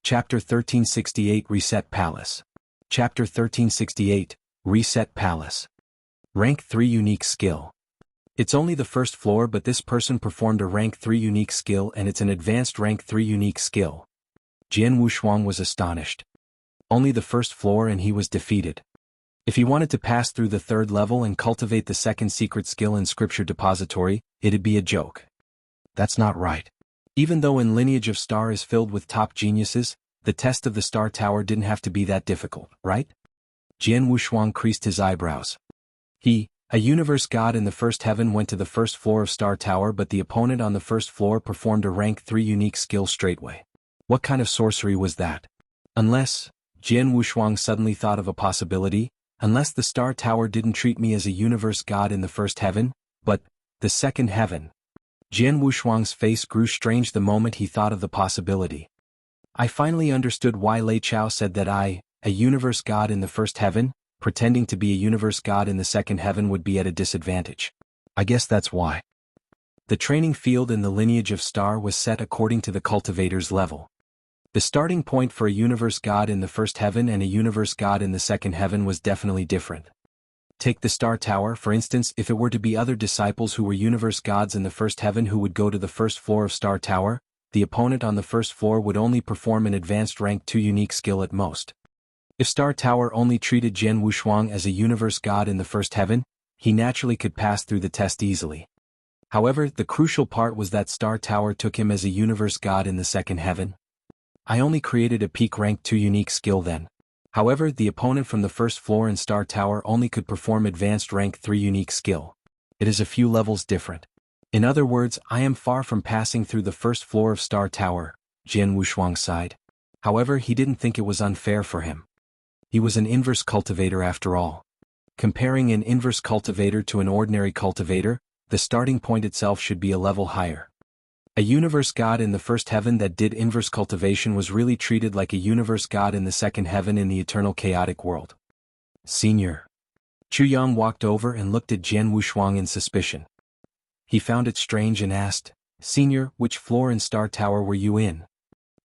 Chapter 1368 Reset Palace. Chapter 1368 Reset Palace. Rank 3 Unique Skill. It's only the first floor, but this person performed a rank 3 unique skill, and it's an advanced rank 3 unique skill. Jian Wushuang was astonished. Only the first floor and he was defeated. If he wanted to pass through the third level and cultivate the second secret skill in Scripture Depository, it'd be a joke. That's not right. Even though in Lineage of Star is filled with top geniuses, the test of the Star Tower didn't have to be that difficult, right? Jian Wushuang creased his eyebrows. He, a universe god in the first heaven, went to the first floor of Star Tower, but the opponent on the first floor performed a rank 3 unique skill straightway. What kind of sorcery was that? Unless, Jian Wushuang suddenly thought of a possibility, unless the Star Tower didn't treat me as a universe god in the first heaven, but the second heaven. Jian Wushuang's face grew strange the moment he thought of the possibility. I finally understood why Lei Chao said that I, a universe god in the first heaven, pretending to be a universe god in the second heaven would be at a disadvantage. I guess that's why. The training field in the Lineage of Star was set according to the cultivator's level. The starting point for a universe god in the first heaven and a universe god in the second heaven was definitely different. Take the Star Tower, for instance. If it were to be other disciples who were universe gods in the first heaven who would go to the first floor of Star Tower, the opponent on the first floor would only perform an advanced rank 2 unique skill at most. If Star Tower only treated Jian Wushuang as a universe god in the first heaven, he naturally could pass through the test easily. However, the crucial part was that Star Tower took him as a universe god in the second heaven. I only created a peak rank 2 unique skill then. However, the opponent from the first floor in Star Tower only could perform advanced rank 3 unique skill. It is a few levels different. In other words, I am far from passing through the first floor of Star Tower, Jian Wushuang sighed. However, he didn't think it was unfair for him. He was an inverse cultivator after all. Comparing an inverse cultivator to an ordinary cultivator, the starting point itself should be a level higher. A universe god in the first heaven that did inverse cultivation was really treated like a universe god in the second heaven in the eternal chaotic world. Senior. Yang walked over and looked at Jian Wushuang in suspicion. He found it strange and asked, Senior, which floor in Star Tower were you in?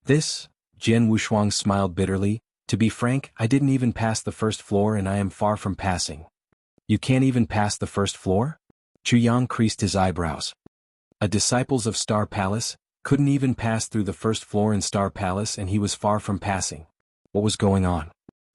This? Jian Wushuang smiled bitterly. To be frank, I didn't even pass the first floor and I am far from passing. You can't even pass the first floor? Yang creased his eyebrows. A disciples of Star Palace couldn't even pass through the first floor in Star Palace and he was far from passing. What was going on?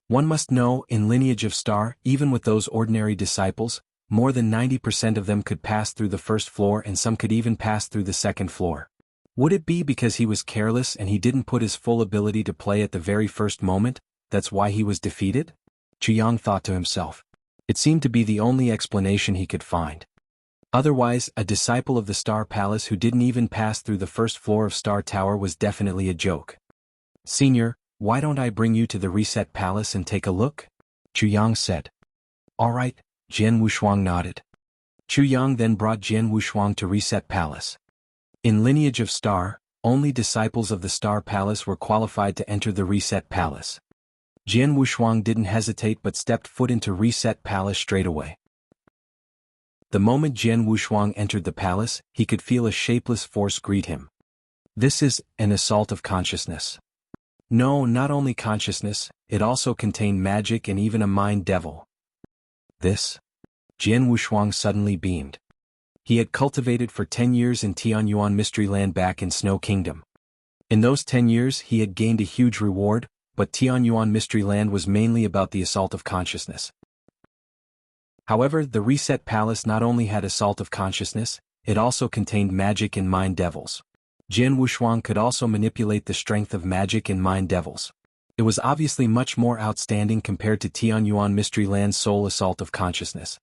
One must know, in Lineage of Star, even with those ordinary disciples, more than 90% of them could pass through the first floor and some could even pass through the second floor. Would it be because he was careless and he didn't put his full ability to play at the very first moment, that's why he was defeated? Yang thought to himself. It seemed to be the only explanation he could find. Otherwise, a disciple of the Star Palace who didn't even pass through the first floor of Star Tower was definitely a joke. Senior, why don't I bring you to the Reset Palace and take a look? Yang said. All right, Jian Wushuang nodded. Yang then brought Jian Wushuang to Reset Palace. In Lineage of Star, only disciples of the Star Palace were qualified to enter the Reset Palace. Jian Wushuang didn't hesitate but stepped foot into Reset Palace straight away. The moment Jian Wushuang entered the palace, he could feel a shapeless force greet him. This is an assault of consciousness. No, not only consciousness, it also contained magic and even a mind devil. This? Jian Wushuang suddenly beamed. He had cultivated for 10 years in Tianyuan Mystery Land back in Snow Kingdom. In those 10 years he had gained a huge reward, but Tianyuan Mystery Land was mainly about the assault of consciousness. However, the Reset Palace not only had assault of consciousness, it also contained magic and mind devils. Jian Wushuang could also manipulate the strength of magic and mind devils. It was obviously much more outstanding compared to Tianyuan Mystery Land's sole assault of consciousness.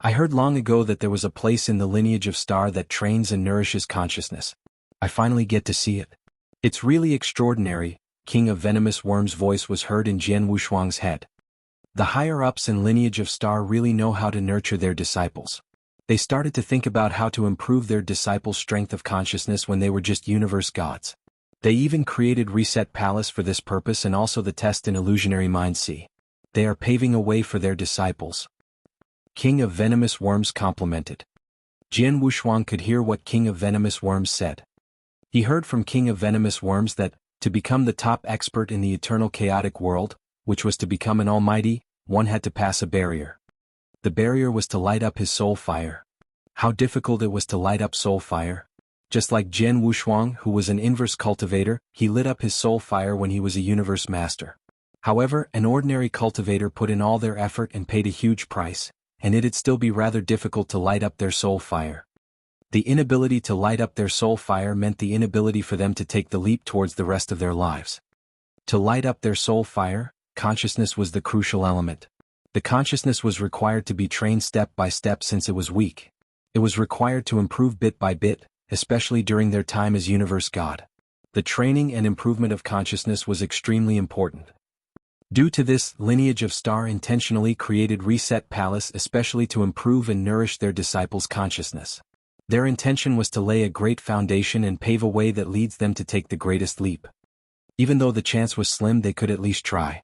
I heard long ago that there was a place in the Lineage of Star that trains and nourishes consciousness. I finally get to see it. It's really extraordinary. King of Venomous Worm's voice was heard in Jian Wushuang's head. The higher-ups in Lineage of Star really know how to nurture their disciples. They started to think about how to improve their disciples' strength of consciousness when they were just universe gods. They even created Reset Palace for this purpose and also the test in Illusionary Mind C. They are paving a way for their disciples. King of Venomous Worms complimented. Jian Wushuang could hear what King of Venomous Worms said. He heard from King of Venomous Worms that, To become the top expert in the eternal chaotic world, which was to become an almighty, one had to pass a barrier. The barrier was to light up his soul fire. How difficult it was to light up soul fire. Just like Jian Wushuang, who was an inverse cultivator, he lit up his soul fire when he was a universe master. However, an ordinary cultivator put in all their effort and paid a huge price, and it'd still be rather difficult to light up their soul fire. The inability to light up their soul fire meant the inability for them to take the leap towards the rest of their lives. To light up their soul fire, consciousness was the crucial element. The consciousness was required to be trained step by step since it was weak. It was required to improve bit by bit, especially during their time as universe god. The training and improvement of consciousness was extremely important. Due to this, lineage of star intentionally created Reset Palace especially to improve and nourish their disciples' consciousness. Their intention was to lay a great foundation and pave a way that leads them to take the greatest leap. Even though the chance was slim, they could at least try.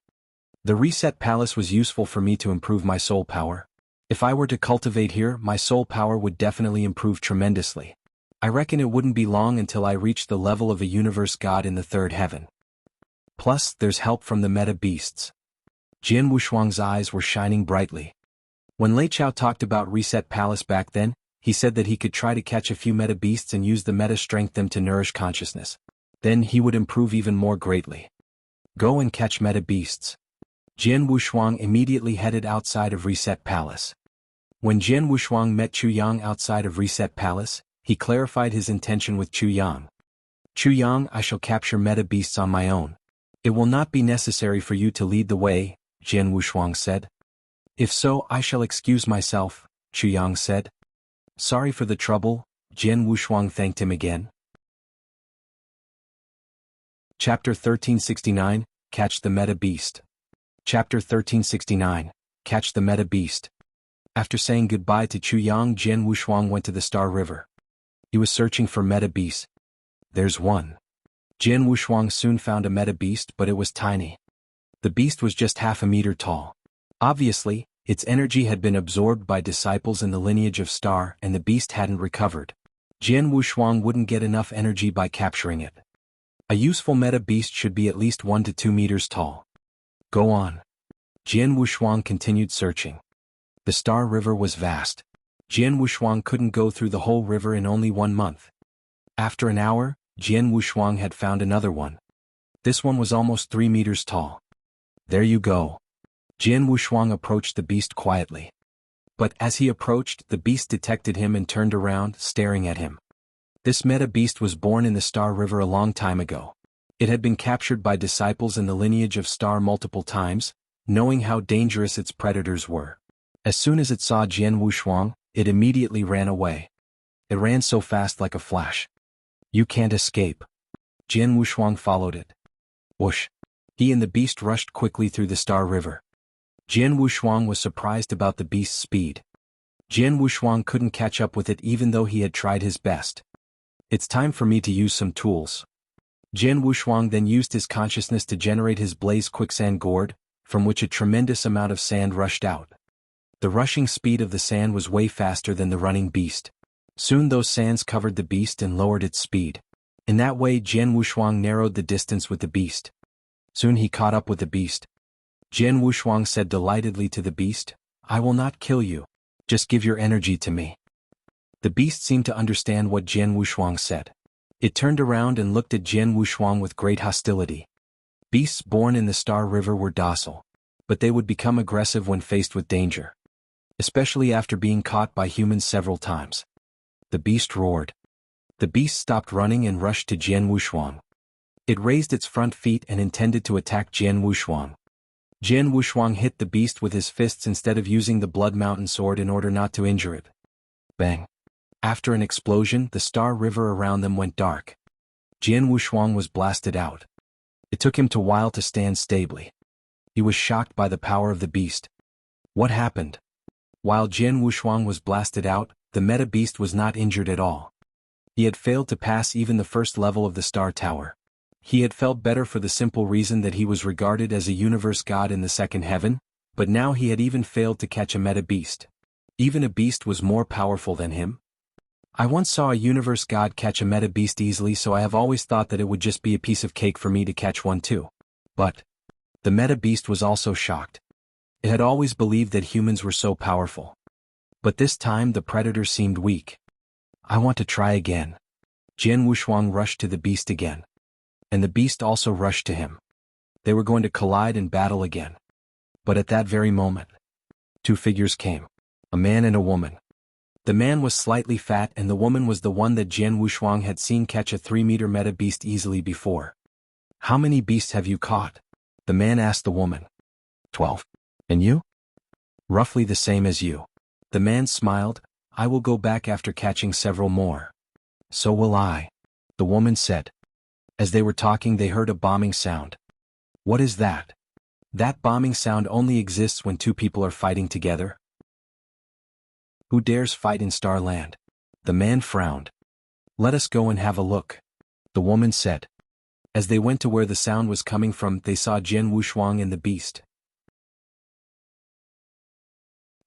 The Reset Palace was useful for me to improve my soul power. If I were to cultivate here, my soul power would definitely improve tremendously. I reckon it wouldn't be long until I reached the level of a universe god in the third heaven. Plus, there's help from the meta beasts. Jian Wushuang's eyes were shining brightly. When Lei Chao talked about Reset Palace back then, he said that he could try to catch a few meta beasts and use the meta strength them to nourish consciousness. Then he would improve even more greatly. Go and catch meta beasts. Jian Wushuang immediately headed outside of Reset Palace. When Jian Wushuang met Chu Yang outside of Reset Palace, he clarified his intention with Chu Yang. Chu Yang, I shall capture meta beasts on my own. It will not be necessary for you to lead the way, Jian Wushuang said. If so, I shall excuse myself, Chu Yang said. Sorry for the trouble, Jian Wushuang thanked him again. Chapter 1369, Catch the Meta Beast. Chapter 1369, Catch the Meta Beast. After saying goodbye to Chu Yang, Jian Wushuang went to the Star River. He was searching for meta beasts. There's one. Jian Wushuang soon found a meta beast, but it was tiny. The beast was just half a meter tall. Obviously, its energy had been absorbed by disciples in the lineage of Star and the beast hadn't recovered. Jian Wushuang wouldn't get enough energy by capturing it. A useful meta beast should be at least 1 to 2 meters tall. Go on. Jian Wushuang continued searching. The Star River was vast. Jian Wushuang couldn't go through the whole river in only 1 month. After an hour, Jian Wushuang had found another one. This one was almost 3 meters tall. There you go. Jian Wushuang approached the beast quietly. But as he approached, the beast detected him and turned around, staring at him. This meta beast was born in the Star River a long time ago. It had been captured by disciples in the lineage of Star multiple times, knowing how dangerous its predators were. As soon as it saw Jian Wushuang, it immediately ran away. It ran so fast like a flash. You can't escape. Jian Wushuang followed it. Whoosh! He and the beast rushed quickly through the Star River. Jian Wushuang was surprised about the beast's speed. Jian Wushuang couldn't catch up with it even though he had tried his best. It's time for me to use some tools. Jian Wushuang then used his consciousness to generate his blaze quicksand gourd, from which a tremendous amount of sand rushed out. The rushing speed of the sand was way faster than the running beast. Soon those sands covered the beast and lowered its speed. In that way Jian Wushuang narrowed the distance with the beast. Soon he caught up with the beast. Jian Wushuang said delightedly to the beast, I will not kill you. Just give your energy to me. The beast seemed to understand what Jian Wushuang said. It turned around and looked at Jian Wushuang with great hostility. Beasts born in the Star River were docile, but they would become aggressive when faced with danger. Especially after being caught by humans several times. The beast roared. The beast stopped running and rushed to Jian Wushuang. It raised its front feet and intended to attack Jian Wushuang. Jian Wushuang hit the beast with his fists instead of using the Blood Mountain sword in order not to injure it. Bang! After an explosion, the Star River around them went dark. Jian Wushuang was blasted out. It took him a while to stand stably. He was shocked by the power of the beast. What happened? While Jian Wushuang was blasted out, the meta beast was not injured at all. He had failed to pass even the first level of the Star Tower. He had felt better for the simple reason that he was regarded as a universe god in the second heaven, but now he had even failed to catch a meta beast. Even a beast was more powerful than him. I once saw a universe god catch a meta beast easily, so I have always thought that it would just be a piece of cake for me to catch one too. But the meta beast was also shocked. It had always believed that humans were so powerful. But this time the predator seemed weak. I want to try again. Jian Wushuang rushed to the beast again. And the beast also rushed to him. They were going to collide and battle again. But at that very moment, two figures came. A man and a woman. The man was slightly fat and the woman was the one that Jian Wushuang had seen catch a 3-meter meta beast easily before. How many beasts have you caught? The man asked the woman. 12. And you? Roughly the same as you. The man smiled. I will go back after catching several more. So will I. The woman said. As they were talking, they heard a bombing sound. What is that? That bombing sound only exists when two people are fighting together. Who dares fight in Starland? The man frowned. Let us go and have a look. The woman said. As they went to where the sound was coming from, they saw Jian Wushuang and the beast.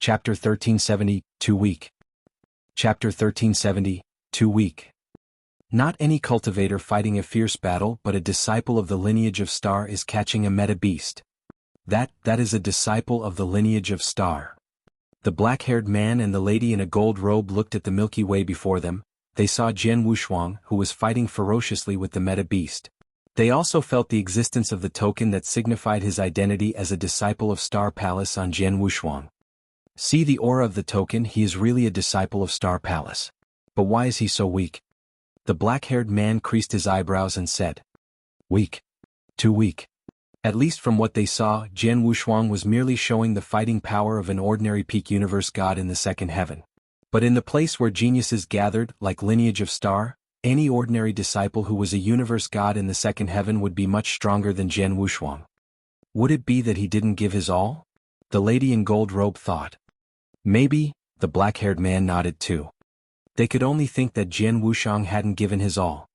Chapter 1370, Too Weak. Chapter 1370, Too Weak. Not any cultivator fighting a fierce battle, but a disciple of the lineage of Star is catching a meta beast. That is a disciple of the lineage of Star. The black-haired man and the lady in a gold robe looked at the Milky Way before them. They saw Jian Wushuang, who was fighting ferociously with the meta beast. They also felt the existence of the token that signified his identity as a disciple of Star Palace on Jian Wushuang. See the aura of the token, he is really a disciple of Star Palace. But why is he so weak? The black-haired man creased his eyebrows and said. Weak. Too weak. At least from what they saw, Jian Wushuang was merely showing the fighting power of an ordinary peak universe god in the second heaven. But in the place where geniuses gathered, like lineage of Star, any ordinary disciple who was a universe god in the second heaven would be much stronger than Jian Wushuang. Would it be that he didn't give his all? The lady in gold robe thought. Maybe. The black-haired man nodded too. They could only think that Jian Wushuang hadn't given his all.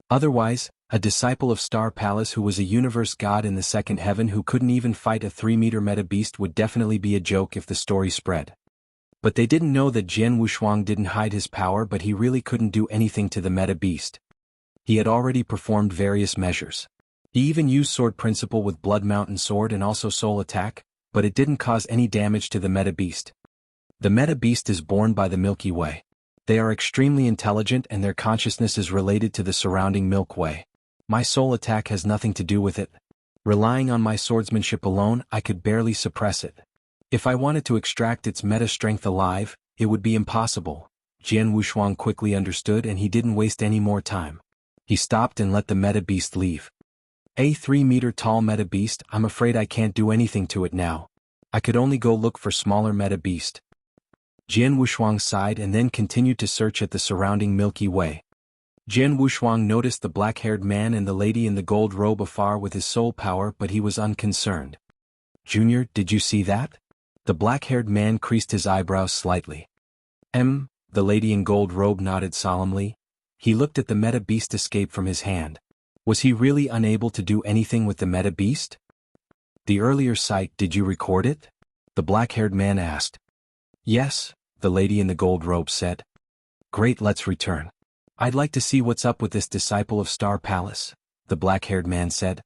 Otherwise, a disciple of Star Palace who was a universe god in the second heaven who couldn't even fight a 3-meter meta beast would definitely be a joke if the story spread. But they didn't know that Jian Wushuang didn't hide his power, but he really couldn't do anything to the meta beast. He had already performed various measures. He even used sword principle with Blood Mountain sword and also soul attack, but it didn't cause any damage to the meta beast. The meta beast is born by the Milky Way. They are extremely intelligent and their consciousness is related to the surrounding Milky Way. My soul attack has nothing to do with it. Relying on my swordsmanship alone, I could barely suppress it. If I wanted to extract its meta strength alive, it would be impossible. Jian Wushuang quickly understood and he didn't waste any more time. He stopped and let the meta beast leave. A 3-meter tall meta beast, I'm afraid I can't do anything to it now. I could only go look for smaller meta beast. Jian Wushuang sighed and then continued to search at the surrounding Milky Way. Jian Wushuang noticed the black-haired man and the lady in the gold robe afar with his soul power, but he was unconcerned. Junior, did you see that? The black-haired man creased his eyebrows slightly. The lady in gold robe nodded solemnly. He looked at the meta beast escape from his hand. Was he really unable to do anything with the meta beast? The earlier sight, did you record it? The black-haired man asked. Yes, the lady in the gold robe said. Great, let's return. I'd like to see what's up with this disciple of Star Palace, the black-haired man said.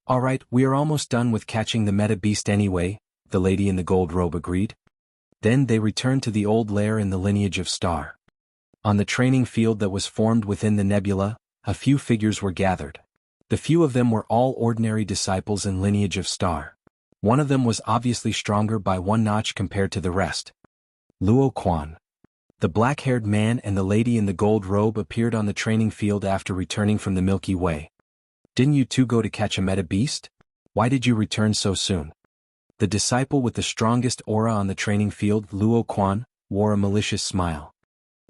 Alright, we are almost done with catching the meta beast anyway, the lady in the gold robe agreed. Then they returned to the old lair in the lineage of Star. On the training field that was formed within the nebula, a few figures were gathered. The few of them were all ordinary disciples in lineage of Star. One of them was obviously stronger by one notch compared to the rest. Quan. The black-haired man and the lady in the gold robe appeared on the training field after returning from the Milky Way. Didn't you two go to catch a meta beast? Why did you return so soon? The disciple with the strongest aura on the training field, Quan, wore a malicious smile.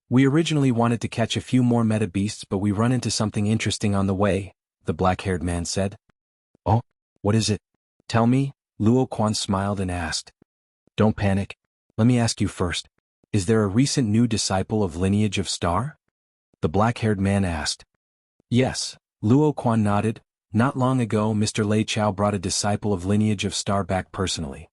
We originally wanted to catch a few more meta beasts, but we run into something interesting on the way, the black-haired man said. Oh, what is it? Tell me, Quan smiled and asked. Don't panic. Let me ask you first. Is there a recent new disciple of lineage of Star? The black-haired man asked. Yes, Quan nodded. Not long ago, Mr. Lei Chao brought a disciple of lineage of Star back personally.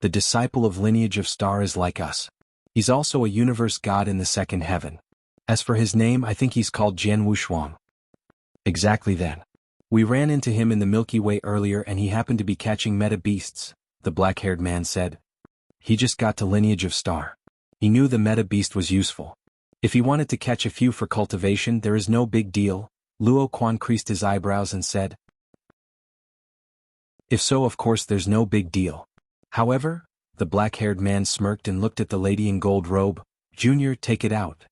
The disciple of lineage of Star is like us. He's also a universe god in the second heaven. As for his name, I think he's called Jian Wushuang. Exactly then. We ran into him in the Milky Way earlier and he happened to be catching meta beasts, the black-haired man said. He just got to Lineage of Star. He knew the meta beast was useful. If he wanted to catch a few for cultivation, there is no big deal. Quan creased his eyebrows and said. If so, of course there's no big deal. However, the black-haired man smirked and looked at the lady in gold robe. Junior, take it out.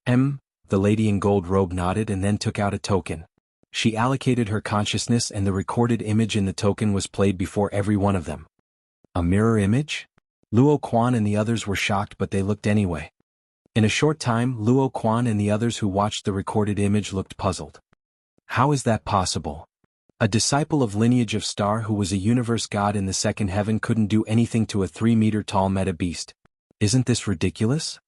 The lady in gold robe nodded and then took out a token. She allocated her consciousness and the recorded image in the token was played before every one of them. A mirror image? Quan and the others were shocked, but they looked anyway. In a short time, Quan and the others who watched the recorded image looked puzzled. How is that possible? A disciple of Lineage of Star who was a universe god in the second heaven couldn't do anything to a 3-meter-tall meta beast. Isn't this ridiculous?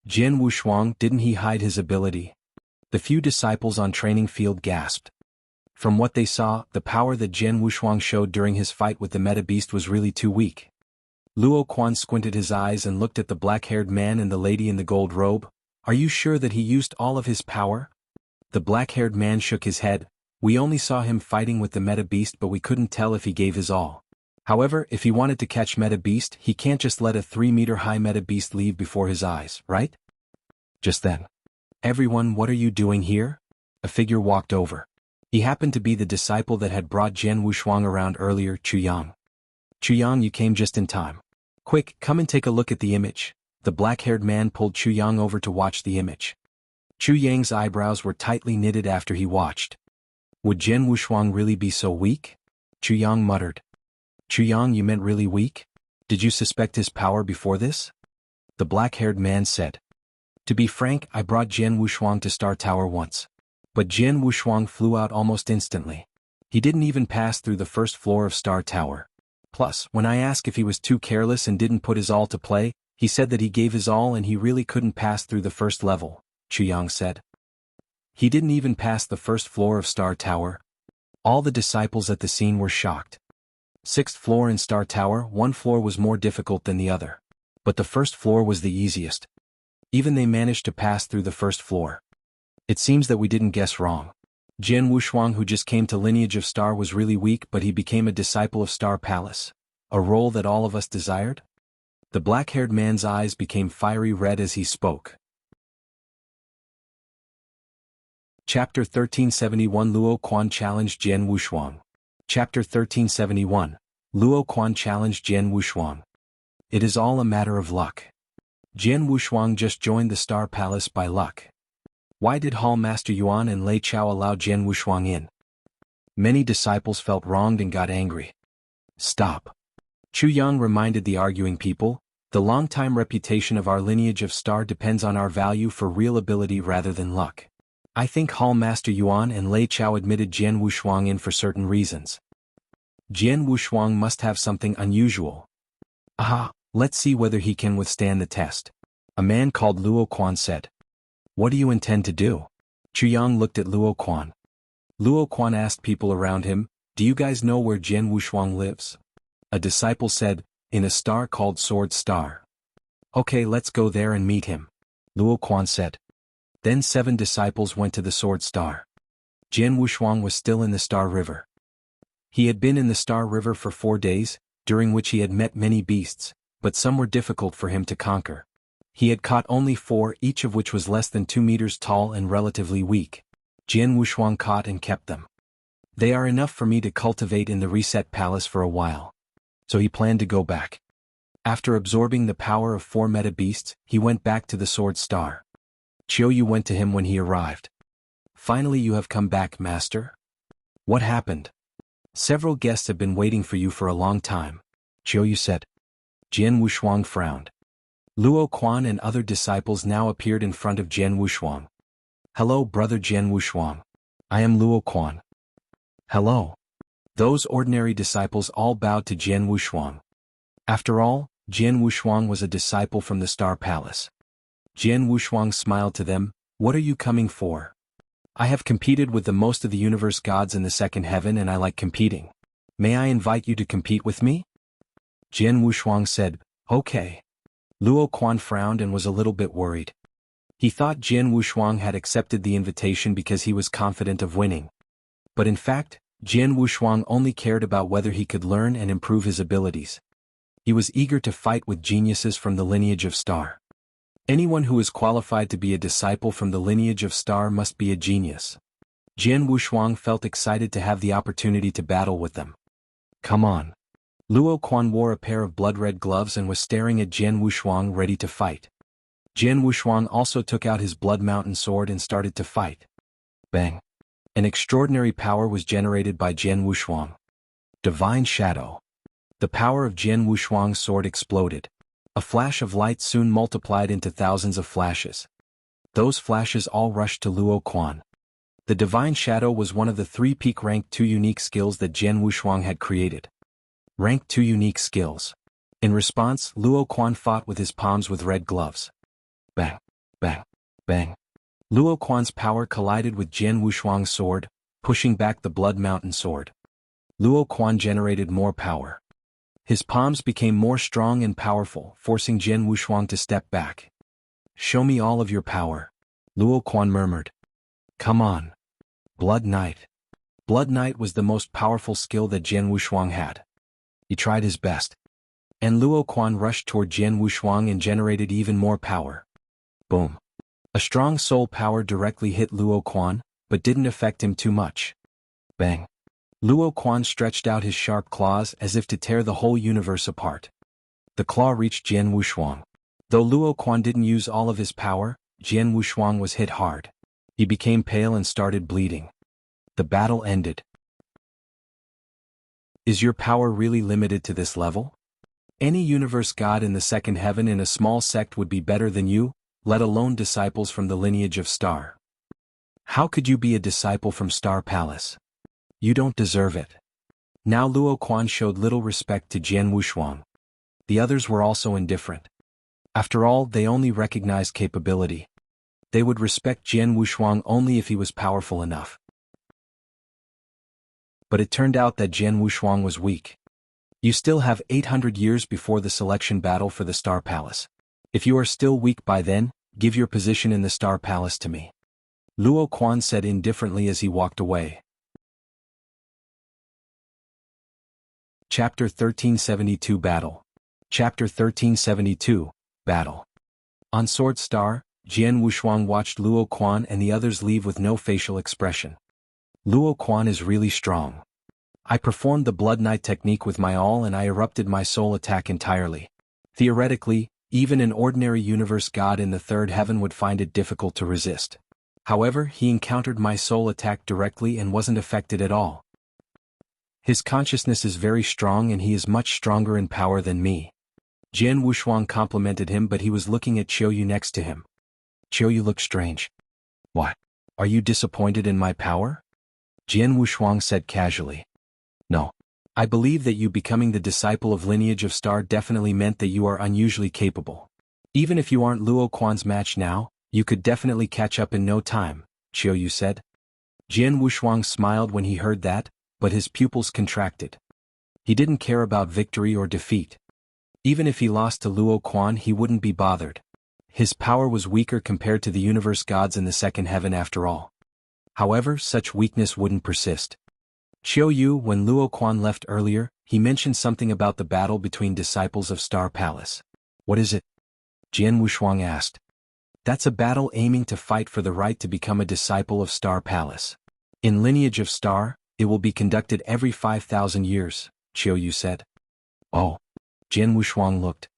Jian Wushuang, didn't he hide his ability? The few disciples on training field gasped. From what they saw, the power that Jian Wushuang showed during his fight with the meta beast was really too weak. Quan squinted his eyes and looked at the black-haired man and the lady in the gold robe. Are you sure that he used all of his power? The black-haired man shook his head. We only saw him fighting with the meta beast, but we couldn't tell if he gave his all. However, if he wanted to catch meta beast, he can't just let a 3-meter-high meta beast leave before his eyes, right? Just then. Everyone, what are you doing here? A figure walked over. He happened to be the disciple that had brought Jian Wushuang around earlier, Chuyang. Chuyang, you came just in time. Quick, come and take a look at the image. The black-haired man pulled Chuyang over to watch the image. Chuyang's eyebrows were tightly knitted after he watched. Would Jian Wushuang really be so weak? Chuyang muttered. Chuyang, you meant really weak? Did you suspect his power before this? The black-haired man said. To be frank, I brought Jian Wushuang to Star Tower once. But Jian Wushuang flew out almost instantly. He didn't even pass through the first floor of Star Tower. Plus, when I asked if he was too careless and didn't put his all to play, he said that he gave his all and he really couldn't pass through the first level, Chuyang said. He didn't even pass the first floor of Star Tower. All the disciples at the scene were shocked. 6th floor in Star Tower, one floor was more difficult than the other. But the first floor was the easiest. Even they managed to pass through the first floor. It seems that we didn't guess wrong. Jian Wushuang, who just came to Lineage of Star, was really weak, but he became a disciple of Star Palace. A role that all of us desired? The black-haired man's eyes became fiery red as he spoke. Chapter 1371 Quan challenged Jian Wushuang. Chapter 1371. Quan challenged Jian Wushuang. It is all a matter of luck. Jian Wushuang just joined the Star Palace by luck. Why did Hall Master Yuan and Lei Chao allow Jian Wushuang in? Many disciples felt wronged and got angry. Stop. Chuyang reminded the arguing people, the long-time reputation of our Lineage of Star depends on our value for real ability rather than luck. I think Hall Master Yuan and Lei Chao admitted Jian Wushuang in for certain reasons. Jian Wushuang must have something unusual. Aha, let's see whether he can withstand the test. A man called Quan said. What do you intend to do? Chuyang looked at Quan. Quan asked people around him, do you guys know where Jian Wushuang lives? A disciple said, in a star called Sword Star. Okay, let's go there and meet him. Quan said. Then 7 disciples went to the Sword Star. Jian Wushuang was still in the Star River. He had been in the Star River for 4 days, during which he had met many beasts, but some were difficult for him to conquer. He had caught only 4, each of which was less than 2 meters tall and relatively weak. Jian Wushuang caught and kept them. They are enough for me to cultivate in the Reset Palace for a while. So he planned to go back. After absorbing the power of 4 meta beasts, he went back to the Sword Star. Qiu went to him when he arrived. Finally you have come back, Master? What happened? Several guests have been waiting for you for a long time, Qiu said. Jian Wushuang frowned. Quan and other disciples now appeared in front of Jian Wushuang. Hello, brother Jian Wushuang. I am Quan. Hello. Those ordinary disciples all bowed to Jian Wushuang. After all, Jian Wushuang was a disciple from the Star Palace. Jian Wushuang smiled to them, what are you coming for? I have competed with the most of the universe gods in the second heaven and I like competing. May I invite you to compete with me? Jian Wushuang said, okay. Luo Quan frowned and was a little bit worried. He thought Jian Wushuang had accepted the invitation because he was confident of winning. But in fact, Jian Wushuang only cared about whether he could learn and improve his abilities. He was eager to fight with geniuses from the lineage of Star. Anyone who is qualified to be a disciple from the lineage of Star must be a genius. Jian Wushuang felt excited to have the opportunity to battle with them. Come on. Luo Quan wore a pair of blood-red gloves and was staring at Jian Wushuang ready to fight. Jian Wushuang also took out his blood mountain sword and started to fight. Bang! An extraordinary power was generated by Jian Wushuang. Divine Shadow. The power of Jian Wushuang's sword exploded. A flash of light soon multiplied into thousands of flashes. Those flashes all rushed to Luo Quan. The Divine Shadow was one of the 3 peak rank 2 unique skills that Jian Wushuang had created. Rank 2 unique skills. In response, Luo Quan fought with his palms with red gloves. Bang! Bang! Bang! Luo Quan's power collided with Jian Wushuang's sword, pushing back the Blood Mountain sword. Luo Quan generated more power. His palms became more strong and powerful, forcing Jian Wushuang to step back. Show me all of your power, Luo Quan murmured. Come on. Blood Knight. Blood Knight was the most powerful skill that Jian Wushuang had. He tried his best. And Luo Quan rushed toward Jian Wushuang and generated even more power. Boom. A strong soul power directly hit Luo Quan, but didn't affect him too much. Bang. Luo Quan stretched out his sharp claws as if to tear the whole universe apart. The claw reached Jian Wushuang. Though Luo Quan didn't use all of his power, Jian Wushuang was hit hard. He became pale and started bleeding. The battle ended. Is your power really limited to this level? Any universe god in the second heaven in a small sect would be better than you, let alone disciples from the lineage of Star. How could you be a disciple from Star Palace? You don't deserve it. Now Luo Quan showed little respect to Jian Wushuang. The others were also indifferent. After all, they only recognized capability. They would respect Jian Wushuang only if he was powerful enough. But it turned out that Jian Wushuang was weak. You still have 800 years before the selection battle for the Star Palace. If you are still weak by then, give your position in the Star Palace to me. Luo Quan said indifferently as he walked away. Chapter 1372 Battle. Chapter 1372, Battle. On Sword Star, Jian Wushuang watched Luo Quan and the others leave with no facial expression. Luo Quan is really strong. I performed the Blood Knight technique with my all and I erupted my soul attack entirely. Theoretically, even an ordinary universe god in the third heaven would find it difficult to resist. However, he encountered my soul attack directly and wasn't affected at all. His consciousness is very strong and he is much stronger in power than me. Jian Wushuang complimented him, but he was looking at Qiu next to him. Qiu looked strange. What? Are you disappointed in my power? Jian Wushuang said casually. No. I believe that you becoming the disciple of lineage of Star definitely meant that you are unusually capable. Even if you aren't Luo Quan's match now, you could definitely catch up in no time, Qiu said. Jian Wushuang smiled when he heard that, but his pupils contracted. He didn't care about victory or defeat. Even if he lost to Luo Quan, he wouldn't be bothered. His power was weaker compared to the universe gods in the second heaven after all. However, such weakness wouldn't persist. Qiu, when Luo Quan left earlier, he mentioned something about the battle between disciples of Star Palace. What is it? Jian Wushuang asked. That's a battle aiming to fight for the right to become a disciple of Star Palace. In lineage of Star, it will be conducted every 5,000 years, Qiu said. Oh. Jian Wushuang looked.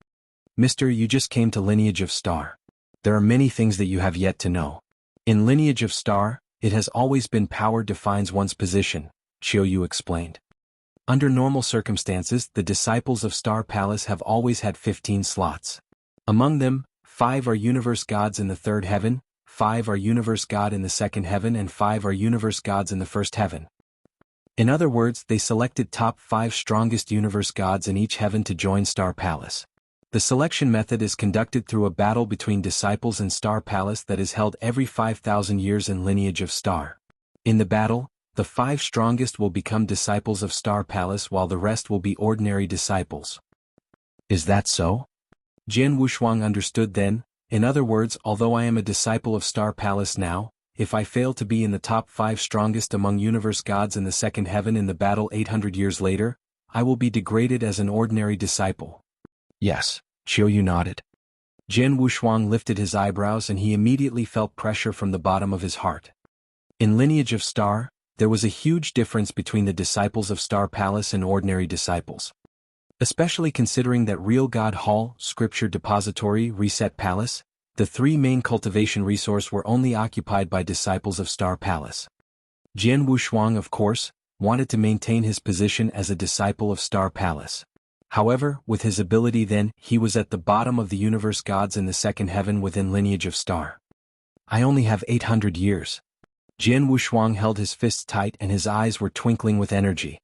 Mister, you just came to lineage of Star. There are many things that you have yet to know. In lineage of Star, it has always been power defines one's position, Qiu explained. Under normal circumstances, the disciples of Star Palace have always had 15 slots. Among them, 5 are universe gods in the third heaven, 5 are universe god in the second heaven and 5 are universe gods in the first heaven. In other words, they selected top 5 strongest universe gods in each heaven to join Star Palace. The selection method is conducted through a battle between disciples in Star Palace that is held every 5,000 years in lineage of Star. In the battle, the 5 strongest will become disciples of Star Palace while the rest will be ordinary disciples. Is that so? Jian Wushuang understood then. In other words, although I am a disciple of Star Palace now, if I fail to be in the top 5 strongest among universe gods in the second heaven in the battle 800 years later, I will be degraded as an ordinary disciple. Yes, Qiu nodded. Jian Wushuang lifted his eyebrows and he immediately felt pressure from the bottom of his heart. In Lineage of Star, there was a huge difference between the disciples of Star Palace and ordinary disciples. Especially considering that Real God Hall, Scripture Depository, Reset Palace, the 3 main cultivation resource were only occupied by disciples of Star Palace. Jian Wushuang, of course, wanted to maintain his position as a disciple of Star Palace. However, with his ability then, he was at the bottom of the universe gods in the second heaven within Lineage of Star. I only have 800 years. Jian Wushuang held his fists tight and his eyes were twinkling with energy.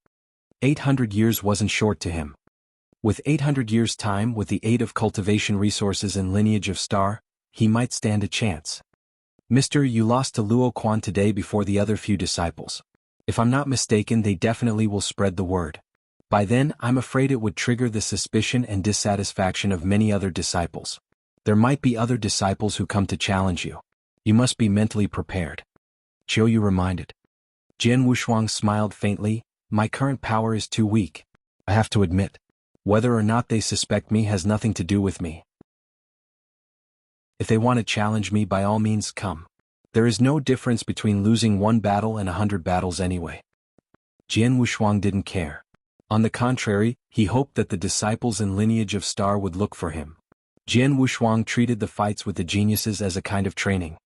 800 years wasn't short to him. With 800 years' time, with the aid of cultivation resources in Lineage of Star, he might stand a chance. Mister, you lost to Luo Quan today before the other few disciples. If I'm not mistaken, they definitely will spread the word. By then, I'm afraid it would trigger the suspicion and dissatisfaction of many other disciples. There might be other disciples who come to challenge you. You must be mentally prepared. Qiu reminded. Jian Wushuang smiled faintly. My current power is too weak. I have to admit. Whether or not they suspect me has nothing to do with me. If they want to challenge me, by all means come. There is no difference between losing 1 battle and 100 battles anyway. Jian Wushuang didn't care. On the contrary, he hoped that the disciples in Lineage of Star would look for him. Jian Wushuang treated the fights with the geniuses as a kind of training.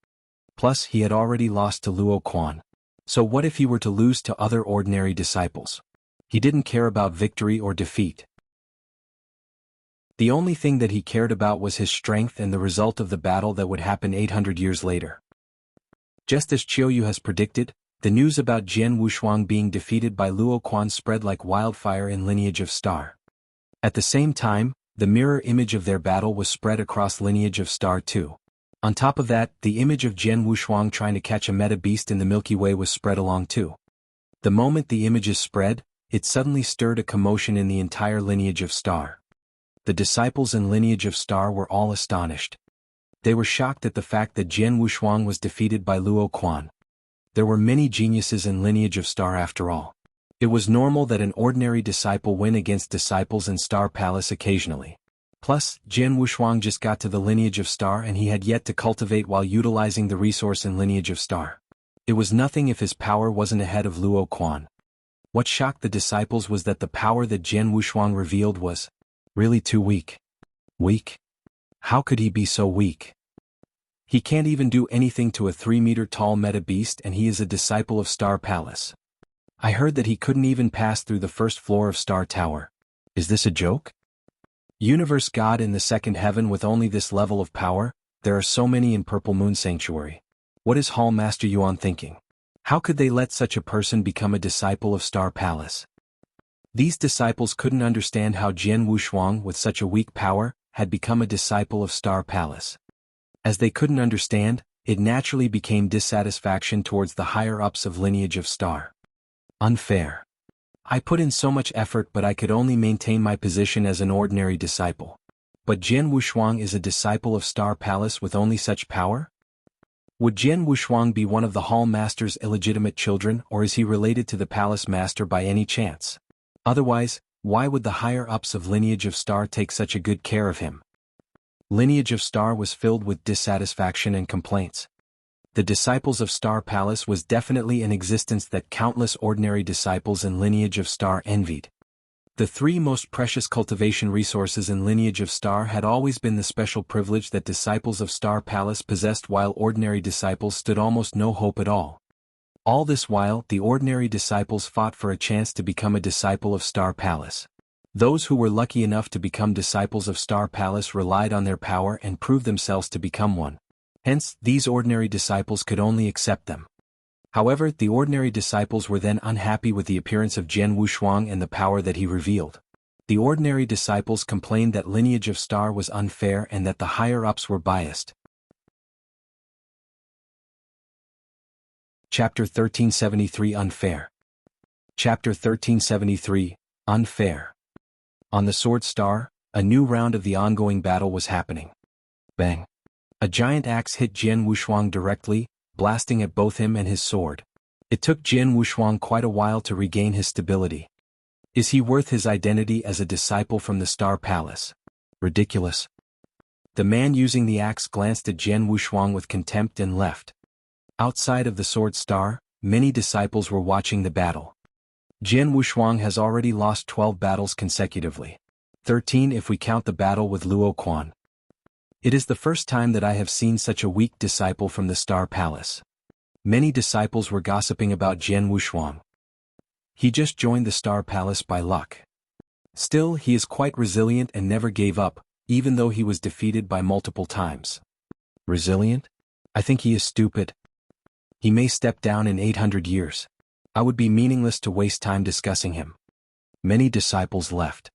Plus, he had already lost to Luo Quan. So what if he were to lose to other ordinary disciples? He didn't care about victory or defeat. The only thing that he cared about was his strength and the result of the battle that would happen 800 years later. Just as Qiu has predicted, the news about Jian Wushuang being defeated by Luo Quan spread like wildfire in Lineage of Star. At the same time, the mirror image of their battle was spread across Lineage of Star too. On top of that, the image of Jian Wushuang trying to catch a meta beast in the Milky Way was spread along too. The moment the images spread, it suddenly stirred a commotion in the entire Lineage of Star. The disciples in Lineage of Star were all astonished. They were shocked at the fact that Jian Wushuang was defeated by Luo Quan. There were many geniuses in Lineage of Star after all. It was normal that an ordinary disciple win against disciples in Star Palace occasionally. Plus, Jian Wushuang just got to the Lineage of Star and he had yet to cultivate while utilizing the resource in Lineage of Star. It was nothing if his power wasn't ahead of Luo Quan. What shocked the disciples was that the power that Jian Wushuang revealed was really too weak. Weak? How could he be so weak? He can't even do anything to a 3-meter-tall meta beast and he is a disciple of Star Palace. I heard that he couldn't even pass through the first floor of Star Tower. Is this a joke? Universe God in the second heaven with only this level of power? There are so many in Purple Moon Sanctuary. What is Hall Master Yuan thinking? How could they let such a person become a disciple of Star Palace? These disciples couldn't understand how Jian Wushuang with such a weak power had become a disciple of Star Palace. As they couldn't understand, it naturally became dissatisfaction towards the higher-ups of Lineage of Star. Unfair. I put in so much effort but I could only maintain my position as an ordinary disciple. But Jian Wushuang is a disciple of Star Palace with only such power? Would Jian Wushuang be one of the Hall Master's illegitimate children or is he related to the Palace Master by any chance? Otherwise, why would the higher-ups of Lineage of Star take such a good care of him? Lineage of Star was filled with dissatisfaction and complaints. The disciples of Star Palace was definitely an existence that countless ordinary disciples in Lineage of Star envied. The 3 most precious cultivation resources in Lineage of Star had always been the special privilege that disciples of Star Palace possessed while ordinary disciples stood almost no hope at all. All this while, the ordinary disciples fought for a chance to become a disciple of Star Palace. Those who were lucky enough to become disciples of Star Palace relied on their power and proved themselves to become one. Hence, these ordinary disciples could only accept them. However, the ordinary disciples were then unhappy with the appearance of Jian Wushuang and the power that he revealed. The ordinary disciples complained that Lineage of Star was unfair and that the higher-ups were biased. Chapter 1373 Unfair. Chapter 1373, Unfair. On the Sword Star, A new round of the ongoing battle was happening. Bang! A giant axe hit Jian Wushuang directly, blasting at both him and his sword. It took Jian Wushuang quite a while to regain his stability. Is he worth his identity as a disciple from the Star Palace? Ridiculous. The man using the axe glanced at Jian Wushuang with contempt and left. Outside of the Sword Star, many disciples were watching the battle. Jian Wushuang has already lost 12 battles consecutively. 13 if we count the battle with Luo Quan. It is the first time that I have seen such a weak disciple from the Star Palace. Many disciples were gossiping about Jian Wushuang. He just joined the Star Palace by luck. Still, he is quite resilient and never gave up, even though he was defeated by multiple times. Resilient? I think he is stupid. He may step down in 800 years. I would be meaningless to waste time discussing him. Many disciples left.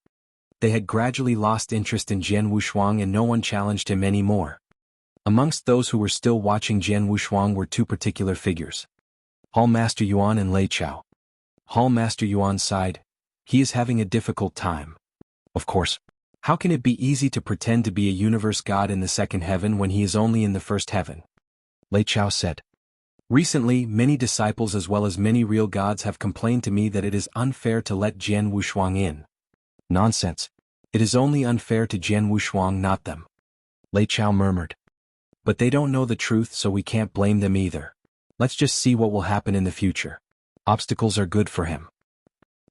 They had gradually lost interest in Jian Wushuang and no one challenged him anymore. Amongst those who were still watching Jian Wushuang were two particular figures. Hall Master Yuan and Lei Chao. Hall Master Yuan sighed. He is having a difficult time. Of course. How can it be easy to pretend to be a universe god in the second heaven when he is only in the first heaven? Lei Chao said. Recently, many disciples as well as many real gods have complained to me that it is unfair to let Jian Wushuang in. Nonsense. It is only unfair to Jian Wushuang, not them. Lei Chao murmured. But they don't know the truth, so we can't blame them either. Let's just see what will happen in the future. Obstacles are good for him.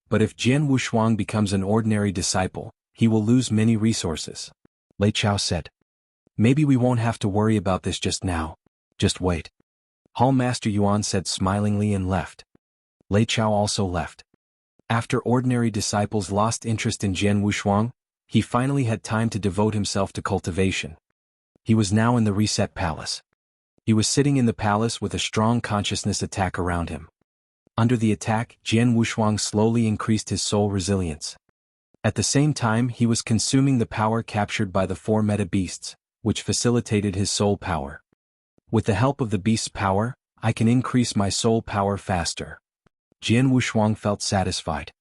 But if Jian Wushuang becomes an ordinary disciple, he will lose many resources. Lei Chao said. Maybe we won't have to worry about this just now. Just wait. Hall Master Yuan said smilingly and left. Lei Chao also left. After ordinary disciples lost interest in Jian Wushuang, he finally had time to devote himself to cultivation. He was now in the Reset Palace. He was sitting in the palace with a strong consciousness attack around him. Under the attack, Jian Wushuang slowly increased his soul resilience. At the same time, he was consuming the power captured by the 4 meta beasts, which facilitated his soul power. With the help of the beast's power, I can increase my soul power faster. Jian Wushuang felt satisfied.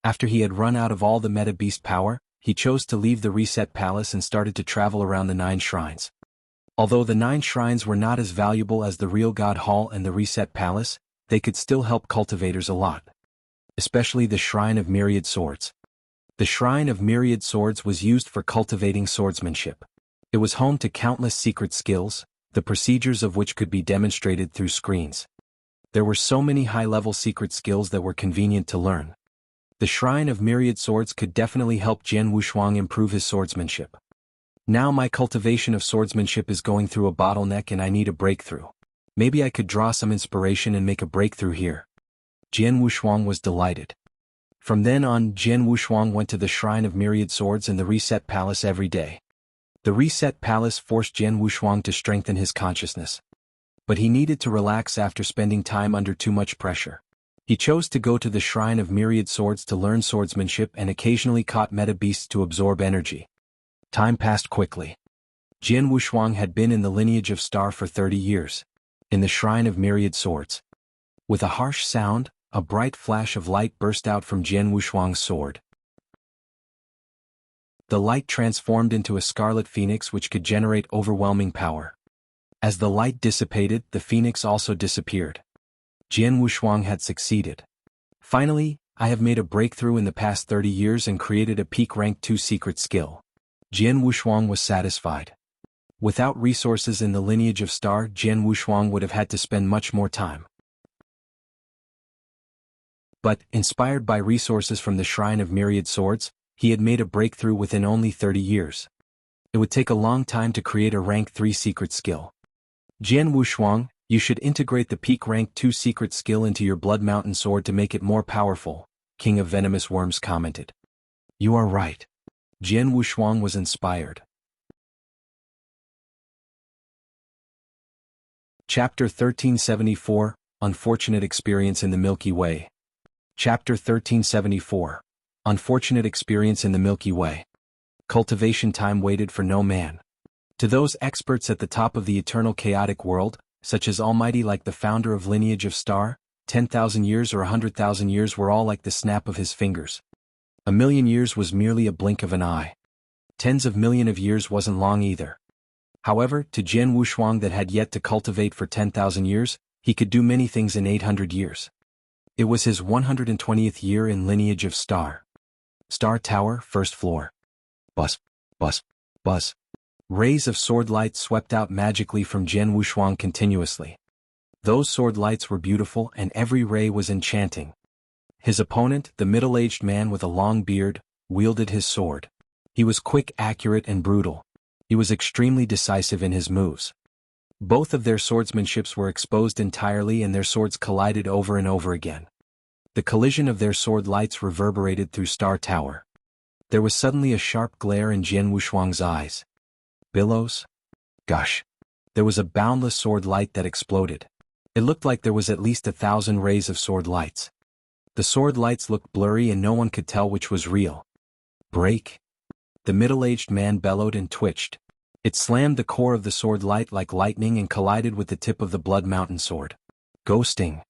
After he had run out of all the meta beast power, he chose to leave the Reset Palace and started to travel around the 9 shrines. Although the 9 shrines were not as valuable as the Real God Hall and the Reset Palace, they could still help cultivators a lot. Especially the Shrine of Myriad Swords. The Shrine of Myriad Swords was used for cultivating swordsmanship. It was home to countless secret skills, the procedures of which could be demonstrated through screens. There were so many high-level secret skills that were convenient to learn. The Shrine of Myriad Swords could definitely help Jian Wushuang improve his swordsmanship. Now my cultivation of swordsmanship is going through a bottleneck and I need a breakthrough. Maybe I could draw some inspiration and make a breakthrough here. Jian Wushuang was delighted. From then on, Jian Wushuang went to the Shrine of Myriad Swords and the Reset Palace every day. The Reset Palace forced Jian Wushuang to strengthen his consciousness. But he needed to relax after spending time under too much pressure. He chose to go to the Shrine of Myriad Swords to learn swordsmanship and occasionally caught meta beasts to absorb energy. Time passed quickly. Jian Wushuang had been in the lineage of Star for 30 years. In the Shrine of Myriad Swords. With a harsh sound, a bright flash of light burst out from Jian Wushuang's sword. The light transformed into a scarlet phoenix which could generate overwhelming power. As the light dissipated, the phoenix also disappeared. Jian Wushuang had succeeded. Finally, I have made a breakthrough in the past 30 years and created a peak rank 2 secret skill. Jian Wushuang was satisfied. Without resources in the lineage of Star, Jian Wushuang would have had to spend much more time. But, inspired by resources from the Shrine of Myriad Swords, he had made a breakthrough within only 30 years. It would take a long time to create a rank 3 secret skill. Jian Wushuang, you should integrate the peak rank 2 secret skill into your Blood Mountain sword to make it more powerful, King of Venomous Worms commented. You are right. Jian Wushuang was inspired. Chapter 1374, Unfortunate Experience in the Milky Way. Chapter 1374. Unfortunate Experience in the Milky Way. Cultivation time waited for no man. To those experts at the top of the eternal chaotic world, such as Almighty like the founder of Lineage of Star, 10,000 years or 100,000 years were all like the snap of his fingers. A million years was merely a blink of an eye. Tens of millions of years wasn't long either. However, to Jian Wushuang that had yet to cultivate for 10,000 years, he could do many things in 800 years. It was his 120th year in lineage of Star. Star Tower, first floor. Buzz, buzz, buzz. Rays of sword light swept out magically from Jian Wushuang continuously. Those sword lights were beautiful and every ray was enchanting. His opponent, the middle-aged man with a long beard, wielded his sword. He was quick, accurate, and brutal. He was extremely decisive in his moves. Both of their swordsmanships were exposed entirely and their swords collided over and over again. The collision of their sword lights reverberated through Star Tower. There was suddenly a sharp glare in Jian Wushuang's eyes. Billows? Gosh! There was a boundless sword light that exploded. It looked like there was at least 1,000 rays of sword lights. The sword lights looked blurry and no one could tell which was real. Break! The middle-aged man bellowed and twitched. It slammed the core of the sword light like lightning and collided with the tip of the Blood Mountain sword. Ghosting!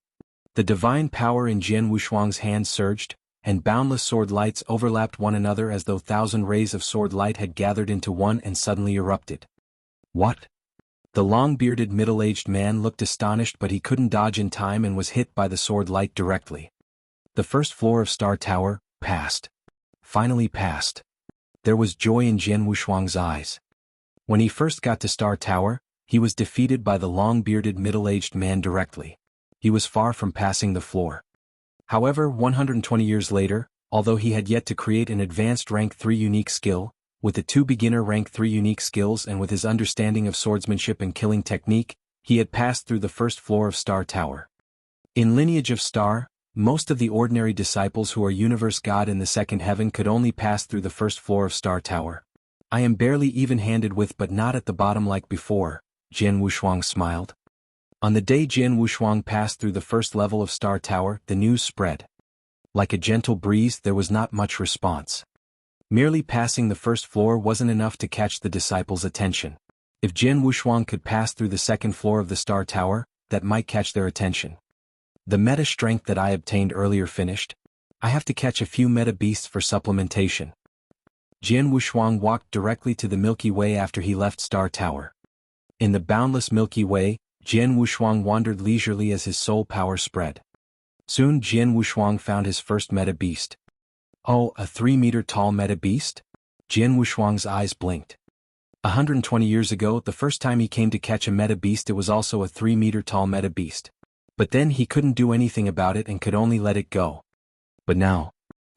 The divine power in Jian Wushuang's hand surged, and boundless sword lights overlapped one another as though 1,000 rays of sword light had gathered into one and suddenly erupted. What? The long-bearded middle-aged man looked astonished but he couldn't dodge in time and was hit by the sword light directly. The first floor of Star Tower passed. Finally passed. There was joy in Jian Wushuang's eyes. When he first got to Star Tower, he was defeated by the long-bearded middle-aged man directly. He was far from passing the floor. However, 120 years later, although he had yet to create an advanced rank 3 unique skill, with the 2 beginner rank 3 unique skills and with his understanding of swordsmanship and killing technique, he had passed through the first floor of Star Tower. In lineage of Star, most of the ordinary disciples who are universe god in the second heaven could only pass through the first floor of Star Tower. I am barely even-handed with but not at the bottom like before, Jian Wushuang smiled. On the day Jian Wushuang passed through the first level of Star Tower, the news spread. Like a gentle breeze, there was not much response. Merely passing the first floor wasn't enough to catch the disciples' attention. If Jian Wushuang could pass through the second floor of the Star Tower, that might catch their attention. The meta strength that I obtained earlier finished. I have to catch a few meta beasts for supplementation. Jian Wushuang walked directly to the Milky Way after he left Star Tower. In the boundless Milky Way, Jian Wushuang wandered leisurely as his soul power spread. Soon Jian Wushuang found his first meta beast. Oh, a 3-meter-tall meta beast? Jian Wushuang's eyes blinked. 120 years ago, the first time he came to catch a meta beast, it was also a 3-meter-tall meta beast. But then he couldn't do anything about it and could only let it go. But now,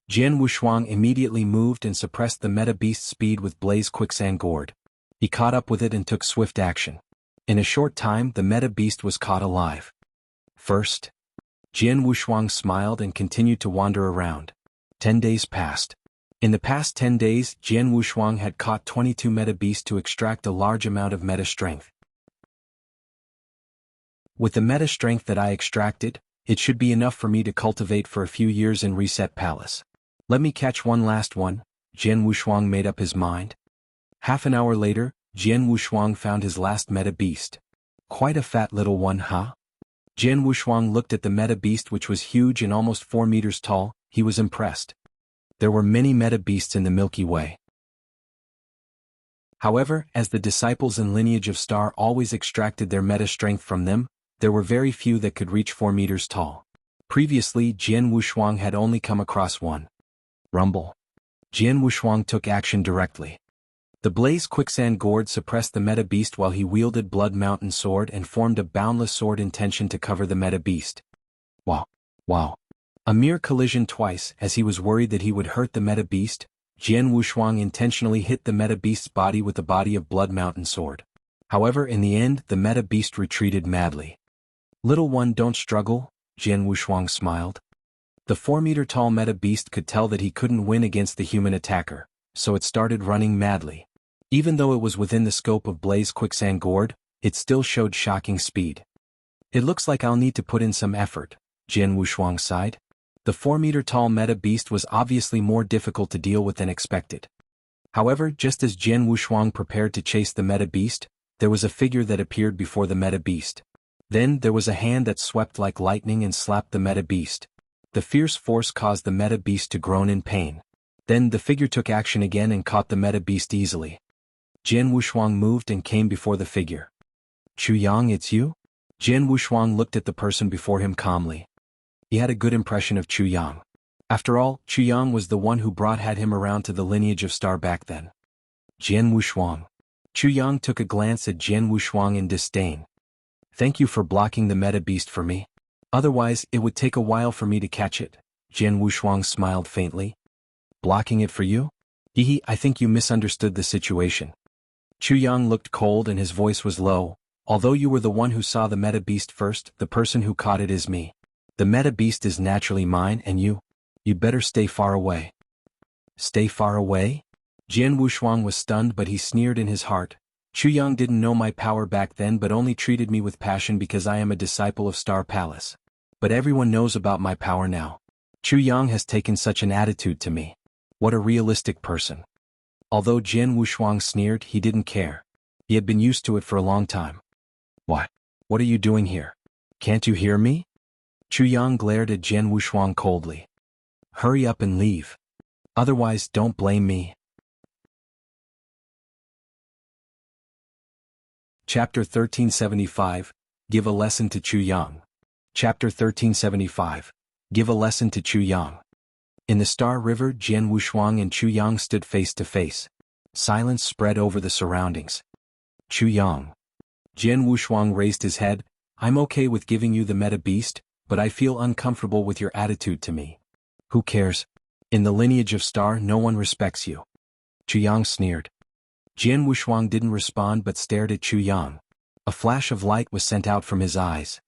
Jian Wushuang immediately moved and suppressed the meta beast's speed with Blaze Quicksand Gourd. He caught up with it and took swift action. In a short time, the meta beast was caught alive. First, Jian Wushuang smiled and continued to wander around. 10 days passed. In the past 10 days, Jian Wushuang had caught 22 meta beasts to extract a large amount of meta strength. With the meta strength that I extracted, it should be enough for me to cultivate for a few years in Reset Palace. Let me catch one last one, Jian Wushuang made up his mind. Half an hour later, Jian Wushuang found his last meta beast. Quite a fat little one, huh? Jian Wushuang looked at the meta beast, which was huge and almost 4 meters tall. He was impressed. There were many meta beasts in the Milky Way. However, as the disciples and lineage of Star always extracted their meta strength from them, there were very few that could reach 4 meters tall. Previously, Jian Wushuang had only come across one. Rumble. Jian Wushuang took action directly. The Blaze Quicksand Gourd suppressed the meta beast while he wielded Blood Mountain Sword and formed a boundless sword intention to cover the meta beast. Wow. Wow. A mere collision twice, as he was worried that he would hurt the meta beast, Jian Wushuang intentionally hit the meta beast's body with the body of Blood Mountain Sword. However, in the end, the meta beast retreated madly. Little one, don't struggle, Jian Wushuang smiled. The 4-meter-tall meta beast could tell that he couldn't win against the human attacker, so it started running madly. Even though it was within the scope of Blaze Quicksand Gourd, it still showed shocking speed. It looks like I'll need to put in some effort, Jian Wushuang sighed. The 4-meter-tall meta beast was obviously more difficult to deal with than expected. However, just as Jian Wushuang prepared to chase the meta beast, there was a figure that appeared before the meta beast. Then there was a hand that swept like lightning and slapped the meta beast. The fierce force caused the meta beast to groan in pain. Then the figure took action again and caught the meta beast easily. Jian Wushuang moved and came before the figure. Chu Yang, it's you? Jian Wushuang looked at the person before him calmly. He had a good impression of Chu Yang. After all, Chu Yang was the one who had him around to the lineage of Star back then. Jian Wushuang. Chu Yang took a glance at Jian Wushuang in disdain. Thank you for blocking the meta beast for me. Otherwise, it would take a while for me to catch it. Jian Wushuang smiled faintly. Blocking it for you? Hehe, I think you misunderstood the situation. Chu Yang looked cold and his voice was low. Although you were the one who saw the meta beast first, the person who caught it is me. The meta beast is naturally mine and you'd better stay far away. Stay far away? Jian Wushuang was stunned, but he sneered in his heart. Chu Yang didn't know my power back then but only treated me with passion because I am a disciple of Star Palace. But everyone knows about my power now. Chu Yang has taken such an attitude to me. What a realistic person. Although Jian Wushuang sneered, he didn't care. He had been used to it for a long time. What are you doing here? Can't you hear me? Chu Yang glared at Jian Wushuang coldly. Hurry up and leave. Otherwise, don't blame me. Chapter 1375, Give a Lesson to Chu Yang. Chapter 1375, Give a Lesson to Chu Yang. In the Star River, Jian Wushuang and Chu Yang stood face to face. Silence spread over the surroundings. Chu Yang. Jian Wushuang raised his head. I'm okay with giving you the meta beast, but I feel uncomfortable with your attitude to me. Who cares? In the lineage of Star, no one respects you. Chu Yang sneered. Jian Wushuang didn't respond but stared at Chu Yang. A flash of light was sent out from his eyes.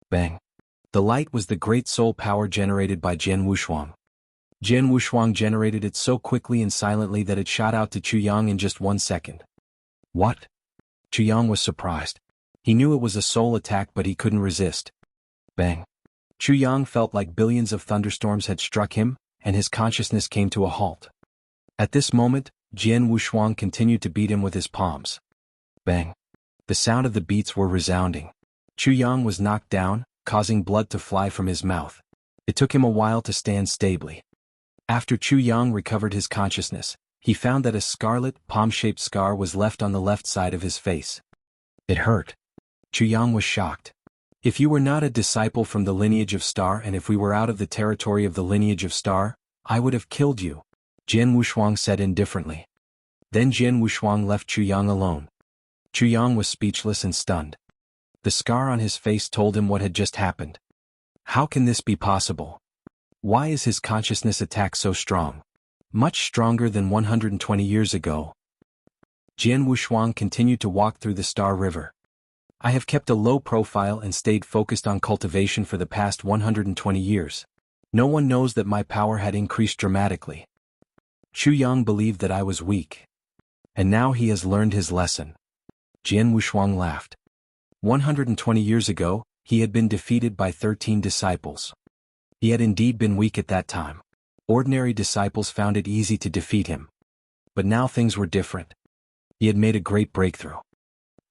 Bang. The light was the great soul power generated by Jian Wushuang. Jian Wushuang generated it so quickly and silently that it shot out to Chu Yang in just 1 second. What? Chu Yang was surprised. He knew it was a soul attack but he couldn't resist. Bang. Chu Yang felt like billions of thunderstorms had struck him, and his consciousness came to a halt. At this moment, Jian Wushuang continued to beat him with his palms. Bang. The sound of the beats were resounding. Chu Yang was knocked down, causing blood to fly from his mouth. It took him a while to stand stably. After Chu Yang recovered his consciousness, he found that a scarlet, palm-shaped scar was left on the left side of his face. It hurt. Chu Yang was shocked. If you were not a disciple from the lineage of Star and if we were out of the territory of the lineage of Star, I would have killed you, Jian Wushuang said indifferently. Then Jian Wushuang left Chu Yang alone. Chu Yang was speechless and stunned. The scar on his face told him what had just happened. How can this be possible? Why is his consciousness attack so strong? Much stronger than 120 years ago. Jian Wushuang continued to walk through the Star River. I have kept a low profile and stayed focused on cultivation for the past 120 years. No one knows that my power had increased dramatically. Chu Yang believed that I was weak. And now he has learned his lesson. Jian Wushuang laughed. 120 years ago, he had been defeated by 13 disciples. He had indeed been weak at that time. Ordinary disciples found it easy to defeat him. But now things were different. He had made a great breakthrough.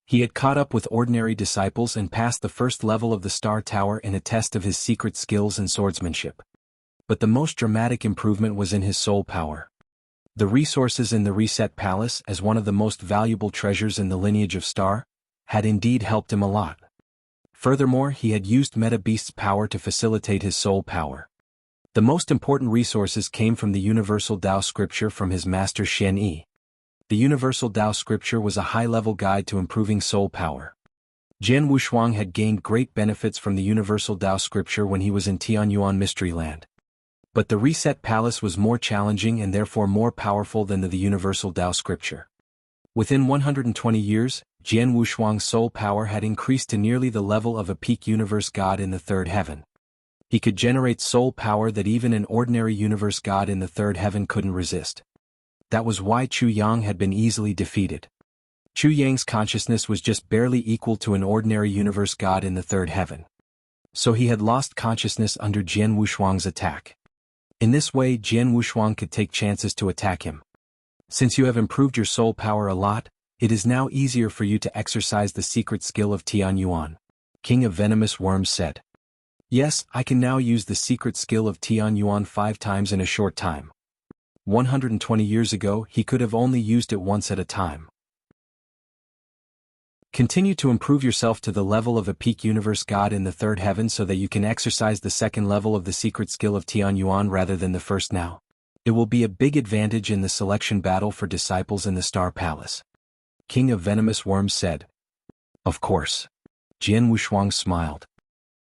He had caught up with ordinary disciples and passed the first level of the Star Tower in a test of his secret skills and swordsmanship. But the most dramatic improvement was in his soul power. The resources in the Reset Palace, as one of the most valuable treasures in the lineage of Star, had indeed helped him a lot. Furthermore, he had used Meta Beast's power to facilitate his soul power. The most important resources came from the Universal Tao Scripture from his master Shen Yi. The Universal Tao Scripture was a high-level guide to improving soul power. Jian Wushuang had gained great benefits from the Universal Tao Scripture when he was in Tianyuan Mystery Land. But the Reset Palace was more challenging and therefore more powerful than the Universal Tao Scripture. Within 120 years, Jian Wushuang's soul power had increased to nearly the level of a peak universe god in the third heaven. He could generate soul power that even an ordinary universe god in the third heaven couldn't resist. That was why Chu Yang had been easily defeated. Chu Yang's consciousness was just barely equal to an ordinary universe god in the third heaven. So he had lost consciousness under Jian Wushuang's attack. In this way, Jian Wushuang could take chances to attack him. Since you have improved your soul power a lot, it is now easier for you to exercise the secret skill of Tianyuan, King of Venomous Worms said. Yes, I can now use the secret skill of Tianyuan 5 times in a short time. 120 years ago, he could have only used it once at a time. Continue to improve yourself to the level of a peak universe god in the third heaven so that you can exercise the second level of the secret skill of Tian Yuan rather than the first now. It will be a big advantage in the selection battle for disciples in the Star Palace. King of Venomous Worms said. Of course. Jian Wushuang smiled.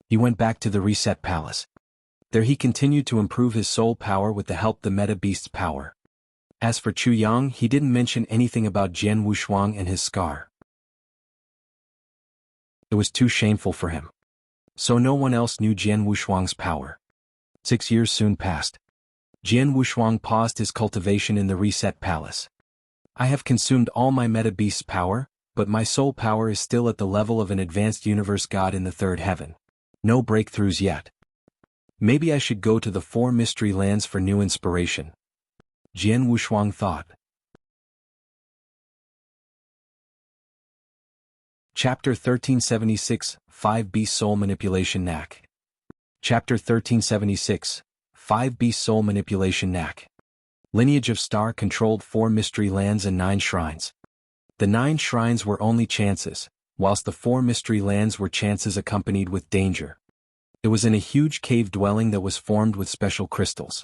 He went back to the Reset Palace. There he continued to improve his soul power with the help of the Meta Beast's power. As for Chu Yang, he didn't mention anything about Jian Wushuang and his scar. It was too shameful for him. So no one else knew Jian Wushuang's power. 6 years soon passed. Jian Wushuang paused his cultivation in the Reset Palace. I have consumed all my Meta Beast's power, but my soul power is still at the level of an advanced universe god in the third heaven. No breakthroughs yet. Maybe I should go to the 4 mystery lands for new inspiration. Jian Wushuang thought. Chapter 1376, 5 Beast Soul Manipulation Knack. Chapter 1376, 5 Beast Soul Manipulation Knack. Lineage of Star controlled 4 mystery lands and 9 shrines. The 9 shrines were only chances, whilst the 4 mystery lands were chances accompanied with danger. It was in a huge cave dwelling that was formed with special crystals.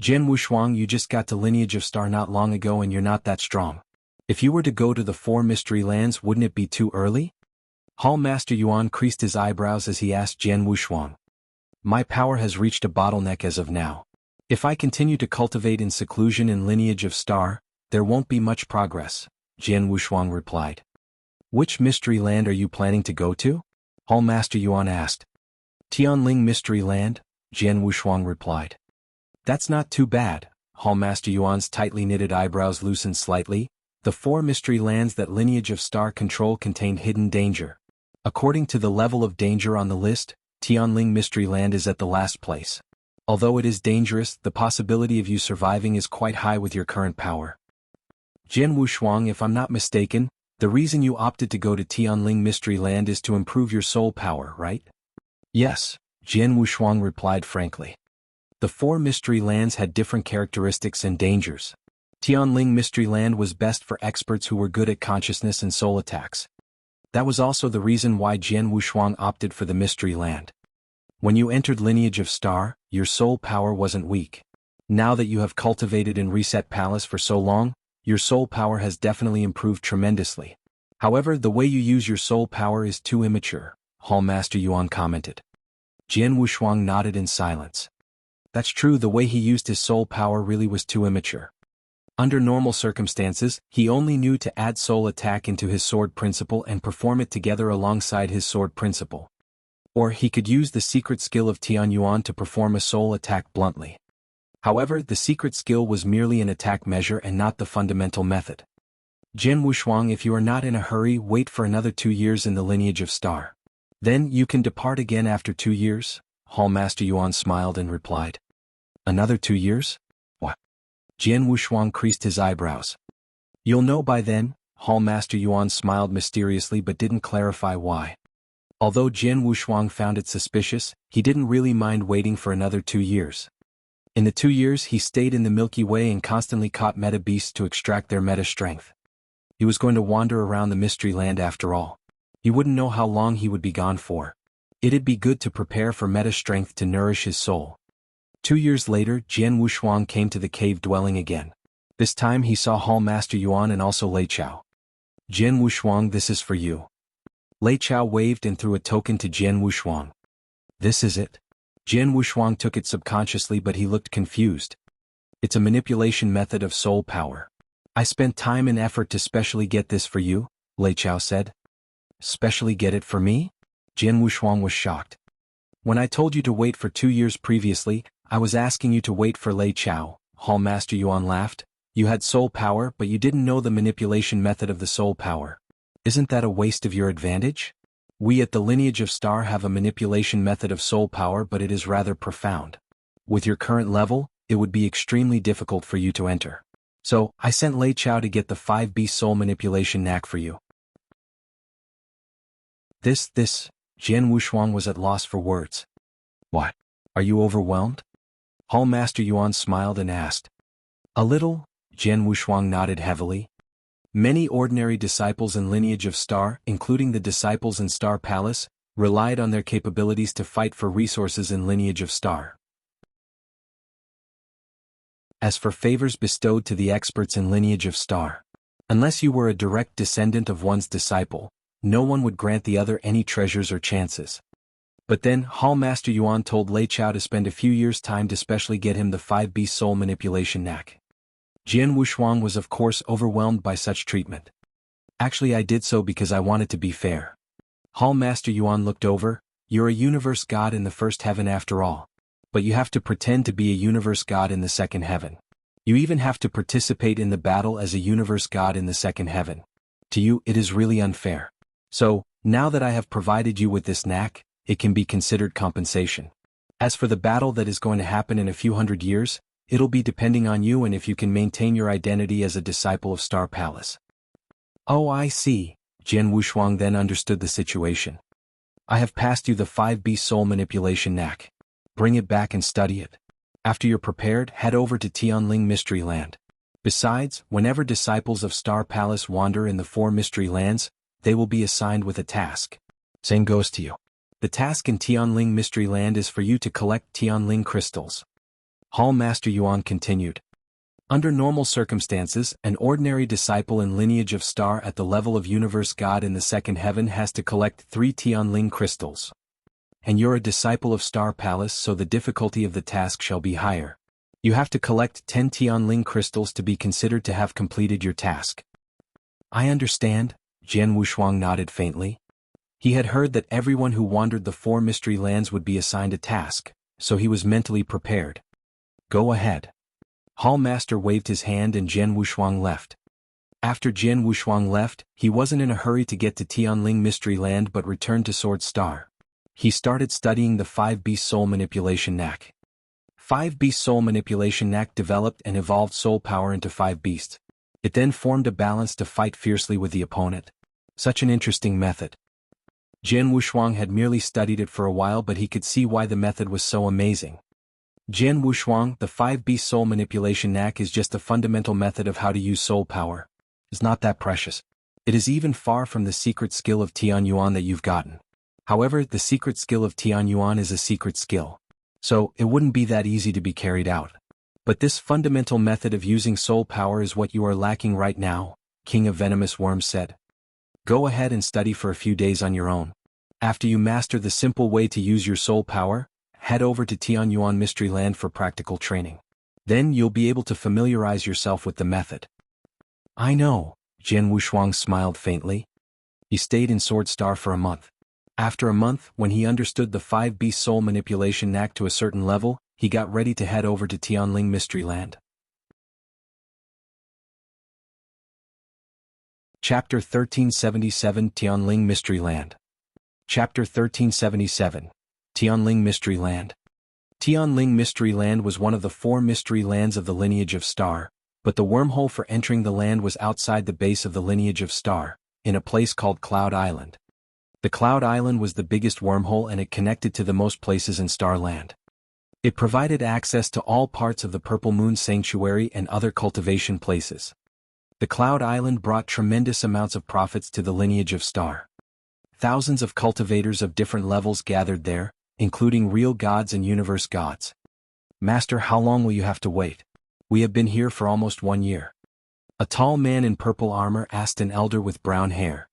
Jian Wushuang, you just got to Lineage of Star not long ago and you're not that strong. If you were to go to the 4 mystery lands, wouldn't it be too early? Hall Master Yuan creased his eyebrows as he asked Jian Wushuang. My power has reached a bottleneck as of now. If I continue to cultivate in seclusion in Lineage of Star, there won't be much progress, Jian Wushuang replied. Which mystery land are you planning to go to? Hall Master Yuan asked. Tianling Mystery Land, Jian Wushuang replied. That's not too bad, Hall Master Yuan's tightly knitted eyebrows loosened slightly. The 4 mystery lands that Lineage of Star control contained hidden danger. According to the level of danger on the list, Tianling Mystery Land is at the last place. Although it is dangerous, the possibility of you surviving is quite high with your current power. Jian Wushuang, if I'm not mistaken, the reason you opted to go to Tianling Mystery Land is to improve your soul power, right? Yes, Jian Wushuang replied frankly. The 4 mystery lands had different characteristics and dangers. Tianling Mystery Land was best for experts who were good at consciousness and soul attacks. That was also the reason why Jian Wushuang opted for the Mystery Land. When you entered Lineage of Star, your soul power wasn't weak. Now that you have cultivated in Reset Palace for so long, your soul power has definitely improved tremendously. However, the way you use your soul power is too immature, Hall Master Yuan commented. Jian Wushuang nodded in silence. That's true, the way he used his soul power really was too immature. Under normal circumstances, he only knew to add soul attack into his sword principle and perform it together alongside his sword principle. Or he could use the secret skill of Tian Yuan to perform a soul attack bluntly. However, the secret skill was merely an attack measure and not the fundamental method. Jian Wushuang, if you are not in a hurry, wait for another 2 years in the Lineage of Star. Then you can depart again after 2 years, Hall Master Yuan smiled and replied. Another 2 years? What? Jian Wushuang creased his eyebrows. You'll know by then, Hall Master Yuan smiled mysteriously but didn't clarify why. Although Jian Wushuang found it suspicious, he didn't really mind waiting for another 2 years. In the 2 years he stayed in the Milky Way and constantly caught meta beasts to extract their meta strength. He was going to wander around the Mystery Land after all. He wouldn't know how long he would be gone for. It'd be good to prepare for meta strength to nourish his soul. 2 years later, Jian Wushuang came to the cave dwelling again. This time he saw Hall Master Yuan and also Lei Chao. Jian Wushuang, this is for you. Lei Chao waved and threw a token to Jian Wushuang. This is it? Jian Wushuang took it subconsciously but he looked confused. It's a manipulation method of soul power. I spent time and effort to specially get this for you, Lei Chao said. Specially get it for me? Jian Wushuang was shocked. When I told you to wait for 2 years previously, I was asking you to wait for Lei Chao, Hall Master Yuan laughed. You had soul power but you didn't know the manipulation method of the soul power. Isn't that a waste of your advantage? We at the Lineage of Star have a manipulation method of soul power but it is rather profound. With your current level, it would be extremely difficult for you to enter. So, I sent Lei Chao to get the 5 beast soul manipulation knack for you. This, Jian Wushuang was at loss for words. What? Are you overwhelmed? Hall Master Yuan smiled and asked. A little, Jian Wushuang nodded heavily. Many ordinary disciples in Lineage of Star, including the disciples in Star Palace, relied on their capabilities to fight for resources in Lineage of Star. As for favors bestowed to the experts in Lineage of Star, unless you were a direct descendant of one's disciple, no one would grant the other any treasures or chances. But then, Hall Master Yuan told Lei Chao to spend a few years' time to specially get him the 5-beast soul manipulation knack. Jian Wushuang was of course overwhelmed by such treatment. Actually, I did so because I wanted to be fair. Hall Master Yuan looked over. You're a universe god in the first heaven after all. But you have to pretend to be a universe god in the second heaven. You even have to participate in the battle as a universe god in the second heaven. To you, it is really unfair. So, now that I have provided you with this knack, it can be considered compensation. As for the battle that is going to happen in a few hundred years, it'll be depending on you and if you can maintain your identity as a disciple of Star Palace. Oh, I see. Jian Wushuang then understood the situation. I have passed you the 5-beast soul manipulation knack. Bring it back and study it. After you're prepared, head over to Tianling Mystery Land. Besides, whenever disciples of Star Palace wander in the 4 mystery lands, they will be assigned with a task. Same goes to you. The task in Tianling Mystery Land is for you to collect Tianling crystals. Hall Master Yuan continued. Under normal circumstances, an ordinary disciple in Lineage of Star at the level of Universe God in the second heaven has to collect 3 Tianling crystals. And you're a disciple of Star Palace, so the difficulty of the task shall be higher. You have to collect 10 Tianling crystals to be considered to have completed your task. I understand, Jian Wushuang nodded faintly. He had heard that everyone who wandered the 4 mystery lands would be assigned a task, so he was mentally prepared. Go ahead. Hall Master waved his hand and Jian Wushuang left. After Jian Wushuang left, he wasn't in a hurry to get to Tianling Mystery Land but returned to Sword Star. He started studying the 5-beast soul manipulation knack. 5-beast soul manipulation knack developed and evolved soul power into 5 beasts. It then formed a balance to fight fiercely with the opponent. Such an interesting method. Jian Wushuang had merely studied it for a while, but he could see why the method was so amazing. Jian Wushuang, the 5-beast soul manipulation knack is just a fundamental method of how to use soul power. It's not that precious. It is even far from the secret skill of Tian Yuan that you've gotten. However, the secret skill of Tian Yuan is a secret skill. So, it wouldn't be that easy to be carried out. But this fundamental method of using soul power is what you are lacking right now, King of Venomous Worms said. Go ahead and study for a few days on your own. After you master the simple way to use your soul power, head over to Tian Yuan Mystery Land for practical training. Then you'll be able to familiarize yourself with the method. I know, Jian Wushuang smiled faintly. He stayed in Sword Star for a month. After a month, when he understood the 5-beast soul manipulation knack to a certain level, he got ready to head over to Tianling Mystery Land. Chapter 1377 Tianling Mystery Land. Chapter 1377 Tianling Mystery Land. Tianling Mystery Land was one of the 4 mystery lands of the Lineage of Star, but the wormhole for entering the land was outside the base of the Lineage of Star, in a place called Cloud Island. The Cloud Island was the biggest wormhole and it connected to the most places in Starland. It provided access to all parts of the Purple Moon Sanctuary and other cultivation places. The Cloud Island brought tremendous amounts of profits to the Lineage of Star. Thousands of cultivators of different levels gathered there, including real gods and universe gods. Master, how long will you have to wait? We have been here for almost 1 year. A tall man in purple armor asked an elder with brown hair.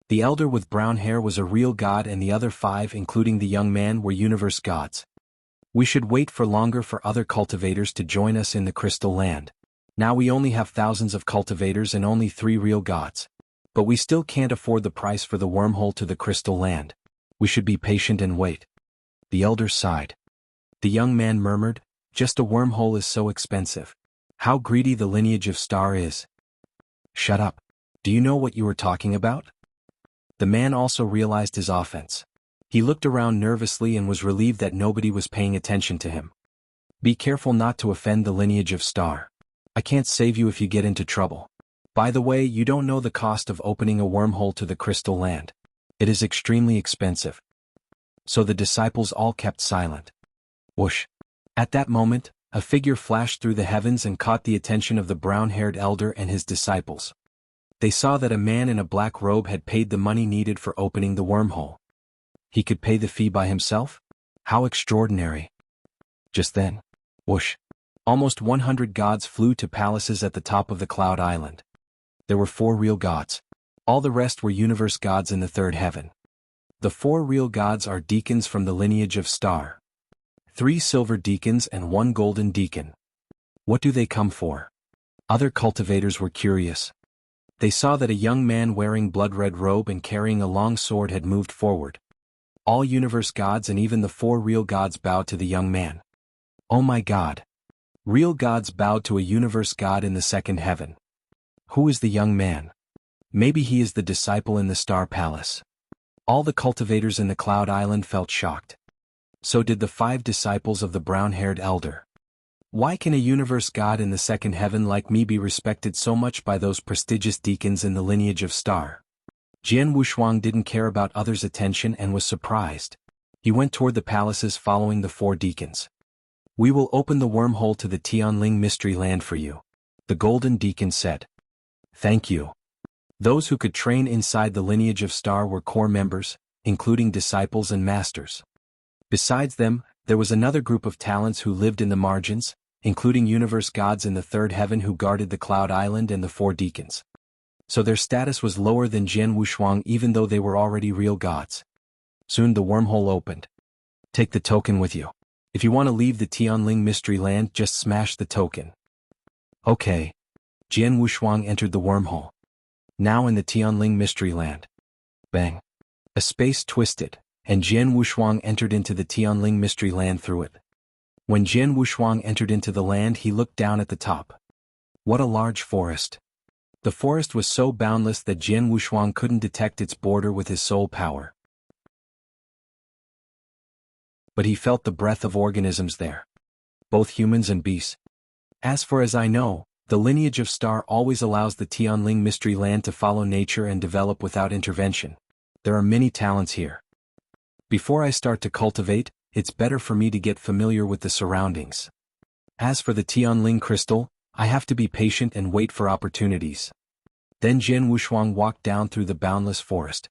The elder with brown hair was a real god and the other 5, including the young man, were universe gods. We should wait for longer for other cultivators to join us in the Crystal Land. Now we only have thousands of cultivators and only 3 real gods. But we still can't afford the price for the wormhole to the Crystal Land. We should be patient and wait. The elder sighed. The young man murmured, just a wormhole is so expensive. How greedy the Lineage of Star is. Shut up. Do you know what you were talking about? The man also realized his offense. He looked around nervously and was relieved that nobody was paying attention to him. Be careful not to offend the Lineage of Star. I can't save you if you get into trouble. By the way, you don't know the cost of opening a wormhole to the Crystal Land. It is extremely expensive. So the disciples all kept silent. Whoosh. At that moment, a figure flashed through the heavens and caught the attention of the brown-haired elder and his disciples. They saw that a man in a black robe had paid the money needed for opening the wormhole. He could pay the fee by himself? How extraordinary. Just then, whoosh! Almost 100 gods flew to palaces at the top of the Cloud Island. There were 4 real gods. All the rest were universe gods in the third heaven. The 4 real gods are deacons from the lineage of Star. 3 silver deacons and 1 golden deacon. What do they come for? Other cultivators were curious. They saw that a young man wearing blood-red robe and carrying a long sword had moved forward. All universe gods and even the 4 real gods bowed to the young man. Oh my God! Real gods bowed to a universe god in the second heaven. Who is the young man? Maybe he is the disciple in the Star Palace. All the cultivators in the Cloud Island felt shocked. So did the 5 disciples of the brown-haired elder. Why can a universe god in the second heaven like me be respected so much by those prestigious deacons in the lineage of Star? Jian Wushuang didn't care about others' attention and was surprised. He went toward the palaces following the 4 deacons. We will open the wormhole to the Ling mystery land for you, the golden deacon said. Thank you. Those who could train inside the lineage of Star were core members, including disciples and masters. Besides them, there was another group of talents who lived in the margins, including universe gods in the third heaven who guarded the Cloud Island and the 4 deacons. So their status was lower than Jian Wushuang even though they were already real gods. Soon the wormhole opened. Take the token with you. If you want to leave the Ling mystery land, just smash the token. Okay. Jian Wushuang entered the wormhole. Now in the Ling mystery land. Bang. A space twisted, and Jian Wushuang entered into the Ling mystery land through it. When Jian Wushuang entered into the land, he looked down at the top. What a large forest. The forest was so boundless that Jian Wushuang couldn't detect its border with his soul power. But he felt the breath of organisms there. Both humans and beasts. As far as I know, the lineage of Star always allows the Ling mystery land to follow nature and develop without intervention. There are many talents here. Before I start to cultivate, it's better for me to get familiar with the surroundings. As for the Ling crystal, I have to be patient and wait for opportunities. Then Jian Wushuang walked down through the boundless forest.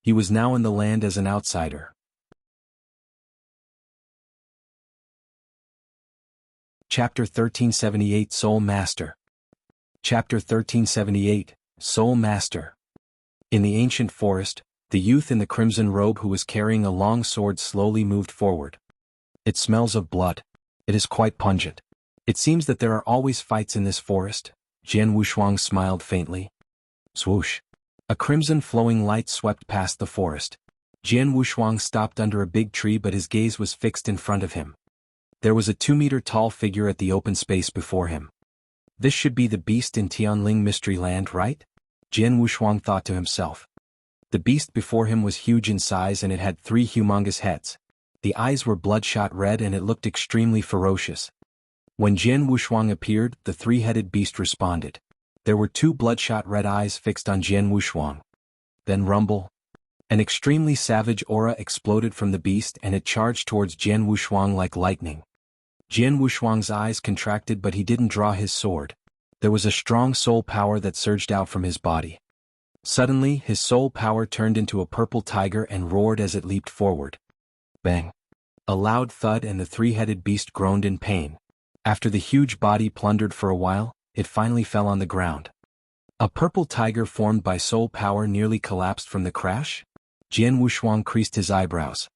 He was now in the land as an outsider. Chapter 1378 Soul Master. Chapter 1378 Soul Master. In the ancient forest, the youth in the crimson robe who was carrying a long sword slowly moved forward. It smells of blood. It is quite pungent. It seems that there are always fights in this forest. Jian Wushuang smiled faintly. Swoosh. A crimson flowing light swept past the forest. Jian Wushuang stopped under a big tree, but his gaze was fixed in front of him. There was a 2-meter-tall figure at the open space before him. This should be the beast in Ling mystery land, right? Jian Wushuang thought to himself. The beast before him was huge in size and it had 3 humongous heads. The eyes were bloodshot red and it looked extremely ferocious. When Jian Wushuang appeared, the 3-headed beast responded. There were 2 bloodshot red eyes fixed on Jian Wushuang. Then rumble. An extremely savage aura exploded from the beast and it charged towards Jian Wushuang like lightning. Jian Wushuang's eyes contracted, but he didn't draw his sword. There was a strong soul power that surged out from his body. Suddenly, his soul power turned into a purple tiger and roared as it leaped forward. Bang. A loud thud and the 3-headed beast groaned in pain. After the huge body plundered for a while, it finally fell on the ground. A purple tiger formed by soul power nearly collapsed from the crash? Jian Wushuang creased his eyebrows.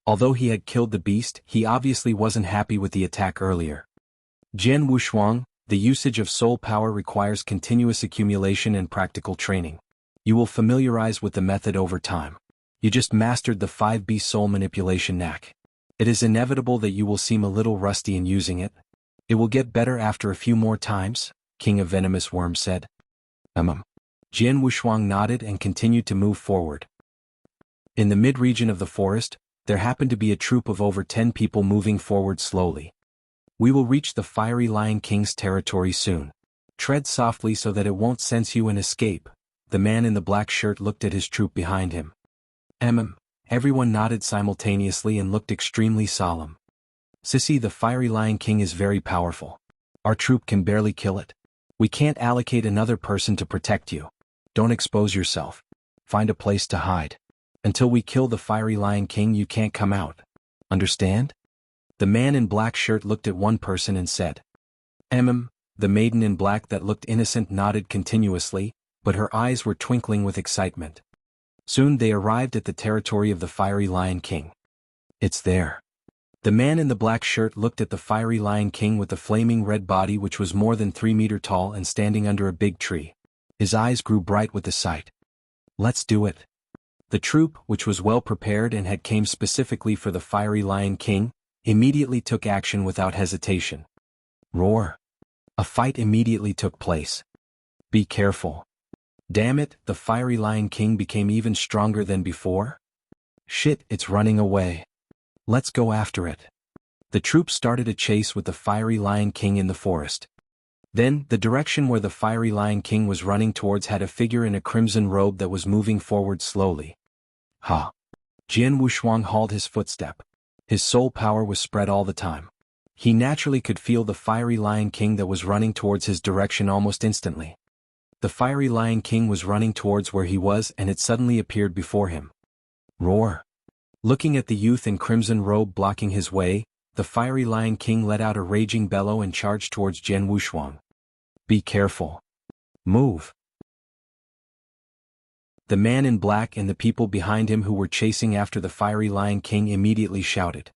Although he had killed the beast, he obviously wasn't happy with the attack earlier. Jian Wushuang, the usage of soul power requires continuous accumulation and practical training. You will familiarize with the method over time. You just mastered the 5B soul manipulation knack. It is inevitable that you will seem a little rusty in using it. It will get better after a few more times, King of Venomous Worms said. Jian Wushuang nodded and continued to move forward. In the mid-region of the forest, there happened to be a troop of over 10 people moving forward slowly. We will reach the Fiery Lion King's territory soon. Tread softly so that it won't sense you and escape. The man in the black shirt looked at his troop behind him. Everyone nodded simultaneously and looked extremely solemn. Sissy, the Fiery Lion King is very powerful. Our troop can barely kill it. We can't allocate another person to protect you. Don't expose yourself. Find a place to hide. Until we kill the Fiery Lion King you can't come out. Understand? The man in black shirt looked at one person and said. The maiden in black that looked innocent nodded continuously, but her eyes were twinkling with excitement. Soon they arrived at the territory of the Fiery Lion King. It's there. The man in the black shirt looked at the Fiery Lion King with the flaming red body which was more than 3 meters tall and standing under a big tree. His eyes grew bright with the sight. Let's do it. The troop, which was well prepared and had came specifically for the Fiery Lion King, immediately took action without hesitation. Roar. A fight immediately took place. Be careful. Damn it, the Fiery Lion King became even stronger than before? Shit, it's running away. Let's go after it. The troops started a chase with the Fiery Lion King in the forest. Then, the direction where the Fiery Lion King was running towards had a figure in a crimson robe that was moving forward slowly. Ha! Jian Wushuang hauled his footstep. His soul power was spread all the time. He naturally could feel the Fiery Lion King that was running towards his direction almost instantly. The Fiery Lion King was running towards where he was and it suddenly appeared before him. Roar! Looking at the youth in crimson robe blocking his way, the Fiery Lion King let out a raging bellow and charged towards Jian Wushuang. Be careful. Move. The man in black and the people behind him who were chasing after the Fiery Lion King immediately shouted.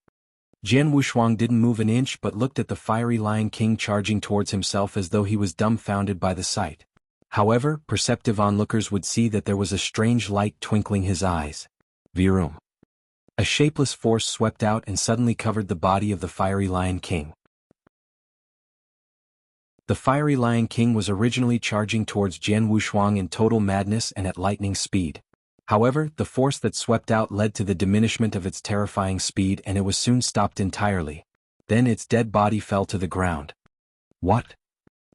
Jian Wushuang didn't move an inch but looked at the Fiery Lion King charging towards himself as though he was dumbfounded by the sight. However, perceptive onlookers would see that there was a strange light twinkling his eyes. Virum. A shapeless force swept out and suddenly covered the body of the Fiery Lion King. The Fiery Lion King was originally charging towards Jian Wushuang in total madness and at lightning speed. However, the force that swept out led to the diminishment of its terrifying speed and it was soon stopped entirely. Then its dead body fell to the ground. What?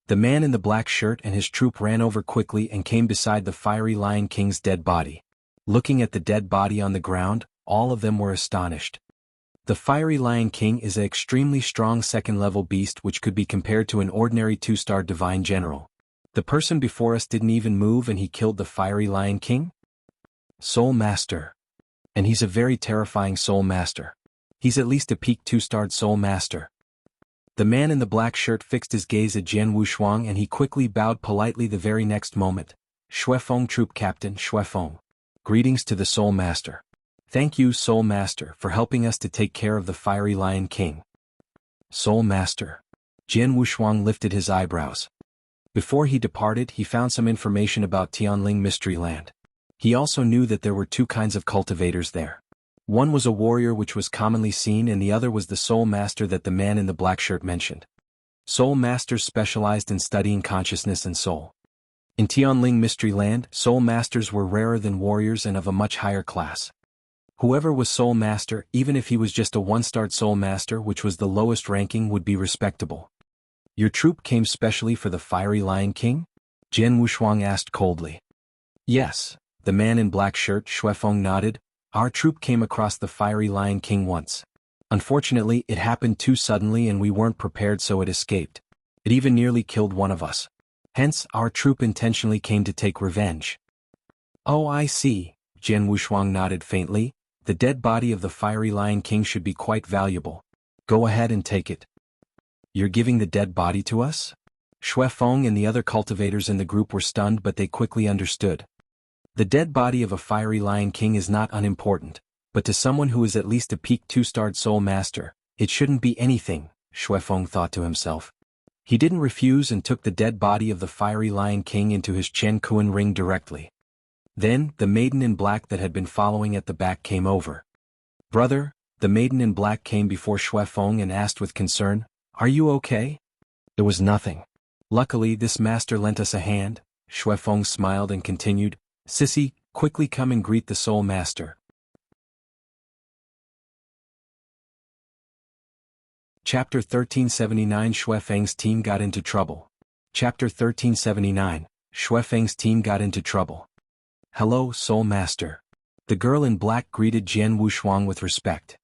The man in the black shirt and his troop ran over quickly and came beside the Fiery Lion King's dead body. Looking at the dead body on the ground, all of them were astonished. The Fiery Lion King is an extremely strong second-level beast which could be compared to an ordinary 2-star divine general. The person before us didn't even move and he killed the Fiery Lion King? Soul Master. And he's a very terrifying Soul Master. He's at least a peak 2-starred Soul Master. The man in the black shirt fixed his gaze at Jian Wushuang and he quickly bowed politely the very next moment. Feng Troop Captain Feng. Greetings to the Soul Master. Thank you, Soul Master, for helping us to take care of the Fiery Lion King. Soul Master. Jian Wushuang lifted his eyebrows. Before he departed, he found some information about Ling Mystery Land. He also knew that there were 2 kinds of cultivators there. One was a warrior which was commonly seen and the other was the Soul Master that the man in the black shirt mentioned. Soul Masters specialized in studying consciousness and soul. In Ling Mystery Land, Soul Masters were rarer than warriors and of a much higher class. Whoever was Soul Master, even if he was just a 1-starred Soul Master which was the lowest ranking, would be respectable. Your troop came specially for the Fiery Lion King? Jian Wushuang asked coldly. Yes, the man in black shirt Feng nodded. Our troop came across the Fiery Lion King once. Unfortunately, it happened too suddenly and we weren't prepared so it escaped. It even nearly killed one of us. Hence, our troop intentionally came to take revenge. Oh, I see, Jian Wushuang nodded faintly. The dead body of the Fiery Lion King should be quite valuable. Go ahead and take it. You're giving the dead body to us? Feng and the other cultivators in the group were stunned but they quickly understood. The dead body of a Fiery Lion King is not unimportant, but to someone who is at least a peak 2-starred Soul Master, it shouldn't be anything, Feng thought to himself. He didn't refuse and took the dead body of the Fiery Lion King into his Chen Kuan ring directly. Then, the maiden in black that had been following at the back came over. Brother, the maiden in black came before Feng and asked with concern, Are you okay? It was nothing. Luckily this master lent us a hand. Feng smiled and continued, Sissy, quickly come and greet the Soul Master. Chapter 1379 Feng's team got into trouble. Chapter 1379 Feng's team got into trouble. Hello, Soul Master. The girl in black greeted Jian Wushuang with respect.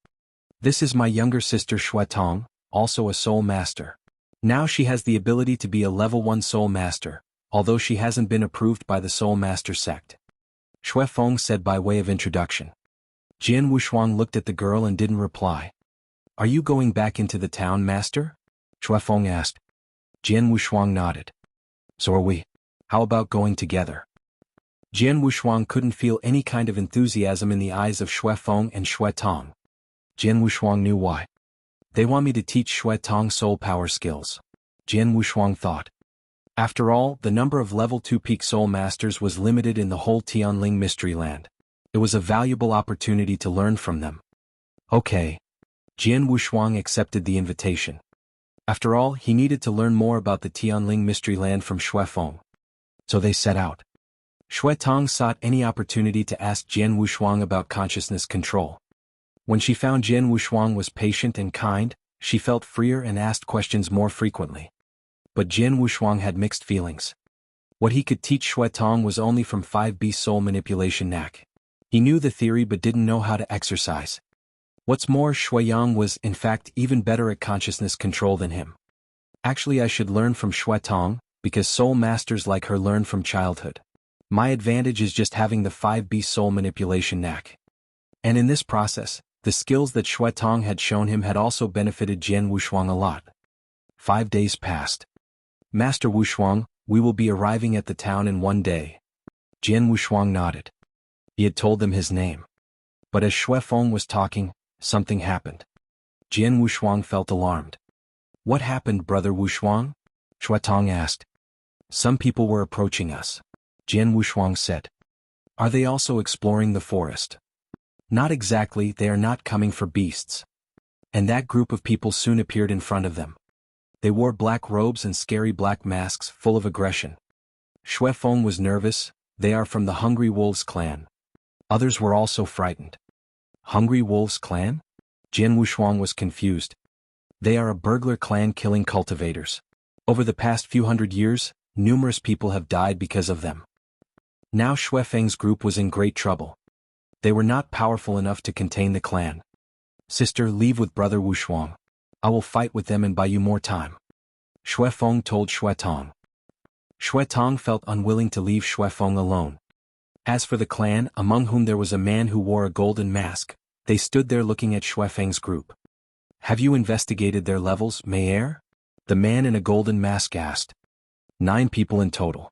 This is my younger sister Shuetong, also a soul master. Now she has the ability to be a level 1 soul master, although she hasn't been approved by the soul master sect. Feng said by way of introduction. Jian Wushuang looked at the girl and didn't reply. Are you going back into the town, master? Feng asked. Jian Wushuang nodded. So are we. How about going together? Jian Wushuang couldn't feel any kind of enthusiasm in the eyes of Feng and Shuetong. Jian Wushuang knew why. They want me to teach Shuetong soul power skills. Jian Wushuang thought. After all, the number of level 2 peak soul masters was limited in the whole Tianling mystery land. It was a valuable opportunity to learn from them. Okay. Jian Wushuang accepted the invitation. After all, he needed to learn more about the Tianling mystery land from Feng. So they set out. Shuetong sought any opportunity to ask Jian Wushuang about consciousness control. When she found Jian Wushuang was patient and kind, she felt freer and asked questions more frequently. But Jian Wushuang had mixed feelings. What he could teach Shuetong was only from 5B soul manipulation Knack. He knew the theory but didn't know how to exercise. What's more, Shueyang was, in fact, even better at consciousness control than him. Actually, I should learn from Shuetong, because soul masters like her learn from childhood. My advantage is just having the 5B soul manipulation Knack. And in this process, the skills that Shuetong had shown him had also benefited Jian Wushuang a lot. 5 days passed. Master Wushuang, we will be arriving at the town in 1 day. Jian Wushuang nodded. He had told them his name. But as Feng was talking, something happened. Jian Wushuang felt alarmed. What happened, brother Wushuang? Shuetong asked. Some people were approaching us. Jian Wushuang said. Are they also exploring the forest? Not exactly, they are not coming for beasts. And that group of people soon appeared in front of them. They wore black robes and scary black masks full of aggression. Feng was nervous, they are from the Hungry Wolves clan. Others were also frightened. Hungry Wolves clan? Jian Wushuang was confused. They are a burglar clan killing cultivators. Over the past few hundred years, numerous people have died because of them. Now Feng's group was in great trouble. They were not powerful enough to contain the clan. Sister, leave with brother Wushuang. I will fight with them and buy you more time. Feng told Shuetong. Shuetong felt unwilling to leave Feng alone. As for the clan, among whom there was a man who wore a golden mask, they stood there looking at Feng's group. Have you investigated their levels, Mayer? The man in a golden mask asked. 9 people in total.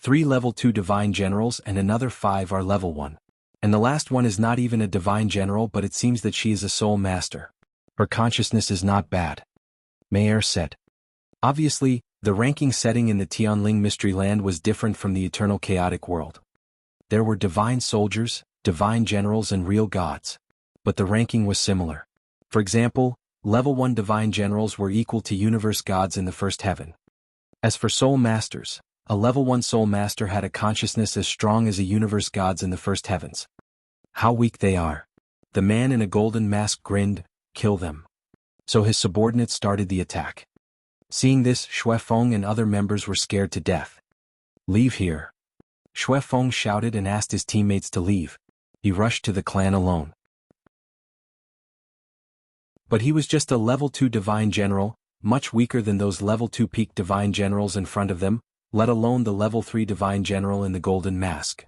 3 level 2 divine generals and another 5 are level 1. And the last one is not even a divine general, but it seems that she is a soul master. Her consciousness is not bad. Mayer said. Obviously, the ranking setting in the Tianling mystery land was different from the eternal chaotic world. There were divine soldiers, divine generals and real gods. But the ranking was similar. For example, level 1 divine generals were equal to universe gods in the first heaven. As for soul masters, a level 1 soul master had a consciousness as strong as a universe gods in the first heavens. How weak they are. The man in a golden mask grinned. Kill them. So his subordinates started the attack. Seeing this, Feng and other members were scared to death. Leave here. Feng shouted and asked his teammates to leave. He rushed to the clan alone. But he was just a level 2 divine general, much weaker than those level 2 peak divine generals in front of them, let alone the level 3 divine general in the golden mask.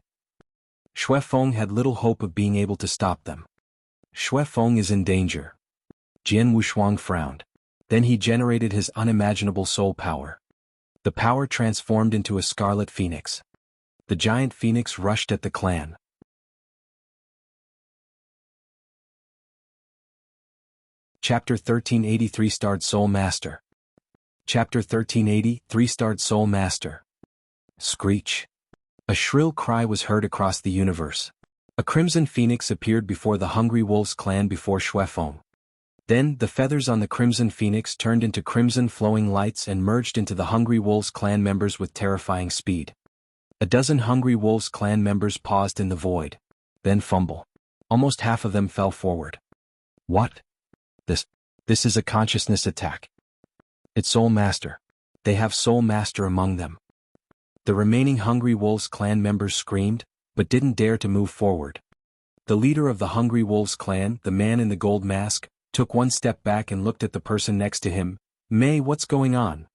Feng had little hope of being able to stop them. Feng is in danger. Jian Wushuang frowned. Then he generated his unimaginable soul power. The power transformed into a scarlet phoenix. The giant phoenix rushed at the clan. Chapter 1380 3-starred Soul Master. Chapter 1380 3-starred Soul Master. Screech. A shrill cry was heard across the universe. A crimson phoenix appeared before the Hungry Wolves clan before Feng. Then, the feathers on the crimson phoenix turned into crimson flowing lights and merged into the Hungry Wolves clan members with terrifying speed. A dozen Hungry Wolves clan members paused in the void. Then fumble. Almost half of them fell forward. What? This is a consciousness attack. It's Soul Master. They have Soul Master among them. The remaining Hungry Wolves clan members screamed, but didn't dare to move forward. The leader of the Hungry Wolves clan, the man in the gold mask, took one step back and looked at the person next to him. Mei, what's going on?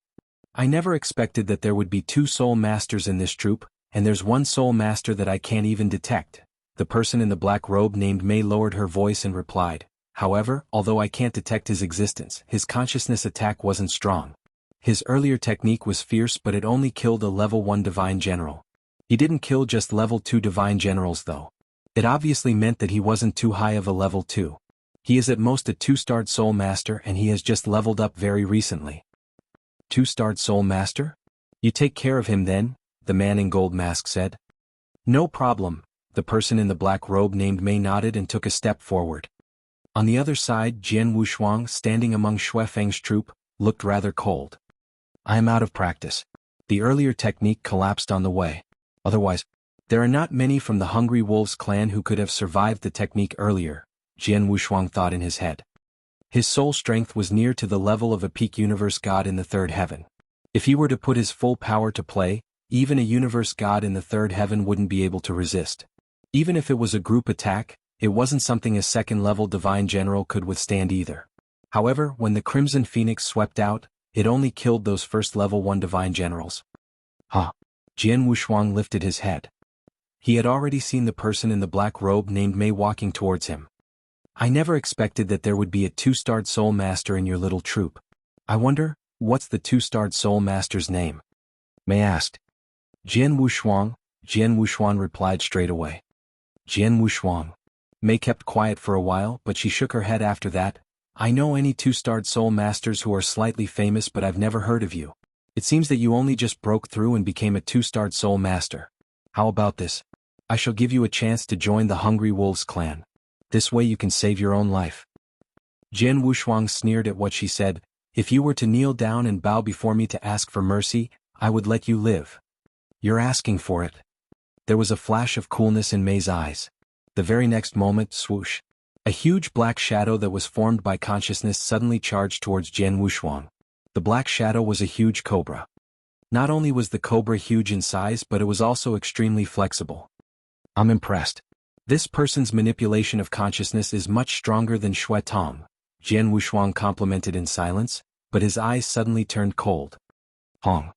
I never expected that there would be two soul masters in this troop, and there's one soul master that I can't even detect. The person in the black robe named Mei lowered her voice and replied. However, although I can't detect his existence, his consciousness attack wasn't strong. His earlier technique was fierce, but it only killed a level 1 divine general. He didn't kill just level 2 divine generals though. It obviously meant that he wasn't too high of a level 2. He is at most a 2-starred soul master, and he has just leveled up very recently. 2-starred soul master? You take care of him then, the man in gold mask said. No problem, the person in the black robe named Mei nodded and took a step forward. On the other side, Jian Wushuang, standing among Feng's troop, looked rather cold. I am out of practice. The earlier technique collapsed on the way. Otherwise, there are not many from the Hungry Wolves clan who could have survived the technique earlier, Jian Wushuang thought in his head. His soul strength was near to the level of a peak universe god in the third heaven. If he were to put his full power to play, even a universe god in the third heaven wouldn't be able to resist. Even if it was a group attack, it wasn't something a second-level divine general could withstand either. However, when the Crimson Phoenix swept out, it only killed those first level 1 divine generals. Huh. Jian Wushuang lifted his head. He had already seen the person in the black robe named Mei walking towards him. I never expected that there would be a 2-starred soul master in your little troop. I wonder, what's the 2-starred soul master's name? Mei asked. Jian Wushuang replied straight away. Jian Wushuang. Mei kept quiet for a while, but she shook her head after that. I know any 2-starred soul masters who are slightly famous, but I've never heard of you. It seems that you only just broke through and became a 2-starred soul master. How about this? I shall give you a chance to join the Hungry Wolves clan. This way you can save your own life. Jian Wushuang sneered at what she said. If you were to kneel down and bow before me to ask for mercy, I would let you live. You're asking for it. There was a flash of coolness in Mei's eyes. The very next moment, swoosh. A huge black shadow that was formed by consciousness suddenly charged towards Jian Wushuang. The black shadow was a huge cobra. Not only was the cobra huge in size, but it was also extremely flexible. I'm impressed. This person's manipulation of consciousness is much stronger than Shui Tong, Jian Wushuang complimented in silence, but his eyes suddenly turned cold. Hong.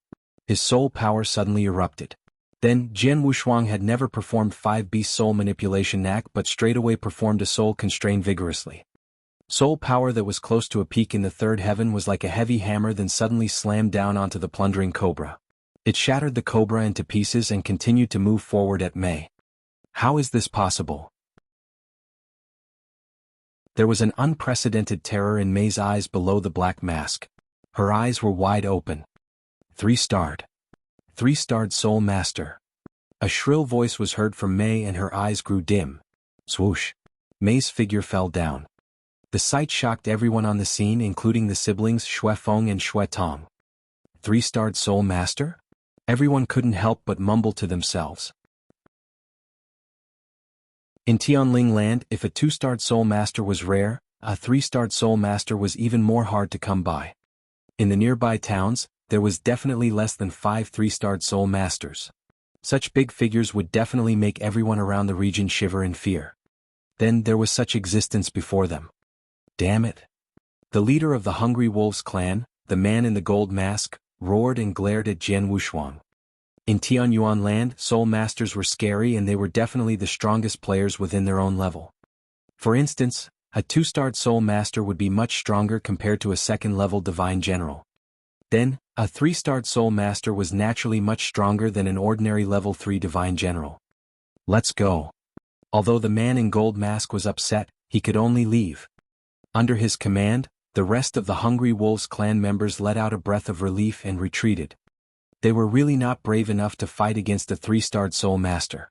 His soul power suddenly erupted. Then, Jian Wushuang had never performed 5-beast soul manipulation Knack but straightaway performed a soul constrain vigorously. Soul power that was close to a peak in the third heaven was like a heavy hammer then suddenly slammed down onto the plundering cobra. It shattered the cobra into pieces and continued to move forward at Mei. How is this possible? There was an unprecedented terror in Mei's eyes below the black mask. Her eyes were wide open. 3-starred. 3-starred soul master. A shrill voice was heard from Mei and her eyes grew dim. Swoosh. Mei's figure fell down. The sight shocked everyone on the scene, including the siblings Feng and Tong. 3-starred soul master? Everyone couldn't help but mumble to themselves. In Tianling land, if a 2-starred soul master was rare, a 3-starred soul master was even more hard to come by. In the nearby towns, there was definitely less than 5 3-starred soul masters. Such big figures would definitely make everyone around the region shiver in fear. Then there was such existence before them. Damn it. The leader of the Hungry Wolves clan, the man in the gold mask, roared and glared at Jian Wushuang. In Tianyuan land, soul masters were scary and they were definitely the strongest players within their own level. For instance, a 2-starred soul master would be much stronger compared to a second-level divine general. Then, a 3-starred soul master was naturally much stronger than an ordinary level 3 divine general. Let's go. Although the man in gold mask was upset, he could only leave. Under his command, the rest of the Hungry Wolves clan members let out a breath of relief and retreated. They were really not brave enough to fight against a 3-starred soul master.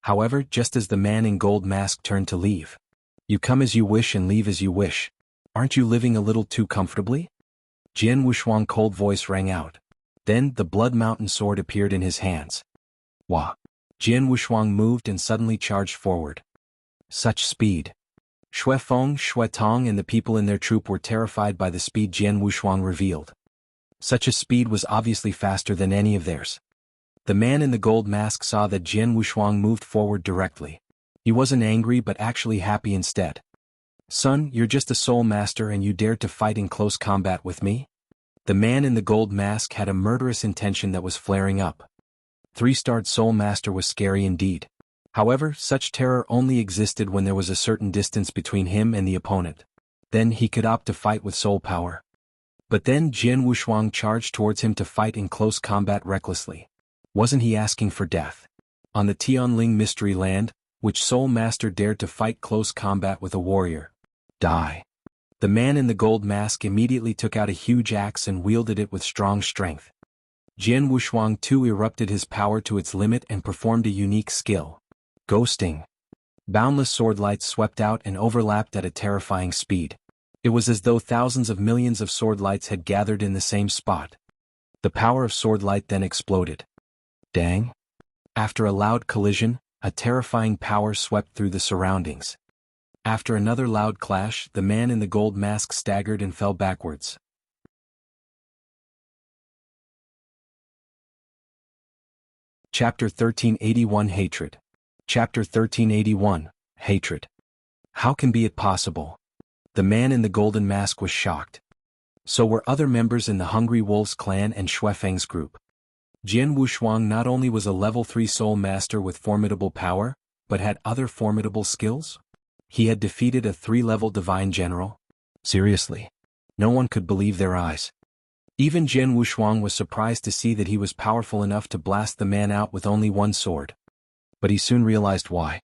However, just as the man in gold mask turned to leave. You come as you wish and leave as you wish. Aren't you living a little too comfortably? Jian Wushuang's cold voice rang out. Then, the Blood Mountain sword appeared in his hands. Wah! Jian Wushuang moved and suddenly charged forward. Such speed. Feng, Tong and the people in their troop were terrified by the speed Jian Wushuang revealed. Such a speed was obviously faster than any of theirs. The man in the gold mask saw that Jian Wushuang moved forward directly. He wasn't angry but actually happy instead. Son, you're just a soul master and you dared to fight in close combat with me? The man in the gold mask had a murderous intention that was flaring up. 3-starred soul master was scary indeed. However, such terror only existed when there was a certain distance between him and the opponent. Then he could opt to fight with soul power. But then Jian Wushuang charged towards him to fight in close combat recklessly. Wasn't he asking for death? On the Tianling mystery land, which soul master dared to fight close combat with a warrior? Die. The man in the gold mask immediately took out a huge axe and wielded it with strong strength. Jian Wushuang too erupted his power to its limit and performed a unique skill. Ghosting. Boundless sword lights swept out and overlapped at a terrifying speed. It was as though thousands of millions of sword lights had gathered in the same spot. The power of sword light then exploded. Dang! After a loud collision, a terrifying power swept through the surroundings. After another loud clash, the man in the gold mask staggered and fell backwards. Chapter 1381 Hatred. Chapter 1381, Hatred. How can be it possible? The man in the golden mask was shocked. So were other members in the Hungry Wolves clan and Feng's group. Jian Wushuang not only was a level 3 soul master with formidable power, but had other formidable skills? He had defeated a 3-level divine general? Seriously. No one could believe their eyes. Even Jian Wushuang was surprised to see that he was powerful enough to blast the man out with only one sword. But he soon realized why.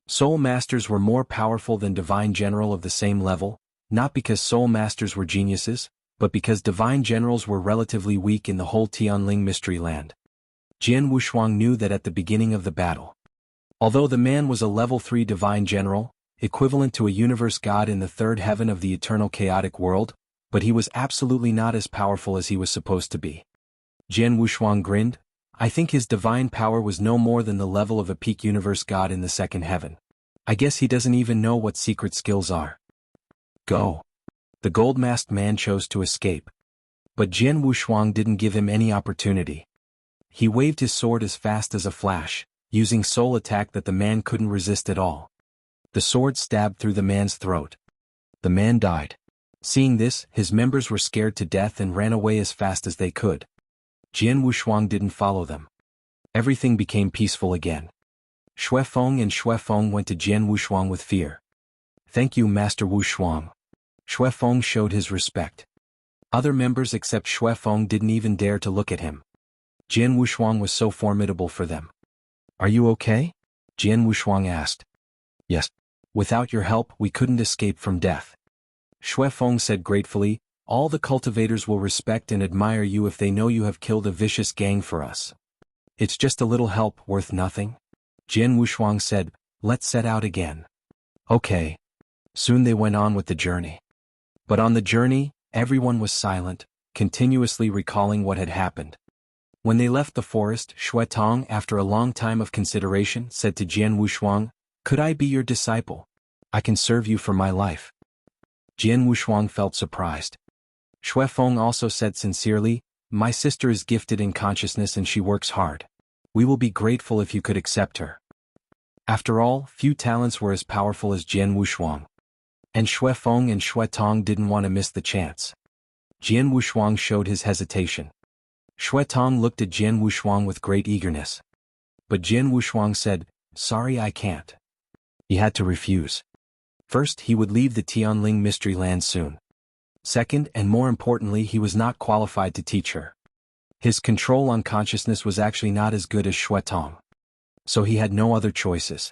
Soul Masters were more powerful than Divine General of the same level, not because Soul Masters were geniuses, but because Divine Generals were relatively weak in the whole Tianling Mystery Land. Jian Wushuang knew that at the beginning of the battle. Although the man was a level 3 Divine General, equivalent to a universe god in the third heaven of the eternal chaotic world, but he was absolutely not as powerful as he was supposed to be. Jian Wushuang grinned. I think his divine power was no more than the level of a peak universe god in the second heaven. I guess he doesn't even know what secret skills are. Go. The gold-masked man chose to escape. But Jian Wushuang didn't give him any opportunity. He waved his sword as fast as a flash, using soul attack that the man couldn't resist at all. The sword stabbed through the man's throat. The man died. Seeing this, his members were scared to death and ran away as fast as they could. Jian Wushuang didn't follow them. Everything became peaceful again. Feng and Feng went to Jian Wushuang with fear. Thank you, Master Wushuang. Feng showed his respect. Other members except Feng didn't even dare to look at him. Jian Wushuang was so formidable for them. Are you okay? Jian Wushuang asked. Yes. Without your help, we couldn't escape from death. Feng said gratefully, all the cultivators will respect and admire you if they know you have killed a vicious gang for us. It's just a little help worth nothing. Jian Wushuang said, let's set out again. Okay. Soon they went on with the journey. But on the journey, everyone was silent, continuously recalling what had happened. When they left the forest, Tong, after a long time of consideration, said to Jian Wushuang, could I be your disciple? I can serve you for my life. Jian Wushuang felt surprised. Feng also said sincerely, my sister is gifted in consciousness and she works hard. We will be grateful if you could accept her. After all, few talents were as powerful as Jian Wushuang. And Feng and Tong didn't want to miss the chance. Jian Wushuang showed his hesitation. Tong looked at Jian Wushuang with great eagerness. But Jian Wushuang said, sorry, I can't. He had to refuse. First, he would leave the Tianling mystery land soon. Second, and more importantly, he was not qualified to teach her. His control on consciousness was actually not as good as Tong. So he had no other choices.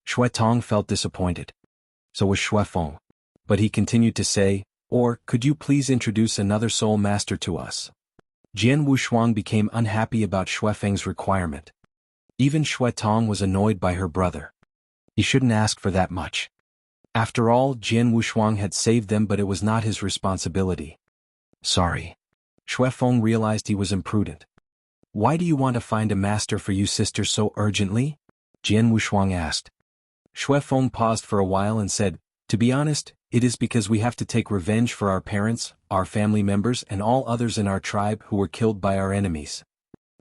Tong felt disappointed. So was Feng. But he continued to say, or, could you please introduce another soul master to us? Jian Wushuang became unhappy about Feng's requirement. Even Tong was annoyed by her brother. He shouldn't ask for that much. After all, Jian Wushuang had saved them, but it was not his responsibility. Sorry. Feng realized he was imprudent. Why do you want to find a master for you sister so urgently? Jian Wushuang asked. Feng paused for a while and said, to be honest, it is because we have to take revenge for our parents, our family members and all others in our tribe who were killed by our enemies.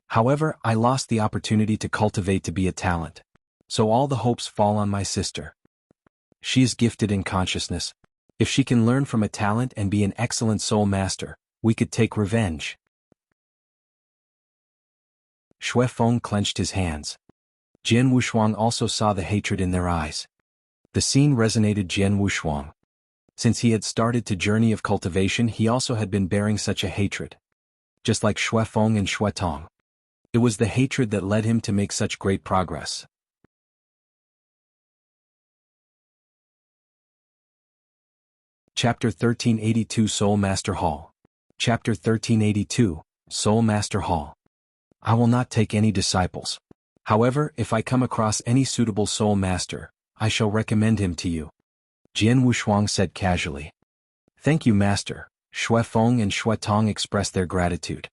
However, I lost the opportunity to cultivate to be a talent. So all the hopes fall on my sister. She is gifted in consciousness. If she can learn from a talent and be an excellent soul master, we could take revenge. Feng clenched his hands. Jian Wushuang also saw the hatred in their eyes. The scene resonated Jian Wushuang. Since he had started to journey of cultivation, he also had been bearing such a hatred. Just like Feng and Tong. It was the hatred that led him to make such great progress. Chapter 1382 Soul Master Hall. Chapter 1382, Soul Master Hall. I will not take any disciples. However, if I come across any suitable soul master, I shall recommend him to you. Jian Wushuang said casually. Thank you, master. Feng and Tong expressed their gratitude.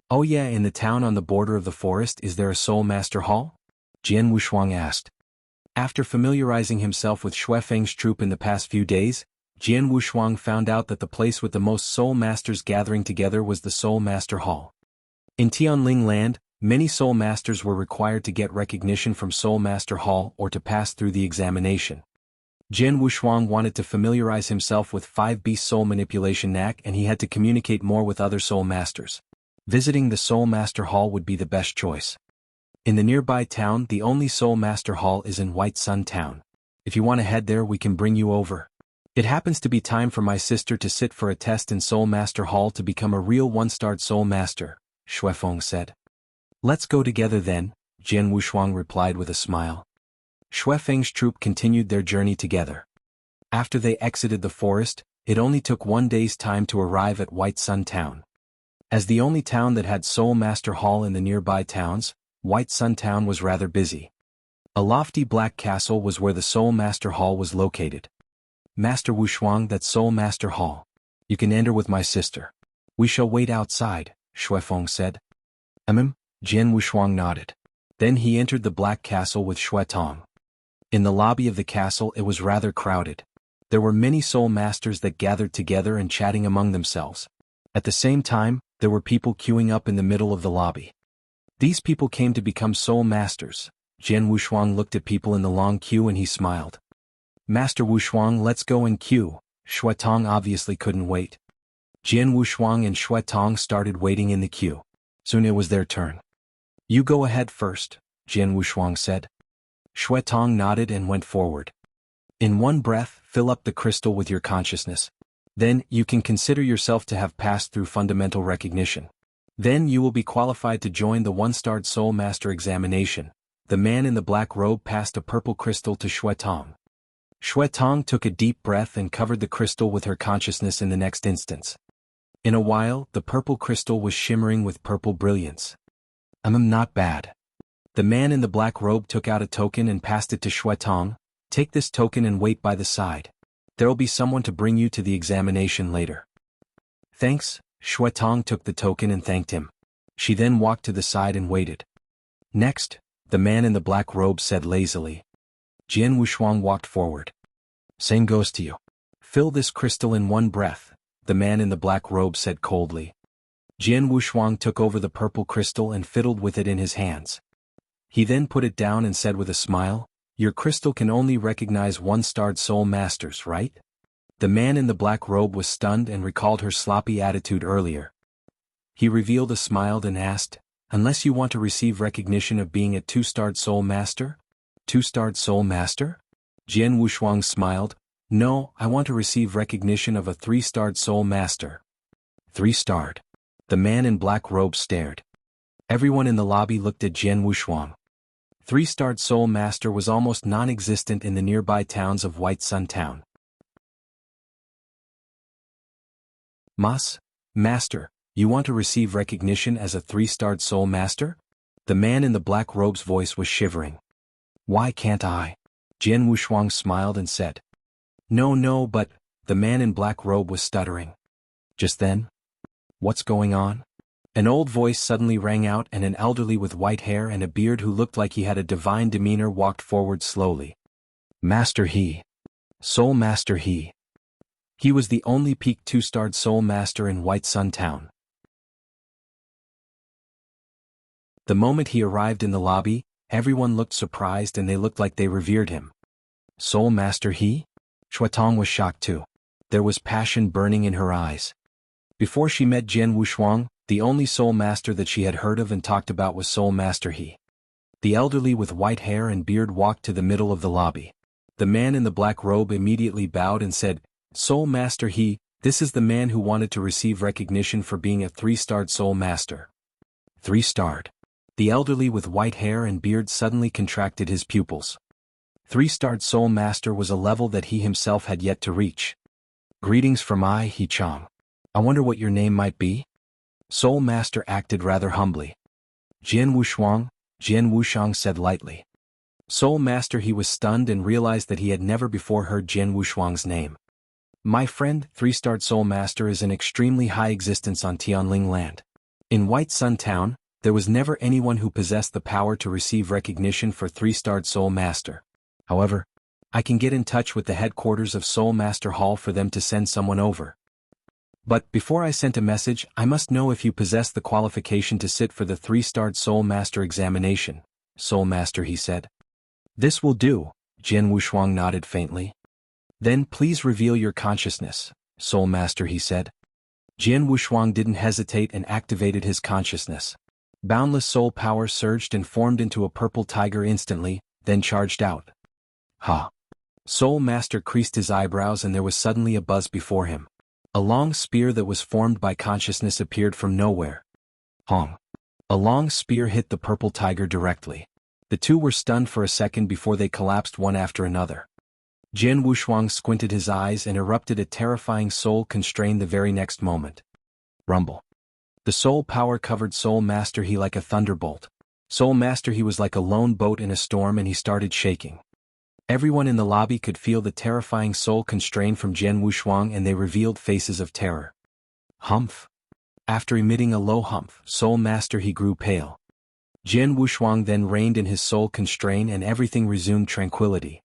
Oh yeah, in the town on the border of the forest is there a soul master hall? Jian Wushuang asked. After familiarizing himself with Feng's troop in the past few days, Jian Wushuang found out that the place with the most soul masters gathering together was the Soul Master Hall. In Tianling land, many soul masters were required to get recognition from Soul Master Hall or to pass through the examination. Jian Wushuang wanted to familiarize himself with 5 beast soul manipulation knack, and he had to communicate more with other soul masters. Visiting the Soul Master Hall would be the best choice. In the nearby town, the only Soul Master Hall is in White Sun Town. If you want to head there, we can bring you over. It happens to be time for my sister to sit for a test in Soul Master Hall to become a real 1-star Soul Master, Feng said. Let's go together then, Jian Wushuang replied with a smile. Feng's troop continued their journey together. After they exited the forest, it only took 1 day's time to arrive at White Sun Town. As the only town that had Soul Master Hall in the nearby towns, White Sun Town was rather busy. A lofty black castle was where the Soul Master Hall was located. Master Wushuang, that's Soul Master Hall. You can enter with my sister. We shall wait outside, Feng said. Jian Wushuang nodded. Then he entered the black castle with Tong. In the lobby of the castle it was rather crowded. There were many soul masters that gathered together and chatting among themselves. At the same time, there were people queuing up in the middle of the lobby. These people came to become soul masters. Jian Wushuang looked at people in the long queue and he smiled. Master Wushuang, let's go in queue. Tong obviously couldn't wait. Jian Wushuang and Tong started waiting in the queue. Soon it was their turn. You go ahead first, Jian Wushuang said. Tong nodded and went forward. In one breath, fill up the crystal with your consciousness. Then, you can consider yourself to have passed through fundamental recognition. Then you will be qualified to join the 1-star Soul Master examination. The man in the black robe passed a purple crystal to Tong. Tong took a deep breath and covered the crystal with her consciousness in the next instance. In a while, the purple crystal was shimmering with purple brilliance. Not bad. The man in the black robe took out a token and passed it to Tong. Take this token and wait by the side. There'll be someone to bring you to the examination later. Thanks, Tong took the token and thanked him. She then walked to the side and waited. Next, the man in the black robe said lazily. Jian Wushuang walked forward. Same goes to you. Fill this crystal in one breath, the man in the black robe said coldly. Jian Wushuang took over the purple crystal and fiddled with it in his hands. He then put it down and said with a smile, Your crystal can only recognize 1-star soul masters, right? The man in the black robe was stunned and recalled her sloppy attitude earlier. He revealed a smile and asked, Unless you want to receive recognition of being a 2-star soul master? 2-star soul master? Jian Wushuang smiled. No, I want to receive recognition of a 3-star soul master. 3-star. The man in black robe stared. Everyone in the lobby looked at Jian Wushuang. 3-star soul master was almost non-existent in the nearby towns of White Sun Town. Master, you want to receive recognition as a 3-star soul master? The man in the black robe's voice was shivering. Why can't I? Jian Wushuang smiled and said. No, but, the man in black robe was stuttering. Just then? What's going on? An old voice suddenly rang out and an elderly with white hair and a beard who looked like he had a divine demeanor walked forward slowly. Master He. Soul Master He. He was the only peak 2-star soul master in White Sun Town. The moment he arrived in the lobby, everyone looked surprised and they looked like they revered him. Soul Master He? Shuetong was shocked too. There was passion burning in her eyes. Before she met Jian Wushuang, the only soul master that she had heard of and talked about was Soul Master He. The elderly with white hair and beard walked to the middle of the lobby. The man in the black robe immediately bowed and said, "Soul Master He, this is the man who wanted to receive recognition for being a 3-starred Soul Master." 3-starred. The elderly with white hair and beard suddenly contracted his pupils. 3-starred Soul Master was a level that he himself had yet to reach. "Greetings from He Chang. I wonder what your name might be?" Soul Master acted rather humbly. "Jian Wushuang," Jian Wushuang said lightly. Soul Master He was stunned and realized that he had never before heard Jian Wushuang's name. "My friend, 3-starred Soul Master is an extremely high existence on Tianling land. In White Sun Town, there was never anyone who possessed the power to receive recognition for 3-starred Soul Master. However, I can get in touch with the headquarters of Soul Master Hall for them to send someone over. But before I sent a message, I must know if you possess the qualification to sit for the 3-starred Soul Master examination," Soul Master He said. "This will do," Jian Wushuang nodded faintly. "Then please reveal your consciousness," Soul Master He said. Jian Wushuang didn't hesitate and activated his consciousness. Boundless soul power surged and formed into a purple tiger instantly, then charged out. "Ha!" Soul Master creased his eyebrows and there was suddenly a buzz before him. A long spear that was formed by consciousness appeared from nowhere. Hong! A long spear hit the purple tiger directly. The two were stunned for a second before they collapsed one after another. Jian Wushuang squinted his eyes and erupted a terrifying soul constrain the very next moment. Rumble. The soul power covered Soul Master He like a thunderbolt. Soul Master He was like a lone boat in a storm and he started shaking. Everyone in the lobby could feel the terrifying soul constrain from Jian Wushuang and they revealed faces of terror. Humph. After emitting a low humph, Soul Master He grew pale. Jian Wushuang then reined in his soul constrain and everything resumed tranquility.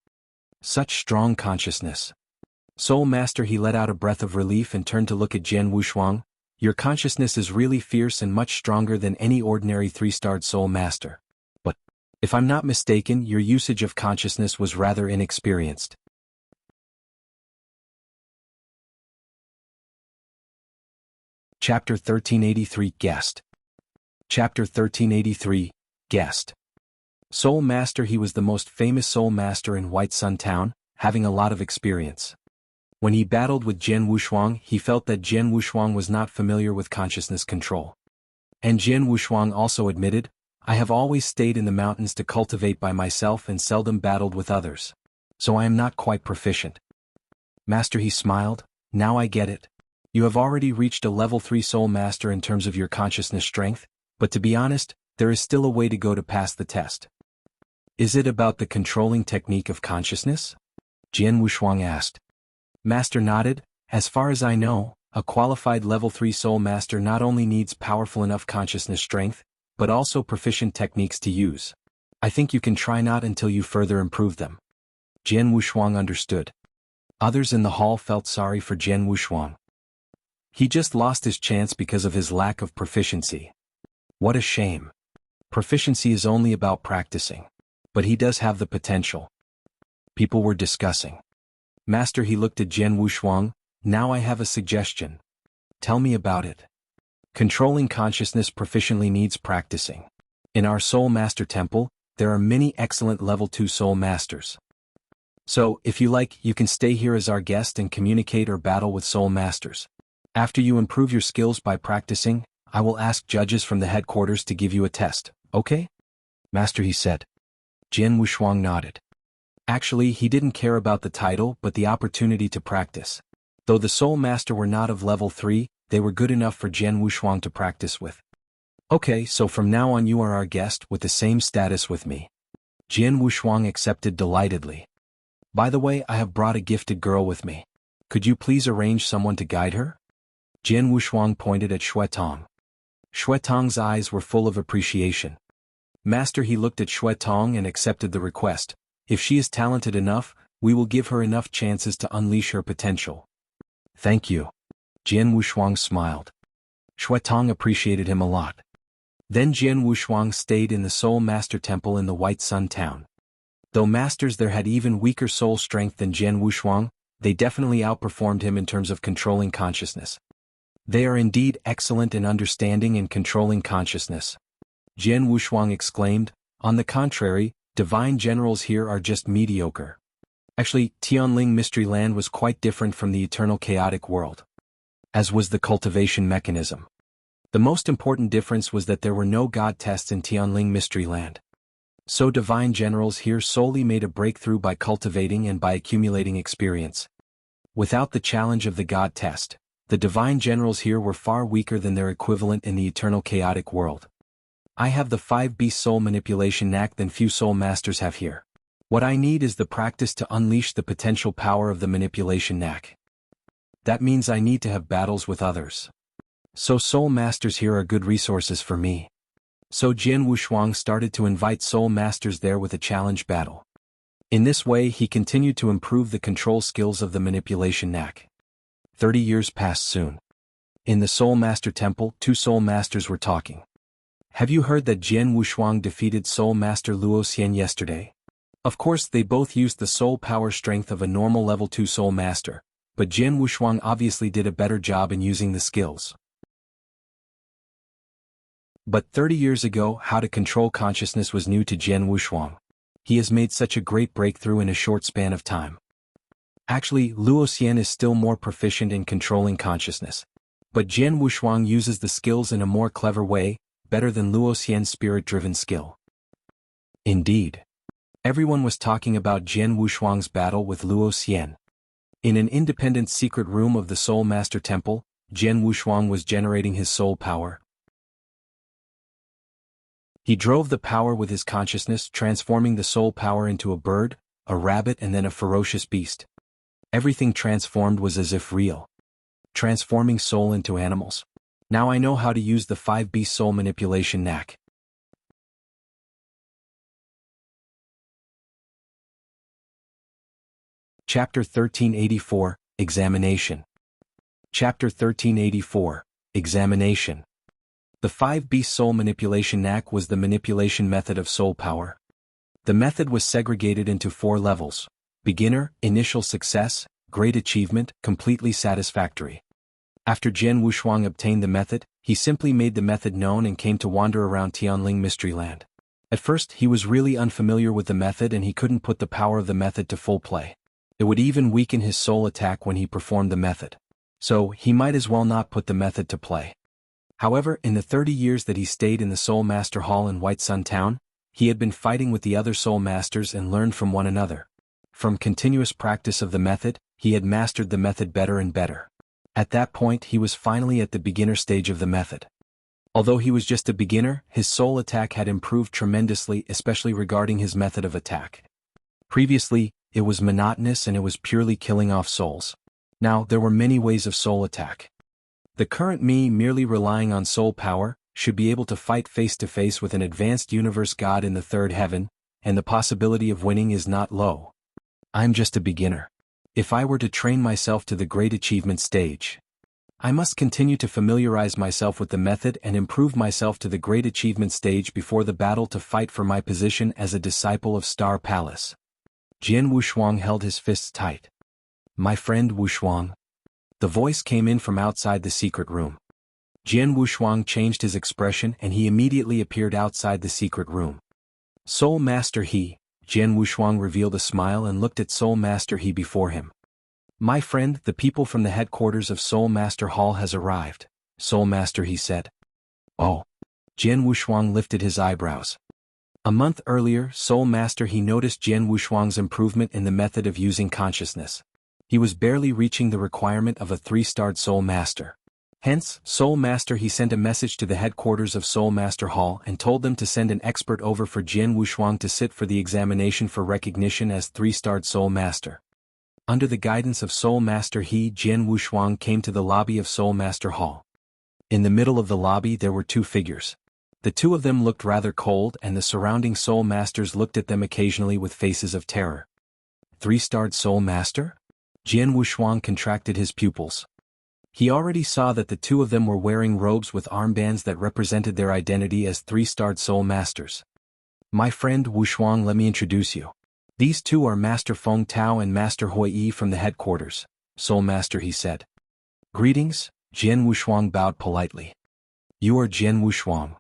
Such strong consciousness. Soul Master He let out a breath of relief and turned to look at Jian Wushuang. "Your consciousness is really fierce and much stronger than any ordinary 3-starred Soul Master. But, if I'm not mistaken, your usage of consciousness was rather inexperienced." Chapter 1383 Guest. Chapter 1383 Guest. Soul Master He was the most famous Soul Master in White Sun Town, having a lot of experience. When he battled with Jian Wushuang, he felt that Jian Wushuang was not familiar with consciousness control. And Jian Wushuang also admitted, "I have always stayed in the mountains to cultivate by myself and seldom battled with others. So I am not quite proficient." Master He smiled, "Now I get it. You have already reached a level 3 Soul Master in terms of your consciousness strength, but to be honest, there is still a way to go to pass the test." "Is it about the controlling technique of consciousness?" Jian Wushuang asked. Master nodded. "As far as I know, a qualified level 3 Soul Master not only needs powerful enough consciousness strength, but also proficient techniques to use. I think you can try not until you further improve them." Jian Wushuang understood. Others in the hall felt sorry for Jian Wushuang. He just lost his chance because of his lack of proficiency. What a shame. Proficiency is only about practicing. But he does have the potential. People were discussing. Master He looked at Jian Wushuang. "Now I have a suggestion. Tell me about it." Controlling consciousness proficiently needs practicing. In our Soul Master Temple, there are many excellent level 2 Soul Masters. So, if you like, you can stay here as our guest and communicate or battle with Soul Masters. After you improve your skills by practicing, I will ask judges from the headquarters to give you a test, okay? Master He said. Jian Wushuang nodded. Actually, he didn't care about the title but the opportunity to practice. Though the Soul Master were not of level 3, they were good enough for Jian Wushuang to practice with. "Okay, so from now on you are our guest with the same status with me." Jian Wushuang accepted delightedly. "By the way, I have brought a gifted girl with me. Could you please arrange someone to guide her?" Jian Wushuang pointed at Shuetong. Shuetong's eyes were full of appreciation. Master He looked at Shuetong and accepted the request. "If she is talented enough, we will give her enough chances to unleash her potential." "Thank you." Jian Wushuang smiled. Shuetong appreciated him a lot. Then Jian Wushuang stayed in the Soul Master Temple in the White Sun Town. Though masters there had even weaker soul strength than Jian Wushuang, they definitely outperformed him in terms of controlling consciousness. They are indeed excellent in understanding and controlling consciousness. Jian Wushuang exclaimed, on the contrary, divine generals here are just mediocre. Actually, Tianling Mystery Land was quite different from the eternal chaotic world. As was the cultivation mechanism. The most important difference was that there were no god tests in Tianling Mystery Land. So divine generals here solely made a breakthrough by cultivating and by accumulating experience. Without the challenge of the god test, the divine generals here were far weaker than their equivalent in the eternal chaotic world. I have the 5 beast soul manipulation knack than few soul masters have here. What I need is the practice to unleash the potential power of the manipulation knack. That means I need to have battles with others. So soul masters here are good resources for me. So Jian Wushuang started to invite soul masters there with a challenge battle. In this way he continued to improve the control skills of the manipulation knack. 30 years passed soon. In the Soul Master Temple, 2 soul masters were talking. Have you heard that Jian Wushuang defeated Soul Master Luoxian yesterday? Of course they both used the soul power strength of a normal level 2 soul master, but Jian Wushuang obviously did a better job in using the skills. But 30 years ago, how to control consciousness was new to Jian Wushuang. He has made such a great breakthrough in a short span of time. Actually, Luoxian is still more proficient in controlling consciousness. But Jian Wushuang uses the skills in a more clever way, better than Luoxian's spirit-driven skill. Indeed. Everyone was talking about Jian Wushuang's battle with Luoxian. In an independent secret room of the Soul Master Temple, Jian Wushuang was generating his soul power. He drove the power with his consciousness, transforming the soul power into a bird, a rabbit and then a ferocious beast. Everything transformed was as if real. Transforming soul into animals. Now I know how to use the 5 beast soul manipulation knack. Chapter 1384, Examination. Chapter 1384, Examination. The 5 beast soul manipulation knack was the manipulation method of soul power. The method was segregated into 4 levels: beginner, initial success, great achievement, completely satisfactory. After Jian Wushuang obtained the method, he simply made the method known and came to wander around Tianling Mystery Land. At first he was really unfamiliar with the method and he couldn't put the power of the method to full play. It would even weaken his soul attack when he performed the method. So he might as well not put the method to play. However, in the 30 years that he stayed in the Soul Master Hall in White Sun Town, he had been fighting with the other soul masters and learned from one another. From continuous practice of the method, he had mastered the method better and better. At that point he was finally at the beginner stage of the method. Although he was just a beginner, his soul attack had improved tremendously, especially regarding his method of attack. Previously, it was monotonous and it was purely killing off souls. Now, there were many ways of soul attack. The current me, merely relying on soul power, should be able to fight face to face with an advanced universe god in the 3rd heaven, and the possibility of winning is not low. I'm just a beginner. If I were to train myself to the great achievement stage, I must continue to familiarize myself with the method and improve myself to the great achievement stage before the battle to fight for my position as a disciple of Star Palace. Jian Wushuang held his fists tight. My friend Wushuang. The voice came in from outside the secret room. Jian Wushuang changed his expression and he immediately appeared outside the secret room. Soul Master He. Jian Wushuang revealed a smile and looked at Soul Master He before him. My friend, the people from the headquarters of Soul Master Hall has arrived, Soul Master He said. Oh. Jian Wushuang lifted his eyebrows. A month earlier, Soul Master He noticed Jian Wushuang's improvement in the method of using consciousness. He was barely reaching the requirement of a 3-starred Soul Master. Hence, Soul Master He sent a message to the headquarters of Soul Master Hall and told them to send an expert over for Jian Wushuang to sit for the examination for recognition as 3-starred Soul Master. Under the guidance of Soul Master He, Jian Wushuang came to the lobby of Soul Master Hall. In the middle of the lobby there were 2 figures. The 2 of them looked rather cold and the surrounding Soul Masters looked at them occasionally with faces of terror. 3-starred Soul Master? Jian Wushuang contracted his pupils. He already saw that the 2 of them were wearing robes with armbands that represented their identity as 3-starred Soul Masters. My friend Wushuang, let me introduce you. These two are Master Feng Tao and Master Hui Yi from the headquarters. Soul Master, he said. Greetings, Jian Wushuang bowed politely. You are Jian Wushuang.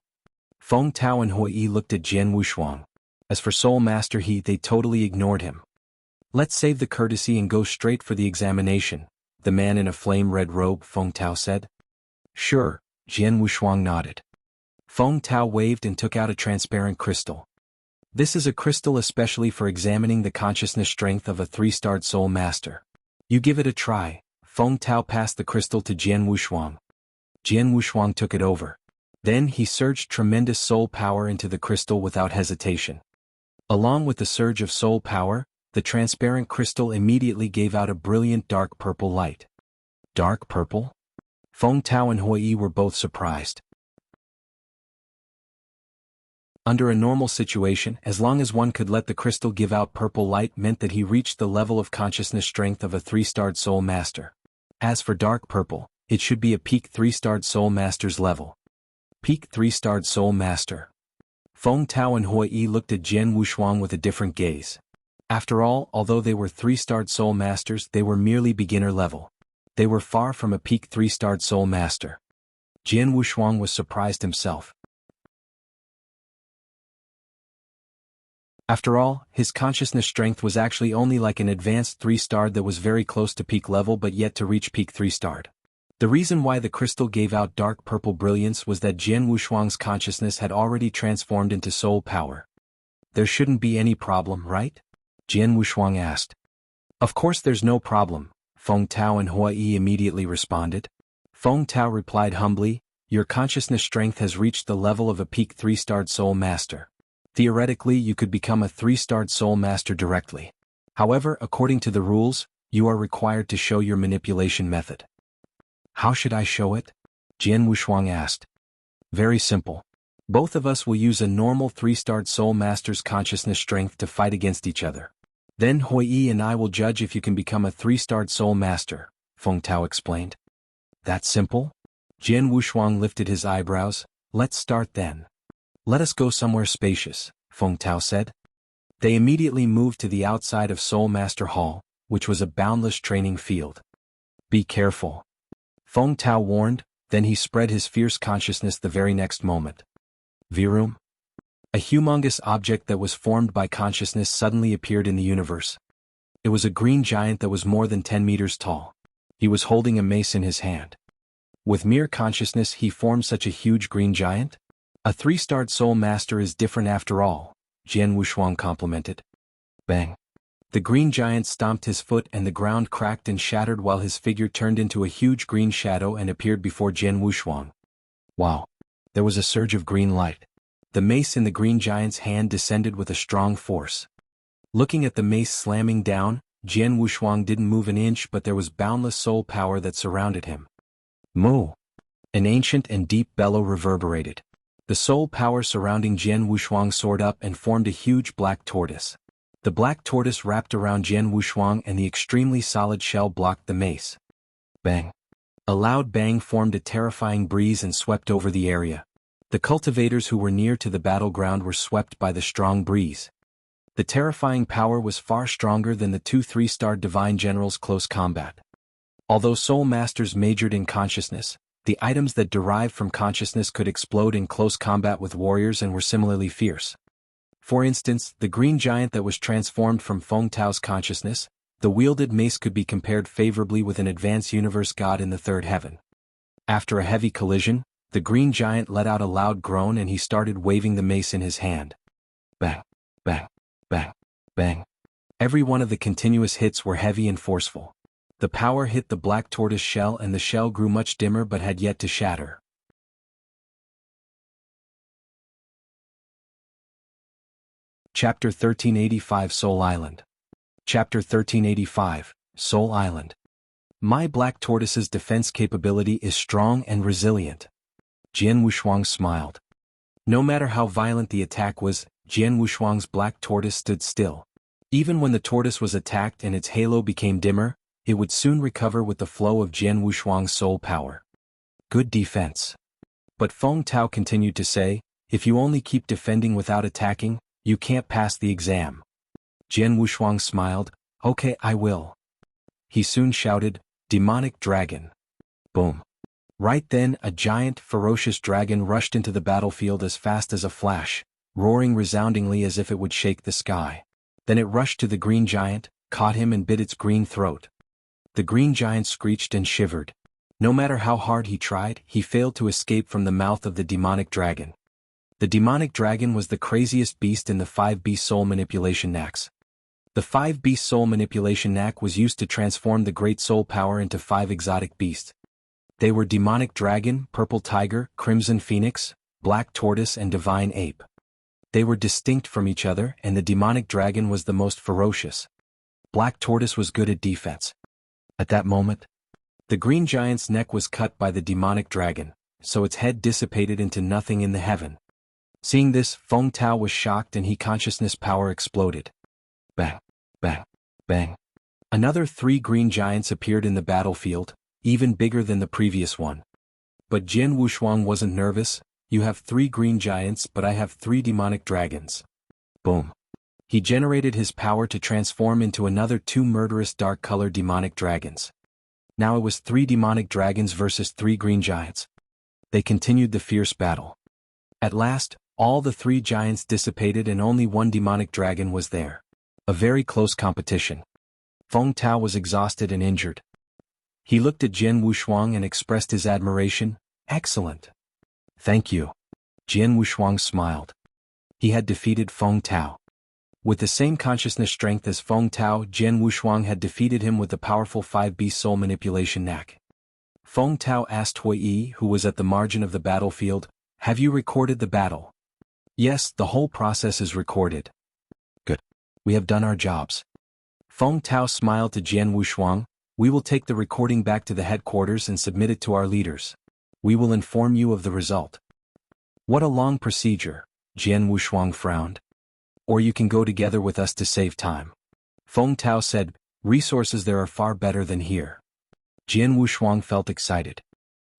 Feng Tao and Hui Yi looked at Jian Wushuang. As for Soul Master they totally ignored him. Let's save the courtesy and go straight for the examination, the man in a flame-red robe, Feng Tao said. Sure, Jian Wushuang nodded. Feng Tao waved and took out a transparent crystal. This is a crystal especially for examining the consciousness strength of a 3-starred Soul Master. You give it a try. Feng Tao passed the crystal to Jian Wushuang. Jian Wushuang took it over. Then he surged tremendous soul power into the crystal without hesitation. Along with the surge of soul power, the transparent crystal immediately gave out a brilliant dark purple light. Dark purple? Feng Tao and Hui Yi were both surprised. Under a normal situation, as long as one could let the crystal give out purple light meant that he reached the level of consciousness strength of a 3-starred Soul Master. As for dark purple, it should be a peak 3-starred Soul Master's level. Peak 3-starred Soul Master. Feng Tao and Hui Yi looked at Jian Wushuang with a different gaze. After all, although they were 3-starred Soul Masters, they were merely beginner level. They were far from a peak 3-starred Soul Master. Jian Wushuang was surprised himself. After all, his consciousness strength was actually only like an advanced 3-starred that was very close to peak level but yet to reach peak 3-starred. The reason why the crystal gave out dark purple brilliance was that Jian Wushuang's consciousness had already transformed into soul power. There shouldn't be any problem, right? Jian Wushuang asked. Of course there's no problem, Feng Tao and Hui Yi immediately responded. Feng Tao replied humbly, your consciousness strength has reached the level of a peak 3-starred Soul Master. Theoretically, you could become a 3-starred Soul Master directly. However, according to the rules, you are required to show your manipulation method. How should I show it? Jian Wushuang asked. Very simple. Both of us will use a normal 3-starred Soul Master's consciousness strength to fight against each other. Then Hui Yi and I will judge if you can become a 3-starred Soul Master, Feng Tao explained. That simple? Jian Wushuang lifted his eyebrows. Let's start then. Let us go somewhere spacious, Feng Tao said. They immediately moved to the outside of Soul Master Hall, which was a boundless training field. Be careful. Feng Tao warned, then he spread his fierce consciousness the very next moment. Virum? A humongous object that was formed by consciousness suddenly appeared in the universe. It was a green giant that was more than 10 meters tall. He was holding a mace in his hand. With mere consciousness he formed such a huge green giant? A 3-starred Soul Master is different after all, Jian Wushuang complimented. Bang. The green giant stomped his foot and the ground cracked and shattered while his figure turned into a huge green shadow and appeared before Jian Wushuang. Wow. There was a surge of green light. The mace in the green giant's hand descended with a strong force. Looking at the mace slamming down, Jian Wushuang didn't move an inch, but there was boundless soul power that surrounded him. Moo! An ancient and deep bellow reverberated. The soul power surrounding Jian Wushuang soared up and formed a huge black tortoise. The black tortoise wrapped around Jian Wushuang and the extremely solid shell blocked the mace. Bang! A loud bang formed a terrifying breeze and swept over the area. The cultivators who were near to the battleground were swept by the strong breeze. The terrifying power was far stronger than the 2 3-star divine generals' close combat. Although Soul Masters majored in consciousness, the items that derived from consciousness could explode in close combat with warriors and were similarly fierce. For instance, the green giant that was transformed from Feng Tao's consciousness, the wielded mace could be compared favorably with an advanced universe god in the third heaven. After a heavy collision, the green giant let out a loud groan and he started waving the mace in his hand. Bang, bang, bang, bang. Every one of the continuous hits were heavy and forceful. The power hit the black tortoise shell and the shell grew much dimmer but had yet to shatter. Chapter 1385 Soul Island. Chapter 1385, Soul Island. My black tortoise's defense capability is strong and resilient. Jian Wushuang smiled. No matter how violent the attack was, Jian Wushuang's black tortoise stood still. Even when the tortoise was attacked and its halo became dimmer, it would soon recover with the flow of Jian Wushuang's soul power. Good defense. But Feng Tao continued to say, if you only keep defending without attacking, you can't pass the exam. Jian Wushuang smiled. Okay, I will. He soon shouted, Demonic Dragon. Boom. Right then, a giant, ferocious dragon rushed into the battlefield as fast as a flash, roaring resoundingly as if it would shake the sky. Then it rushed to the green giant, caught him and bit its green throat. The green giant screeched and shivered. No matter how hard he tried, he failed to escape from the mouth of the demonic dragon. The demonic dragon was the craziest beast in the 5-beast soul manipulation knacks. The 5-beast soul manipulation knack was used to transform the great soul power into 5 exotic beasts. They were demonic dragon, purple tiger, crimson phoenix, black tortoise and divine ape. They were distinct from each other, and the demonic dragon was the most ferocious. Black tortoise was good at defense. At that moment, the green giant's neck was cut by the demonic dragon, so its head dissipated into nothing in the heaven. Seeing this, Feng Tao was shocked and his consciousness power exploded. Bang, bang, bang. Another 3 green giants appeared in the battlefield, even bigger than the previous one. But Jian Wushuang wasn't nervous. You have 3 green giants, but I have 3 demonic dragons. Boom. He generated his power to transform into another 2 murderous dark-colored demonic dragons. Now it was 3 demonic dragons versus 3 green giants. They continued the fierce battle. At last, all the 3 giants dissipated and only 1 demonic dragon was there. A very close competition. Feng Tao was exhausted and injured. He looked at Jian Wushuang and expressed his admiration. Excellent. Thank you. Jian Wushuang smiled. He had defeated Feng Tao. With the same consciousness strength as Feng Tao, Jian Wushuang had defeated him with the powerful 5-beast soul manipulation knack. Feng Tao asked Hui Yi, who was at the margin of the battlefield, have you recorded the battle? Yes, the whole process is recorded. Good. We have done our jobs. Feng Tao smiled to Jian Wushuang. We will take the recording back to the headquarters and submit it to our leaders. We will inform you of the result. What a long procedure, Jian Wushuang frowned. Or you can go together with us to save time. Feng Tao said, resources there are far better than here. Jian Wushuang felt excited.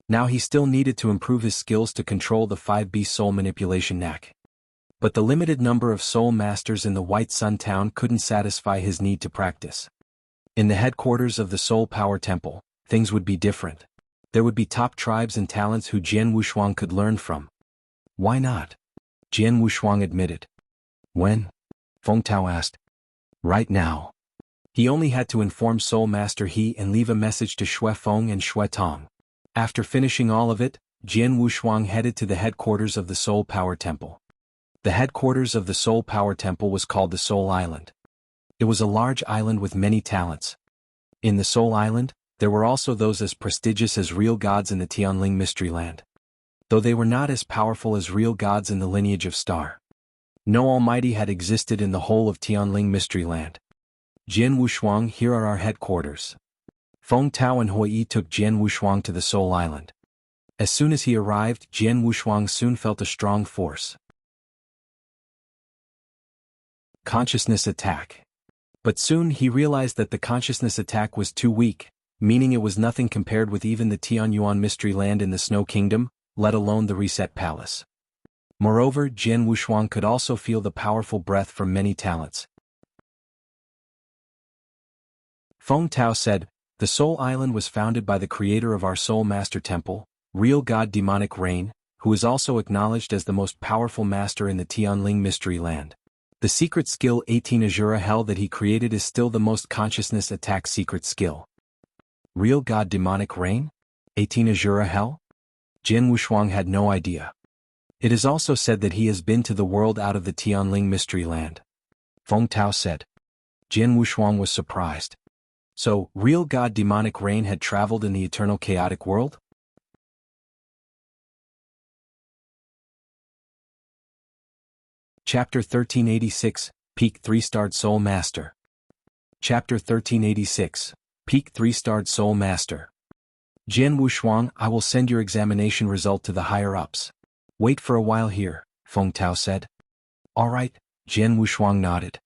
Now he still needed to improve his skills to control the 5-beast soul manipulation knack. But the limited number of soul masters in the White Sun Town couldn't satisfy his need to practice. In the headquarters of the Soul Power Temple, things would be different. There would be top tribes and talents who Jian Wushuang could learn from. Why not? Jian Wushuang admitted. When? Feng Tao asked. Right now. He only had to inform Soul Master He and leave a message to Shui Feng and Shui Tong. After finishing all of it, Jian Wushuang headed to the headquarters of the Soul Power Temple. The headquarters of the Soul Power Temple was called the Soul Island. It was a large island with many talents. In the Soul Island, there were also those as prestigious as real gods in the Tianling Mystery Land. Though they were not as powerful as real gods in the lineage of Star. No Almighty had existed in the whole of Tianling Mystery Land. Jian Wushuang, here are our headquarters. Feng Tao and Hui Yi took Jian Wushuang to the Soul Island. As soon as he arrived, Jian Wushuang soon felt a strong force. Consciousness attack. But soon he realized that the consciousness attack was too weak, meaning it was nothing compared with even the Tianyuan Mystery Land in the Snow Kingdom, let alone the Reset Palace. Moreover, Jian Wushuang could also feel the powerful breath from many talents. Feng Tao said, the Soul Island was founded by the creator of our Soul Master Temple, real god Demonic Rain, who is also acknowledged as the most powerful master in the Tianling Mystery Land. The secret skill 18 Azura Hell that he created is still the most consciousness attack secret skill. Real god Demonic Rain? 18 Azura Hell? Jian Wushuang had no idea. It is also said that he has been to the world out of the Tianling Mystery Land. Feng Tao said. Jian Wushuang was surprised. So, real god Demonic Rain had traveled in the eternal chaotic world? Chapter 1386, Peak 3-Starred Soul Master. Chapter 1386, Peak 3-Starred Soul Master. Jian Wushuang, I will send your examination result to the higher-ups. Wait for a while here, Feng Tao said. All right, Jian Wushuang nodded.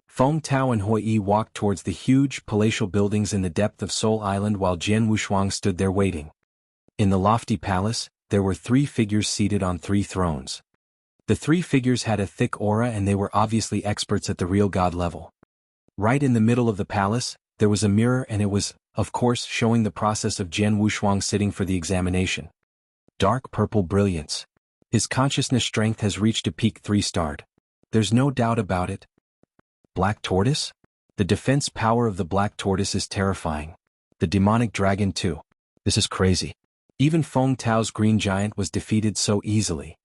Feng Tao and Hui Yi walked towards the huge, palatial buildings in the depth of Soul Island while Jian Wushuang stood there waiting. In the lofty palace, there were 3 figures seated on 3 thrones. The 3 figures had a thick aura and they were obviously experts at the real god level. Right in the middle of the palace, there was a mirror and it was, of course, showing the process of Jian Wushuang sitting for the examination. Dark purple brilliance. His consciousness strength has reached a peak 3-starred. There's no doubt about it. Black tortoise? The defense power of the black tortoise is terrifying. The demonic dragon too. This is crazy. Even Feng Tao's green giant was defeated so easily.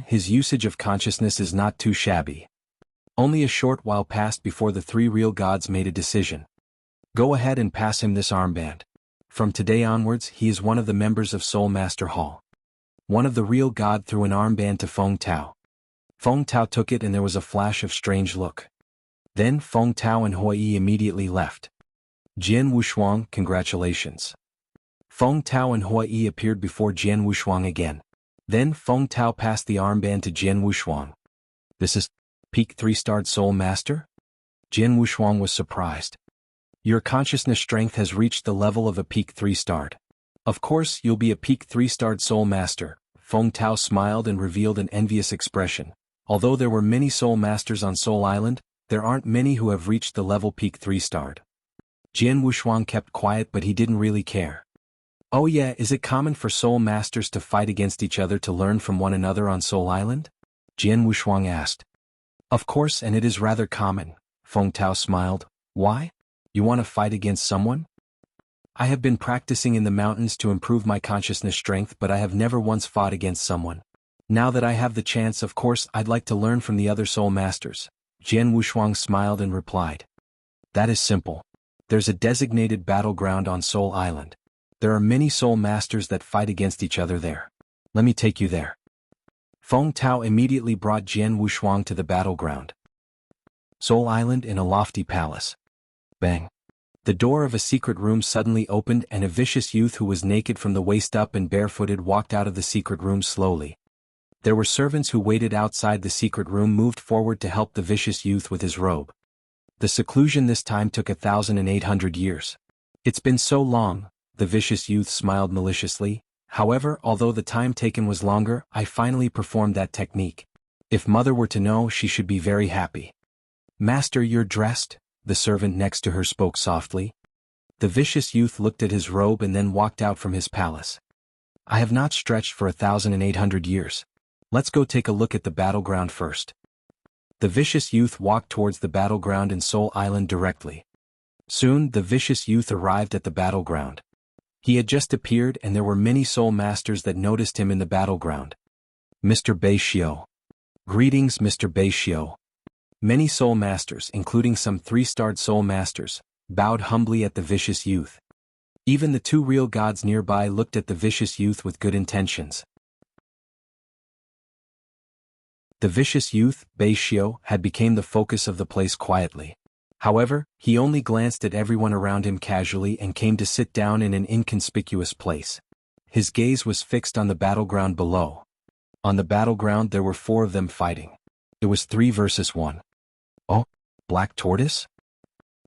His usage of consciousness is not too shabby. Only a short while passed before the 3 real gods made a decision. Go ahead and pass him this armband. From today onwards he is one of the members of Soul Master Hall. One of the real god threw an armband to Feng Tao. Feng Tao took it and there was a flash of strange look. Then Feng Tao and Hui immediately left. Jian Wushuang, congratulations. Feng Tao and Hui appeared before Jian Wushuang again. Then Feng Tao passed the armband to Jian Wushuang. This is peak 3-starred Soul Master? Jian Wushuang was surprised. Your consciousness strength has reached the level of a peak 3-starred. Of course you'll be a peak 3-starred Soul Master. Feng Tao smiled and revealed an envious expression. Although there were many Soul Masters on Soul Island, there aren't many who have reached the level peak 3-starred. Jian Wushuang kept quiet but he didn't really care. Oh yeah, is it common for Soul Masters to fight against each other to learn from one another on Soul Island? Jian Wushuang asked. Of course, and it is rather common. Feng Tao smiled. Why? You want to fight against someone? I have been practicing in the mountains to improve my consciousness strength but I have never once fought against someone. Now that I have the chance, of course, I'd like to learn from the other Soul Masters. Jian Wushuang smiled and replied. That is simple. There's a designated battleground on Soul Island. There are many Soul Masters that fight against each other there. Let me take you there. Feng Tao immediately brought Jian Wushuang to the battleground. Soul Island in a lofty palace. Bang. The door of a secret room suddenly opened and a vicious youth who was naked from the waist up and barefooted walked out of the secret room slowly. There were servants who waited outside the secret room moved forward to help the vicious youth with his robe. The seclusion this time took 1,800 years. It's been so long, the vicious youth smiled maliciously. However, although the time taken was longer, I finally performed that technique. If mother were to know, she should be very happy. Master, you're dressed? The servant next to her spoke softly. The vicious youth looked at his robe and then walked out from his palace. I have not stretched for 1,800 years. Let's go take a look at the battleground first. The vicious youth walked towards the battleground in Soul Island directly. Soon, the vicious youth arrived at the battleground. He had just appeared and there were many Soul Masters that noticed him in the battleground. Mr. Bei Xiu. Greetings, Mr. Bei Xiu. Many Soul Masters, including some 3-starred Soul Masters, bowed humbly at the vicious youth. Even the 2 real gods nearby looked at the vicious youth with good intentions. The vicious youth, Bei Xiu, had become the focus of the place quietly. However, he only glanced at everyone around him casually and came to sit down in an inconspicuous place. His gaze was fixed on the battleground below. On the battleground there were 4 of them fighting. It was 3 versus 1. Oh, black tortoise?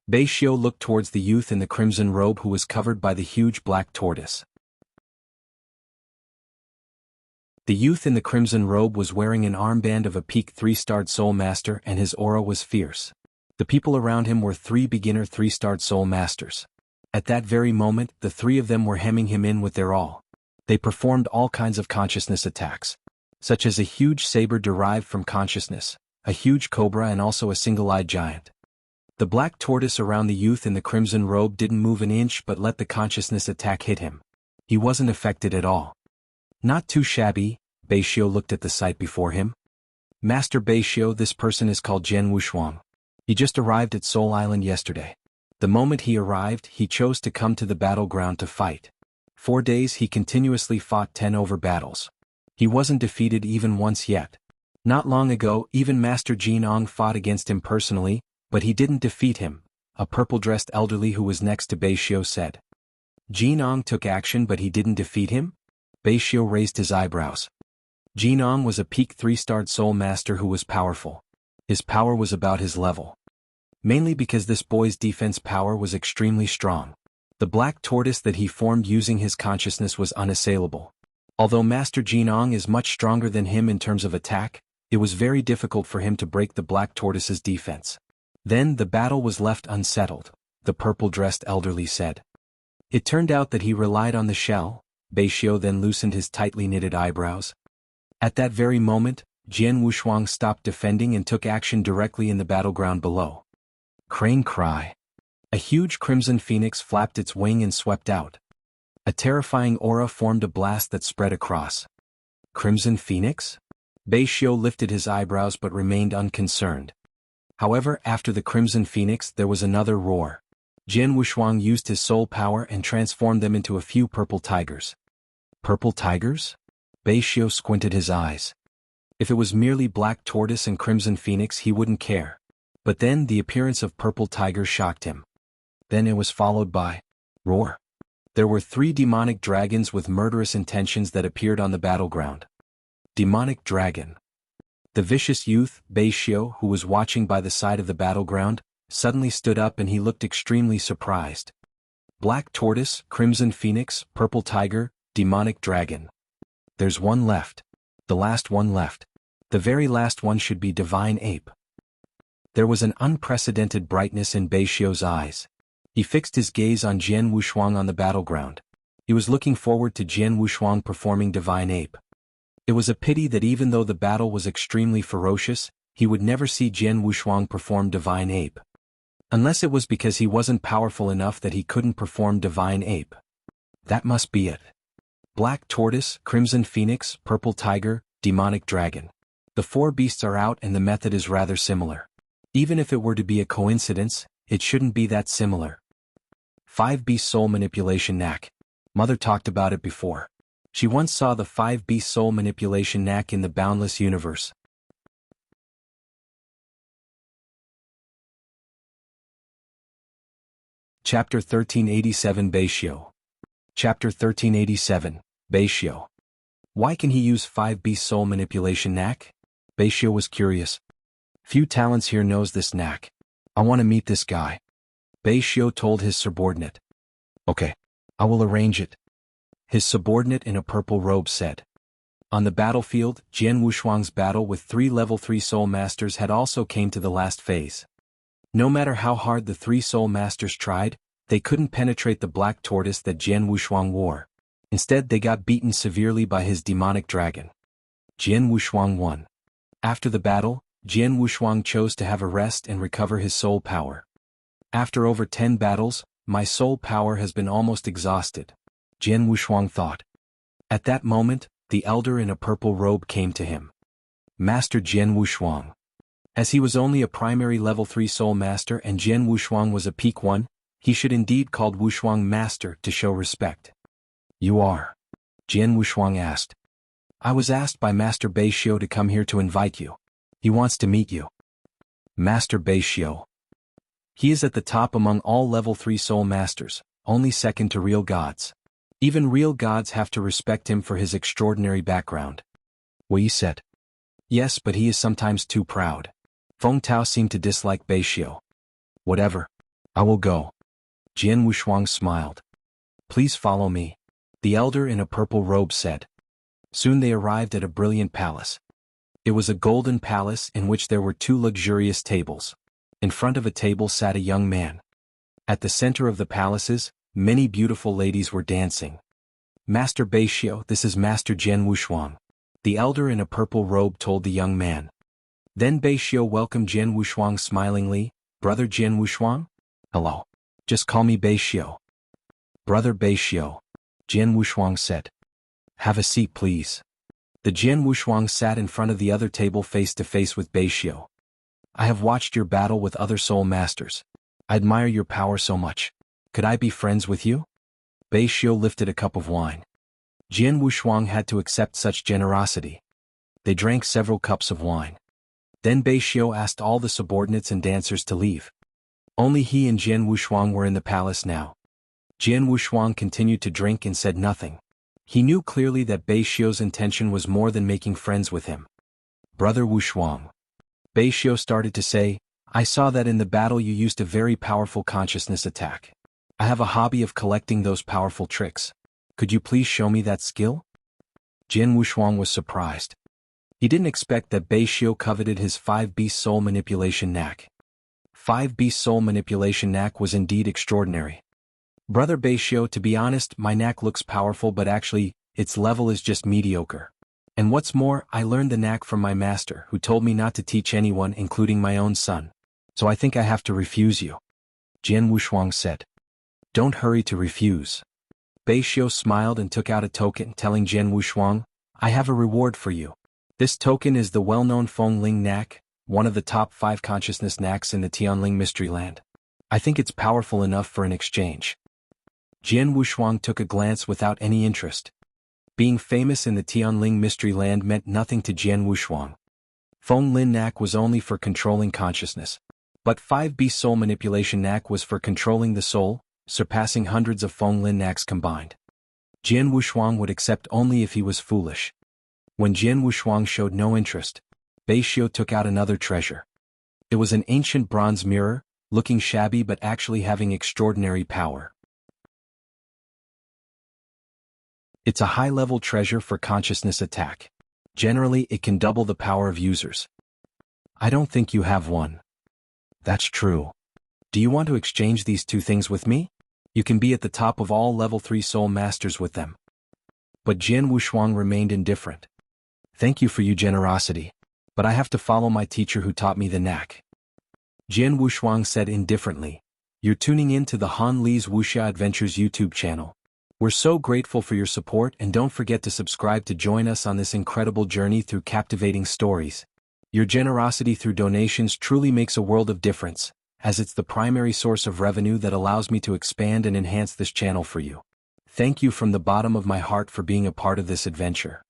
Bei Xiu looked towards the youth in the crimson robe who was covered by the huge black tortoise. The youth in the crimson robe was wearing an armband of a peak 3-starred Soul Master and his aura was fierce. The people around him were 3 beginner 3-starred Soul Masters. At that very moment, the 3 of them were hemming him in with their all. They performed all kinds of consciousness attacks, such as a huge saber derived from consciousness, a huge cobra and also a single-eyed giant. The black tortoise around the youth in the crimson robe didn't move an inch but let the consciousness attack hit him. He wasn't affected at all. Not too shabby. Bei Xiu looked at the sight before him. Master Bei Xiu, this person is called Jian Wushuang. He just arrived at Soul Island yesterday. The moment he arrived, he chose to come to the battleground to fight. 4 days he continuously fought 10 over battles. He wasn't defeated even once yet. Not long ago, even Master Jianghu fought against him personally, but he didn't defeat him, a purple-dressed elderly who was next to Bei Xiu said. Jianghu took action but he didn't defeat him? Bei Xiu raised his eyebrows. Jianghu was a peak 3-starred Soul Master who was powerful. His power was about his level. Mainly because this boy's defense power was extremely strong. The black tortoise that he formed using his consciousness was unassailable. Although Master Jianghu is much stronger than him in terms of attack, it was very difficult for him to break the black tortoise's defense. Then the battle was left unsettled, the purple-dressed elderly said. It turned out that he relied on the shell. Bei Xiu then loosened his tightly knitted eyebrows. At that very moment, Jian Wushuang stopped defending and took action directly in the battleground below. Crane cry. A huge crimson phoenix flapped its wing and swept out. A terrifying aura formed a blast that spread across. Crimson phoenix? Bei Xiu lifted his eyebrows but remained unconcerned. However, after the crimson phoenix there was another roar. Jian Wushuang used his soul power and transformed them into a few purple tigers. Purple tigers? Bei Xiu squinted his eyes. If it was merely black tortoise and crimson phoenix he wouldn't care. But then the appearance of purple tigers shocked him. Then it was followed by roar. There were 3 demonic dragons with murderous intentions that appeared on the battleground. Demonic dragon. The vicious youth, Bei Xiu, who was watching by the side of the battleground, suddenly stood up and he looked extremely surprised. Black tortoise, crimson phoenix, purple tiger, demonic dragon. There's one left. The last one left. The very last one should be divine ape. There was an unprecedented brightness in Bei Xiu's eyes. He fixed his gaze on Jian Wushuang on the battleground. He was looking forward to Jian Wushuang performing divine ape. It was a pity that even though the battle was extremely ferocious, he would never see Jian Wushuang perform divine ape. Unless it was because he wasn't powerful enough that he couldn't perform divine ape. That must be it. Black tortoise, crimson phoenix, purple tiger, demonic dragon. The 4 beasts are out and the method is rather similar. Even if it were to be a coincidence, it shouldn't be that similar. 5-beast soul manipulation knack. Mother talked about it before. She once saw the 5-beast soul manipulation knack in the boundless universe. Chapter 1387 Bei Xiu. Chapter 1387, Bei Xiu. Why can he use 5-beast soul manipulation knack? Bei Xiu was curious. Few talents here knows this knack. I want to meet this guy. Bei Xiu told his subordinate. Okay, I will arrange it. His subordinate in a purple robe said. On the battlefield, Jian Wushuang's battle with 3 level 3 soul masters had also came to the last phase. No matter how hard the 3 soul masters tried, they couldn't penetrate the black tortoise that Jian Wushuang wore. Instead they got beaten severely by his demonic dragon. Jian Wushuang won. After the battle, Jian Wushuang chose to have a rest and recover his soul power. After over 10 battles, my soul power has been almost exhausted, Jian Wushuang thought. At that moment, the elder in a purple robe came to him. Master Jian Wushuang. As he was only a primary level 3 soul master and Jian Wushuang was a peak 1, he should indeed called Wushuang master to show respect. You are? Jian Wushuang asked. I was asked by Master Bei Xiu to come here to invite you. He wants to meet you. Master Bei Xiu. He is at the top among all level 3 soul masters, only second to real gods. Even real gods have to respect him for his extraordinary background. Wei said. Yes, but he is sometimes too proud. Feng Tao seemed to dislike Bei Xiu. Whatever. I will go. Jian Wushuang smiled. Please follow me. The elder in a purple robe said. Soon they arrived at a brilliant palace. It was a golden palace in which there were 2 luxurious tables. In front of a table sat a young man. At the center of the palaces, many beautiful ladies were dancing. Master Bei Xiu, this is Master Jian Wushuang. The elder in a purple robe told the young man. Then Bei Xiu welcomed Jian Wushuang smilingly. Brother Jian Wushuang? Hello. Just call me Bei Xiu. Brother Bei Xiu. Jian Wushuang said. Have a seat please. The Jian Wushuang sat in front of the other table face to face with Bei Xiu. I have watched your battle with other soul masters. I admire your power so much. Could I be friends with you? Bei Xiu lifted a cup of wine. Jian Wushuang had to accept such generosity. They drank several cups of wine. Then Bei Xiu asked all the subordinates and dancers to leave. Only he and Jian Wushuang were in the palace now. Jian Wushuang continued to drink and said nothing. He knew clearly that Bei Xiu's intention was more than making friends with him. Brother Wushuang. Bei Xiu started to say, I saw that in the battle you used a very powerful consciousness attack. I have a hobby of collecting those powerful tricks. Could you please show me that skill? Jian Wushuang was surprised. He didn't expect that Bei Xiu coveted his 5-beast soul manipulation knack. 5 Beast Soul Manipulation Knack was indeed extraordinary. Brother Bei Xiu, to be honest, my knack looks powerful but actually, its level is just mediocre. And what's more, I learned the knack from my master, who told me not to teach anyone, including my own son. So I think I have to refuse you. Jian Wushuang said. Don't hurry to refuse. Bei Xiu smiled and took out a token, telling Jian Wushuang, I have a reward for you. This token is the well-known Feng Ling knack, one of the top 5 consciousness knacks in the Tianling Mystery Land. I think it's powerful enough for an exchange. Jian Wushuang took a glance without any interest. Being famous in the Tianling Mystery Land meant nothing to Jian Wushuang. Feng Lin knack was only for controlling consciousness. But 5 Beast Soul Manipulation knack was for controlling the soul, surpassing hundreds of Feng Lin knacks combined. Jian Wushuang would accept only if he was foolish. When Jian Wushuang showed no interest, Bei Xiu took out another treasure. It was an ancient bronze mirror, looking shabby but actually having extraordinary power. It's a high-level treasure for consciousness attack. Generally, it can double the power of users. I don't think you have one. That's true. Do you want to exchange these 2 things with me? You can be at the top of all level 3 soul masters with them. But Jian Wushuang remained indifferent. Thank you for your generosity, but I have to follow my teacher who taught me the knack. Jian Wushuang said indifferently. You're tuning in to the Han Li's Wuxia Adventures YouTube channel. We're so grateful for your support, and don't forget to subscribe to join us on this incredible journey through captivating stories. Your generosity through donations truly makes a world of difference, as it's the primary source of revenue that allows me to expand and enhance this channel for you. Thank you from the bottom of my heart for being a part of this adventure.